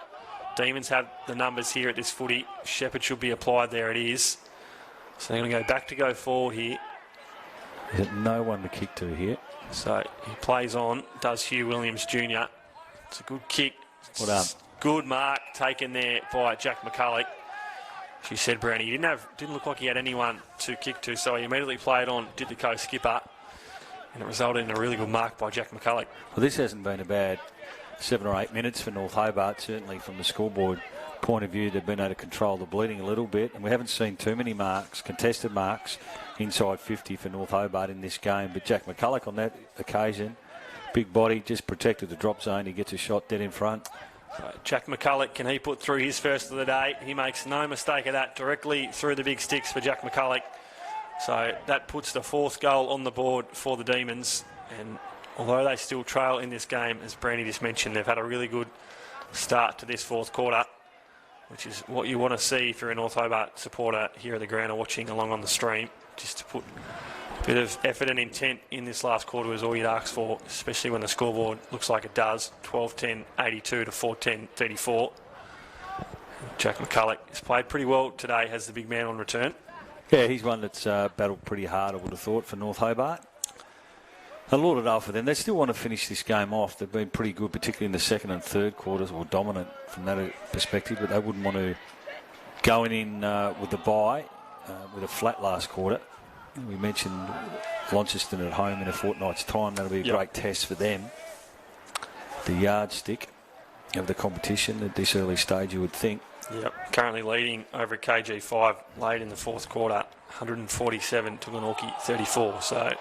Demons have the numbers here at this footy. Shepherd should be applied. There it is. So they're going to go back to go forward here. There's no one to kick to here. So he plays on. Does Hugh Williams Jr. It's a good kick. Well done. Good mark taken there by Jack McCulloch. She said, Brownie, he didn't look like he had anyone to kick to, so he immediately played on, did the co-skipper, and it resulted in a really good mark by Jack McCulloch. Well, this hasn't been a bad 7 or 8 minutes for North Hobart. Certainly from the scoreboard point of view, they've been able to control the bleeding a little bit, and we haven't seen too many marks, contested marks, inside 50 for North Hobart in this game. But Jack McCulloch on that occasion, big body, just protected the drop zone. He gets a shot dead in front. So Jack McCulloch, can he put through his first of the day? He makes no mistake of that, directly through the big sticks for Jack McCulloch. So that puts the 4th goal on the board for the Demons. And although they still trail in this game, as Brandy just mentioned, they've had a really good start to this 4th quarter, which is what you want to see if you're a North Hobart supporter here at the ground or watching along on the stream. Just to put a bit of effort and intent in this last quarter is all you'd ask for, especially when the scoreboard looks like it does. 12-10, 82 to 4-10, 34. Jack McCulloch has played pretty well today, has the big man on return. Yeah, he's one that's battled pretty hard, I would have thought, for North Hobart. And Lauderdale for them, they still want to finish this game off. They've been pretty good, particularly in the 2nd and 3rd quarters, or dominant from that perspective, but they wouldn't want to go in with the bye with a flat last quarter. We mentioned Launceston at home in a fortnight's time. That'll be a great test for them. The yardstick of the competition at this early stage, you would think. Yep, currently leading over at KG5 late in the 4th quarter, 147 to Glenorchy 34. So,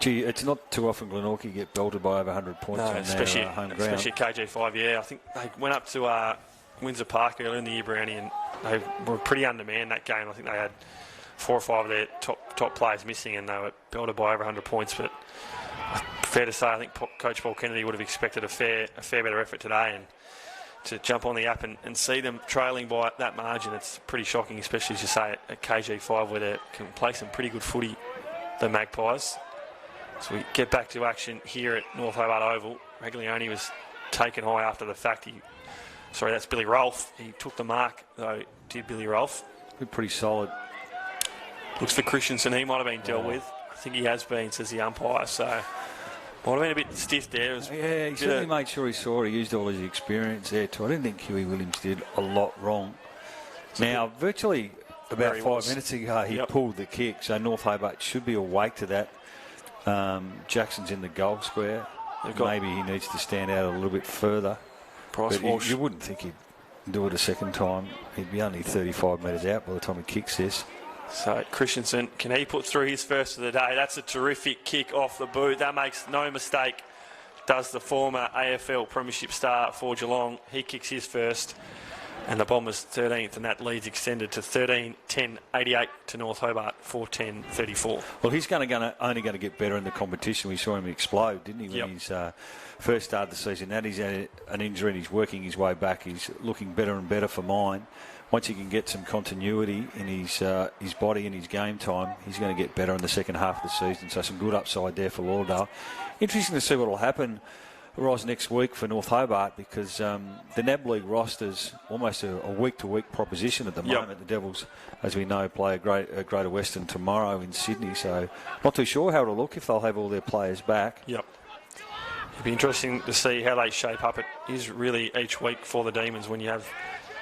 gee, it's not too often Glenorchy get belted by over 100 points on their home ground. Especially at KG5, yeah. I think they went up to Windsor Park earlier in the year, Brownie, and they were pretty undermanned that game. I think they had 4 or 5 of their top players missing, and they were belted by over 100 points. But fair to say, I think Coach Paul Kennedy would have expected a fair better effort today, and to jump on the app and see them trailing by that margin, it's pretty shocking, especially as you say at KG5, where they can play some pretty good footy, the Magpies. So we get back to action here at North Hobart Oval. Maglione was taken high after the fact. Sorry, that's Billy Rolfe. He took the mark, though, did Billy Rolfe. Pretty solid. Looks for Christensen. He might have been dealt with. I think he has been, says the umpire. So Well, I've been a bit stiff there. Yeah, he certainly made sure he saw it. He used all his experience there too. I didn't think Huey Williams did a lot wrong. Now, virtually about 5 minutes ago, he pulled the kick, so North Hobart should be awake to that. Jackson's in the goal square. Maybe he needs to stand out a little bit further. Price Walsh. You wouldn't think he'd do it a second time. He'd be only 35 metres out by the time he kicks this. So Christensen, can he put through his first of the day? That's a terrific kick off the boot. That makes no mistake. Does the former AFL Premiership star for Geelong. He kicks his first. And the Bombers 13th, and that lead's extended to 13-10-88 to North Hobart 4-10-34. Well, he's only going to get better in the competition. We saw him explode, didn't he, when he's first started the season. Now he's had an injury and he's working his way back. He's looking better and better for mine. Once he can get some continuity in his body and his game time, he's going to get better in the second half of the season. So some good upside there for Lauderdale. Interesting to see what will happen next week for North Hobart, because the NAB League roster's almost a week-to-week proposition at the moment. The Devils, as we know, play a Greater Western tomorrow in Sydney, so not too sure how it'll look if they'll have all their players back. It'll be interesting to see how they shape up. It is really each week for the Demons when you have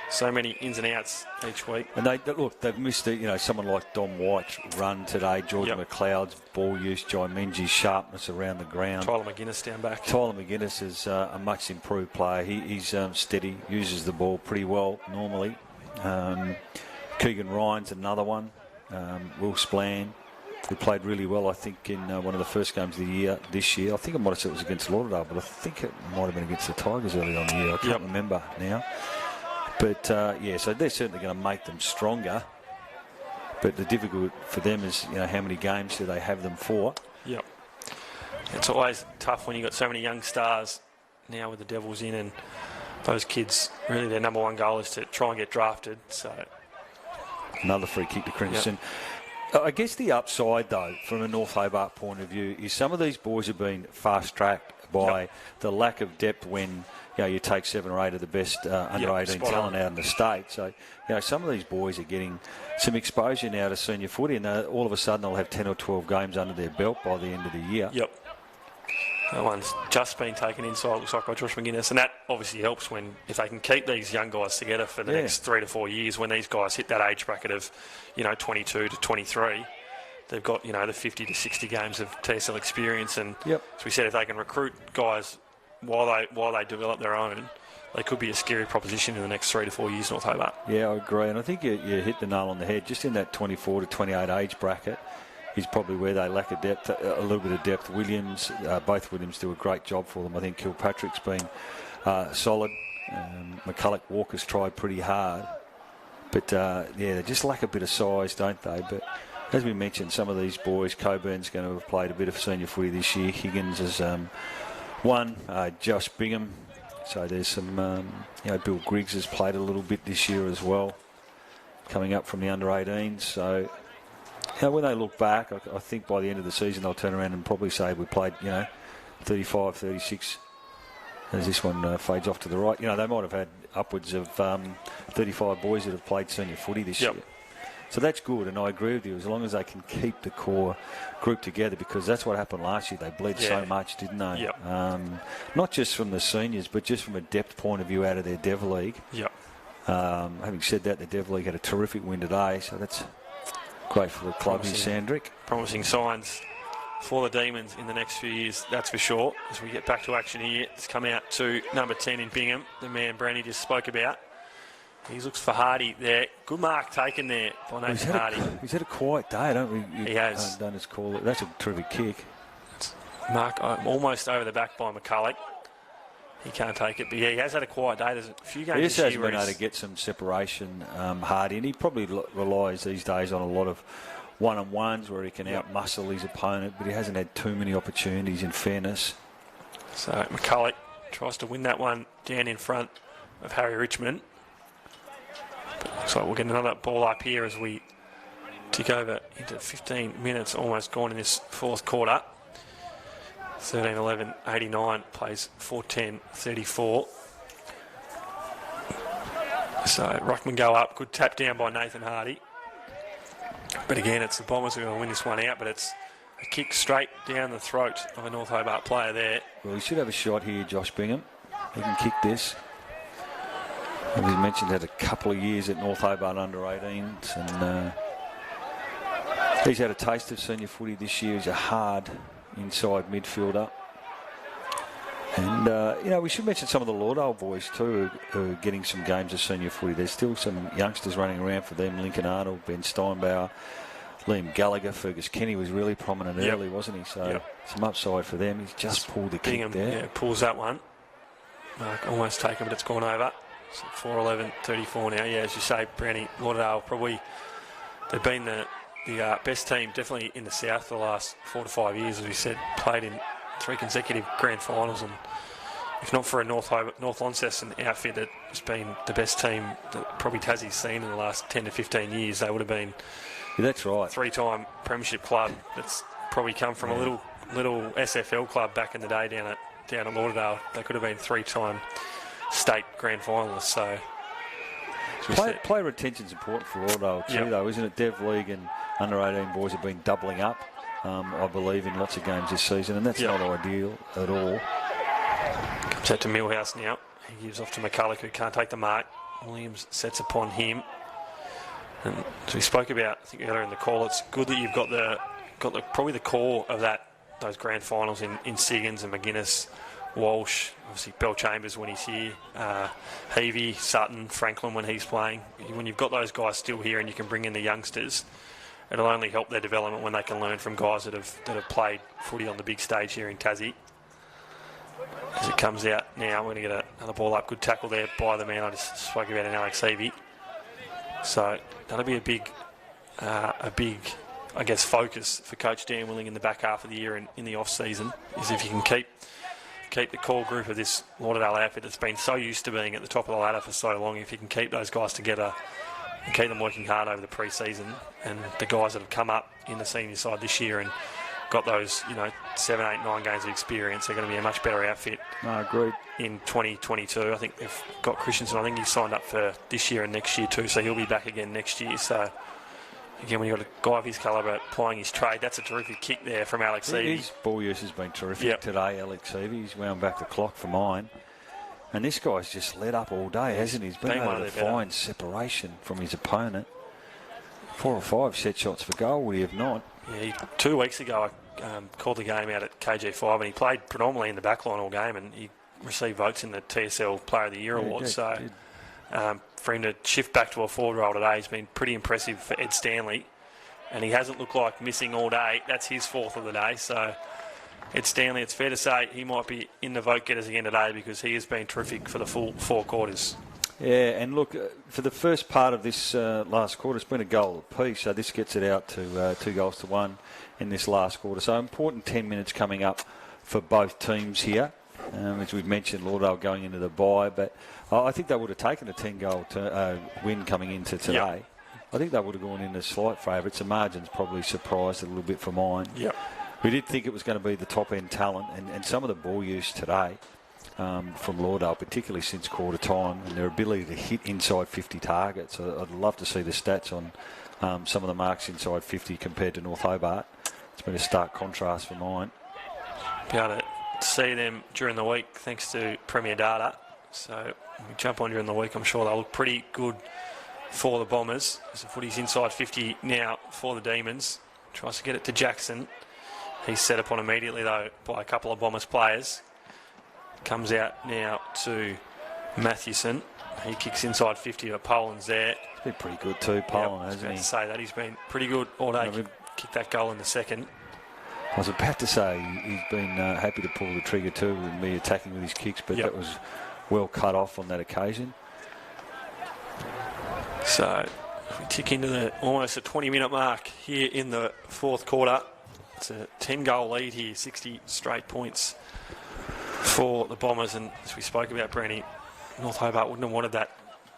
so many ins and outs each week. And they've missed it. Someone like Dom White's run today, George McLeod's ball use, Jai Menzies' sharpness around the ground. Tyler McGuinness down back. Tyler McGuinness is a much improved player. He's steady, uses the ball pretty well normally. Keegan Ryan's another one. Will Splann, who played really well, I think, in one of the first games of the year this year. I think it might have said it was against Lauderdale, but I think it might have been against the Tigers early on in the year. I can't remember now. But, so they're certainly going to make them stronger. But the difficult for them is, how many games do they have them for? It's always tough when you've got so many young stars now with the Devils in, and those kids, really their number one goal is to try and get drafted. So another free kick to Christensen. I guess the upside, though, from a North Hobart point of view, is some of these boys have been fast-tracked by the lack of depth when you take 7 or 8 of the best under-18 talent out in the state. So, some of these boys are getting some exposure now to senior footy, and all of a sudden they'll have 10 or 12 games under their belt by the end of the year. That one's just been taken inside, looks like, by Josh McGuinness, and that obviously helps if they can keep these young guys together for the next 3 to 4 years. When these guys hit that age bracket of, 22 to 23, they've got, the 50 to 60 games of TSL experience, and as we said, if they can recruit guys while they develop their own, they could be a scary proposition in the next 3 to 4 years, North Hobart. Yeah, I agree, and I think you hit the nail on the head. Just in that 24 to 28 age bracket is probably where they lack a little bit of depth. Both Williams do a great job for them. I think Kilpatrick's been solid. McCulloch Walker's tried pretty hard, but they just lack a bit of size, don't they? But as we mentioned, some of these boys, Coburn's going to have played a bit of senior footy this year. Higgins has won. Josh Bingham. So there's some, Bill Griggs has played a little bit this year as well, coming up from the under-18s. So when they look back, I think by the end of the season they'll turn around and probably say we played, 35, 36, as this one fades off to the right. They might have had upwards of 35 boys that have played senior footy this year. So that's good, and I agree with you, as long as they can keep the core group together, because that's what happened last year. They bled so much, didn't they? Not just from the seniors, but just from a depth point of view out of their Dev League. Having said that, the Dev League had a terrific win today, so that's great for the club in Sandrick. Promising signs for the Demons in the next few years, that's for sure. As we get back to action here, it's come out to number 10 in Bingham, the man Brandy just spoke about. He looks for Hardy there. Good mark taken there by Nathan Hardy. He's had a quiet day, don't we? He has. Don't just call it. That's a terrific kick. Mark almost over the back by McCulloch. He can't take it, but he has had a quiet day. There's a few games He this year has been able to get some separation, Hardy, and he probably relies these days on a lot of one-on-ones where he can out-muscle his opponent, but he hasn't had too many opportunities, in fairness. So McCulloch tries to win that one down in front of Harry Richmond. So we'll get another ball up here as we tick over into 15 minutes, almost gone in this fourth quarter. 13-11-89 plays 4-10-34. So Ruckman go up, good tap down by Nathan Hardy. But again, it's the Bombers who are going to win this one out, but it's A kick straight down the throat of a North Hobart player there. Well, he should have a shot here, Josh Bingham. He can kick this. As he mentioned, had a couple of years at North Hobart under-18s, and he's had a taste of senior footy this year. He's a hard inside midfielder. And, we should mention some of the Lauderdale boys too who are getting some games of senior footy. There's still some youngsters running around for them. Lincoln Arnold, Ben Steinbauer, Liam Gallagher, Fergus Kenny was really prominent early, wasn't he? So some upside for them. He's just pulled the kick there. Yeah, pulls that one. Mark almost taken, but it's gone over. So 4-11-34 now. Yeah, as you say, Brownie, Lauderdale probably, they've been the best team definitely in the South for the last 4 to 5 years, as we said, played in 3 consecutive grand finals, and if not for a North Launceston outfit that has been the best team that probably Tassie's seen in the last 10 to 15 years, they would have been that's right. 3-time premiership club that's probably come from a little SFL club back in the day down at Lauderdale. They could have been 3-time state grand finalists. So player retention's important for Lauderdale too, though, isn't it? Dev League and under-18 boys have been doubling up, I believe, in lots of games this season, and that's not ideal at all. Comes out to Millhouse now. He gives off to McCulloch, who can't take the mark. Williams sets upon him. And as we spoke about, I think earlier in the call, it's good that you've got probably the core of those grand finals in Siggins and McGuinness, Walsh, obviously Bell Chambers when he's here, Heavey, Sutton, Franklin when he's playing. When you've got those guys still here and you can bring in the youngsters, it'll only help their development when they can learn from guys that have played footy on the big stage here in Tassie. As it comes out now, we're going to get another ball up. Good tackle there by the man I just spoke about in Alex Heavey. So that'll be a big, I guess, focus for Coach Dan Willing in the back half of the year and in the off-season, is if you can keep the core group of this Lauderdale outfit that's been so used to being at the top of the ladder for so long, if you can keep those guys together and keep them working hard over the pre-season, and the guys that have come up in the senior side this year and got those, 7, 8, 9 games of experience, they're going to be a much better outfit. No, agreed. In 2022. I think they've got Christensen. I think he's signed up for this year and next year too, so he'll be back again next year. So, again, when you've got a guy of his calibre applying his trade, that's a terrific kick there from Alex Heavey. His ball use has been terrific today, Alex Heavey. He's wound back the clock for mine. And this guy's just let up all day, hasn't he? He's been able to find separation from his opponent. 4 or 5 set shots for goal, would he have not? Yeah, 2 weeks ago I called the game out at KG5, and he played predominantly in the back line all game, and he received votes in the TSL Player of the Year award. So for him to shift back to a forward role today has been pretty impressive for Ed Stanley, and he hasn't looked like missing all day. That's his 4th of the day. So Ed Stanley, it's fair to say he might be in the vote getters again today, because he has been terrific for the full 4 quarters. Yeah, and look, for the first part of this last quarter, it's been a goal apiece, so this gets it out to 2-1 in this last quarter. So important 10 minutes coming up for both teams here. As we've mentioned, Lauderdale going into the bye, but I think they would have taken a 10-goal win coming into today. Yep. I think they would have gone in as slight favourites. The margin's probably surprised a little bit for mine. Yep. We did think it was going to be the top-end talent, and some of the ball use today from Lauderdale, particularly since quarter time, and their ability to hit inside 50 targets. I'd love to see the stats on some of the marks inside 50 compared to North Hobart. It's been a stark contrast for mine. Be able to see them during the week thanks to Premier Data. So when we jump on during the week, I'm sure they'll look pretty good for the Bombers. As the footy's inside 50 now for the Demons. Tries to get it to Jackson. He's set upon immediately, though, by a couple of Bombers players. Comes out now to Mathewson. He kicks inside 50, but Poland's there. He's been pretty good too, Poland, hasn't he? I was about to say that. He's been pretty good all day. Kicked that goal in the second. I was about to say he's been happy to pull the trigger too and me attacking with his kicks, but that was well cut off on that occasion. So we tick into almost a 20-minute mark here in the 4th quarter. It's a 10-goal lead here, 60 straight points for the Bombers, and as we spoke about, Brenny, North Hobart wouldn't have wanted that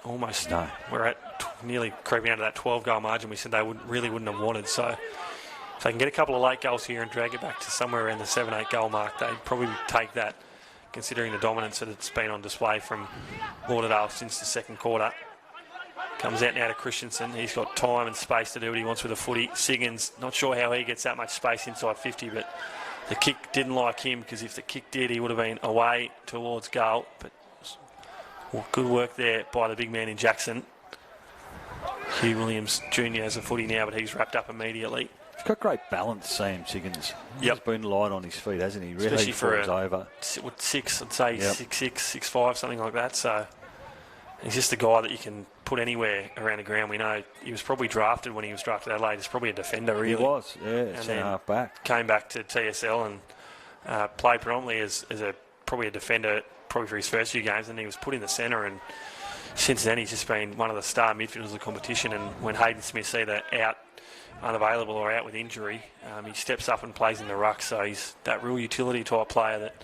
almost. No. We're at nearly creeping out of that 12-goal margin we said they wouldn't have wanted. So if they can get a couple of late goals here and drag it back to somewhere around the 7-8 goal mark, they'd probably take that, considering the dominance that it's been on display from Lauderdale since the second quarter. Comes out now to Christensen. He's got time and space to do what he wants with the footy. Siggins, not sure how he gets that much space inside 50, but the kick didn't like him, because if the kick did, he would have been away towards goal. But good work there by the big man in Jackson. Hugh Williams Jr. has a footy now, but he's wrapped up immediately. He's got great balance, Sam Siggins. Yep. He's been light on his feet, hasn't he? Really, especially for over. 6, I'd say. Yep. 6'6", 6'5", something like that. So he's just a guy that you can put anywhere around the ground. We know he was probably drafted when he was drafted Adelaide. He's probably a defender, really. He was, yeah, and centre half back. Came back to TSL and played predominantly as probably a defender, probably for his first few games, and he was put in the centre, and since then he's just been one of the star midfielders of the competition. And when Hayden Smith's either out, unavailable, or out with injury, he steps up and plays in the ruck. So he's that real utility type player that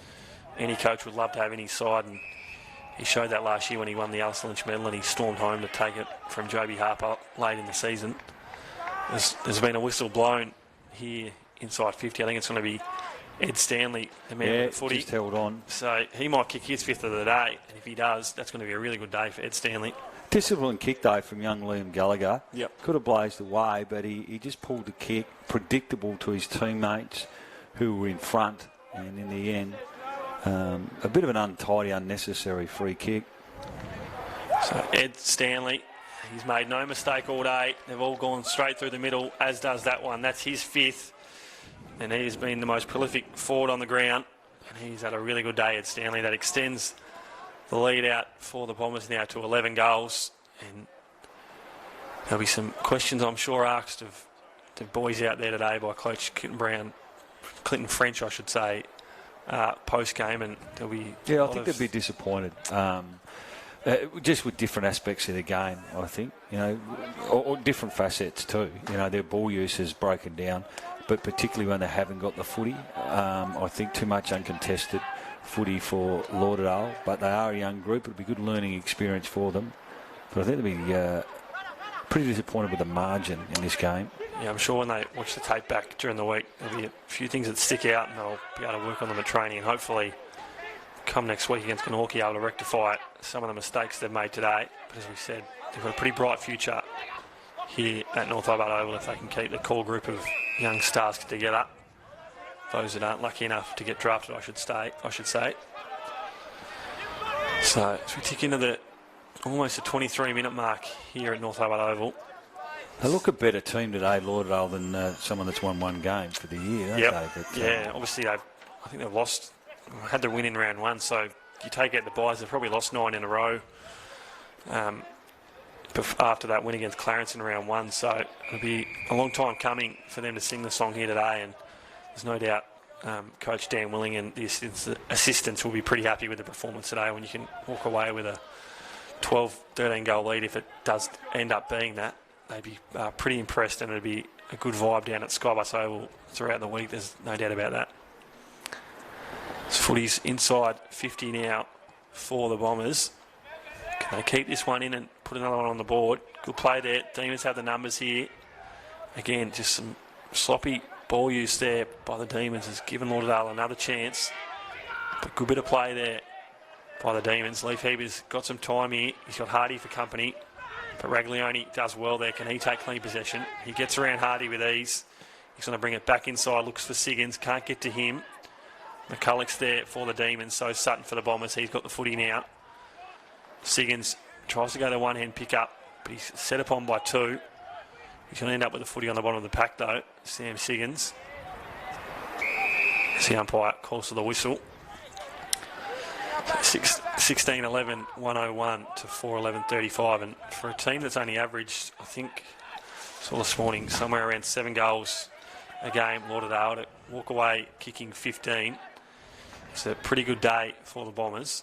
any coach would love to have in his side, and he showed that last year when he won the Alistair Lynch medal and he stormed home to take it from Joby Harper late in the season. There's been a whistle blown here inside 50. I think it's going to be Ed Stanley, the man with the footy. Just held on. So he might kick his 5th of the day, and if he does, that's going to be a really good day for Ed Stanley. Disciplined kick, though, from young Liam Gallagher. Yep. Could have blazed away, but he just pulled the kick, predictable to his teammates who were in front, and in the end, a bit of an untidy, unnecessary free kick. So Ed Stanley, he's made no mistake all day. They've all gone straight through the middle, as does that one. That's his 5th, and he has been the most prolific forward on the ground, and he's had a really good day, Ed Stanley. That extends the lead out for the Bombers now to 11 goals, and there'll be some questions, I'm sure, asked of the boys out there today by Coach Clinton French, I should say, post-game, and there'll be... Yeah, I think they'll be disappointed. Just with different aspects of the game, I think, or different facets too. Their ball use has broken down, but particularly when they haven't got the footy. I think too much uncontested footy for Lauderdale, but they are a young group. It'll be a good learning experience for them. But I think they'll be pretty disappointed with the margin in this game. Yeah, I'm sure when they watch the tape back during the week, there'll be a few things that stick out, and they'll be able to work on them at training, and hopefully come next week against Glenorchy able to rectify some of the mistakes they've made today. But as we said, they've got a pretty bright future here at North Hobart Oval if they can keep the core group of young stars together. Those that aren't lucky enough to get drafted, I should say. So as we tick into almost a 23-minute mark here at North Hobart Oval. They look a better team today, Lauderdale, than someone that's won one game for the year, don't they? But, yeah, obviously I think they've lost, had the win in round 1, so you take out the buys, they've probably lost 9 in a row after that win against Clarence in round 1, so it'll be a long time coming for them to sing the song here today, and there's no doubt Coach Dan Willing and the assistants will be pretty happy with the performance today when you can walk away with a 12, 13 goal lead. If it does end up being that, they'd be pretty impressed, and it'd be a good vibe down at Skybus Oval throughout the week. There's no doubt about that. This footy's inside 50 now for the Bombers. Can they keep this one in and put another one on the board? Good play there. Demons have the numbers here. Again, just some sloppy ball use there by the Demons has given Lauderdale another chance. But good bit of play there by the Demons. Leif Heber's got some time here. He's got Hardy for company. But Raglione does well there. Can he take clean possession? He gets around Hardy with ease. He's going to bring it back inside. Looks for Siggins. Can't get to him. McCulloch's there for the Demons. So Sutton for the Bombers. He's got the footy now. Siggins tries to go to one-hand pick-up, but he's set upon by 2. He's going to end up with the footy on the bottom of the pack, though. Sam Siggins. As the umpire calls for the whistle. 16-11, 101 to 4-11-35. And for a team that's only averaged, I think, saw this morning, somewhere around 7 goals a game, Lauderdale, to walk away kicking 15. It's a pretty good day for the Bombers.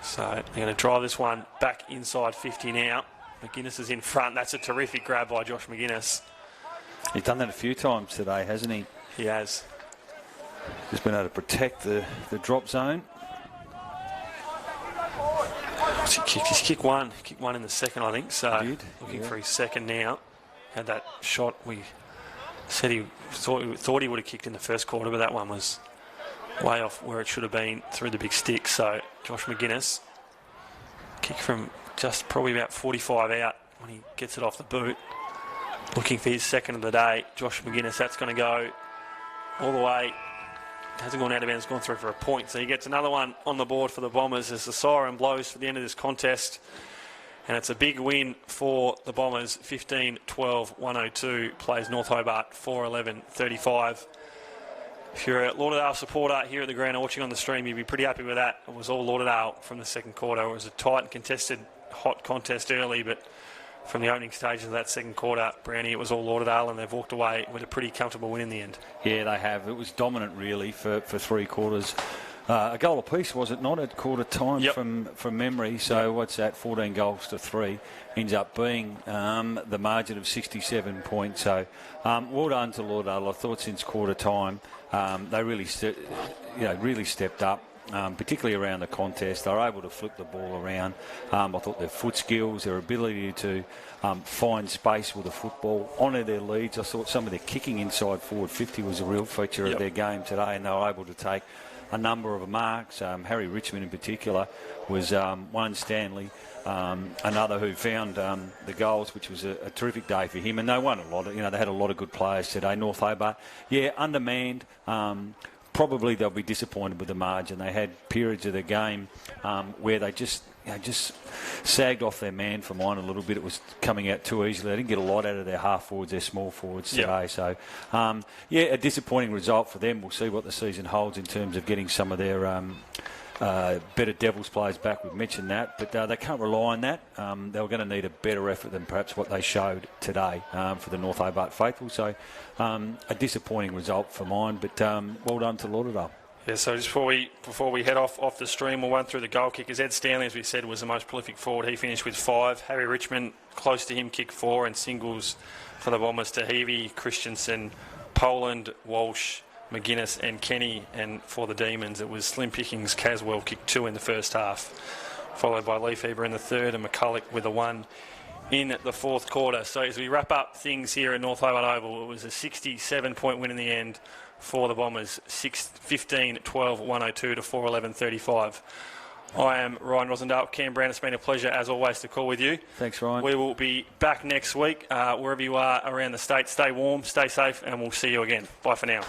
So they're going to drive this one back inside 50 now. McGuinness is in front. That's a terrific grab by Josh McGuinness. He's done that a few times today, hasn't he? He has. Just been able to protect the drop zone. He's kicked one in the second, I think. So looking for his second now. Had that shot. We said he thought he would have kicked in the first quarter, but that one was way off where it should have been through the big stick. So Josh McGuinness, kick from just probably about 45 out, when he gets it off the boot. Looking for his second of the day. Josh McGuinness, that's going to go all the way. Hasn't gone out of bounds, gone through for a point. So he gets another one on the board for the Bombers as the siren blows for the end of this contest. And it's a big win for the Bombers. 15-12-102. Plays North Hobart 4-11-35. If you're a Lauderdale supporter here at the ground or watching on the stream, you'd be pretty happy with that. It was all Lauderdale from the second quarter. It was a tight and contested, hot contest early, but from the opening stages of that second quarter, Brownie, it was all Lauderdale, and they've walked away with a pretty comfortable win in the end. Yeah, they have. It was dominant, really, for 3 quarters. A goal apiece, was it not, at quarter time? Yep. From memory? So what's that? 14 goals to 3 ends up being the margin of 67 points. So well done to Lauderdale. I thought since quarter time they really stepped up. Particularly around the contest, they were able to flip the ball around. I thought their foot skills, their ability to find space with the football, honour their leads. I thought some of their kicking inside forward 50 was a real feature of their game today, and they were able to take a number of marks. Harry Richmond in particular was one. Stanley, another who found the goals, which was a terrific day for him. And they won a lot. They had a lot of good players today. North Hobart, undermanned. Probably they'll be disappointed with the margin. They had periods of the game where they just sagged off their man for mine a little bit. It was coming out too easily. They didn't get a lot out of their half forwards, their small forwards today. So, a disappointing result for them. We'll see what the season holds in terms of getting some of their better Devils players back. We've mentioned that, but they can't rely on that. They were going to need a better effort than perhaps what they showed today for the North Hobart faithful. So a disappointing result for mine, but well done to Lauderdale. Yeah, so just before we head off the stream, we'll run through the goal kickers. Ed Stanley, as we said, was the most prolific forward. He finished with 5. Harry Richmond, close to him, kicked 4, and singles for the Bombers to Heavey, Christensen, Poland, Walsh, McGuinness and Kenny, and for the Demons it was slim pickings. Caswell kicked 2 in the first half, followed by Leafeber in the third, and McCulloch with a 1 in the fourth quarter. So as we wrap up things here at North Hobart Oval, it was a 67-point win in the end for the Bombers, 15-12-102 to 4-11-35. I am Ryan Rosendale. Cam Brown, it's been a pleasure as always to call with you. Thanks, Ryan. We will be back next week. Wherever you are around the state, stay warm, stay safe, and we'll see you again. Bye for now.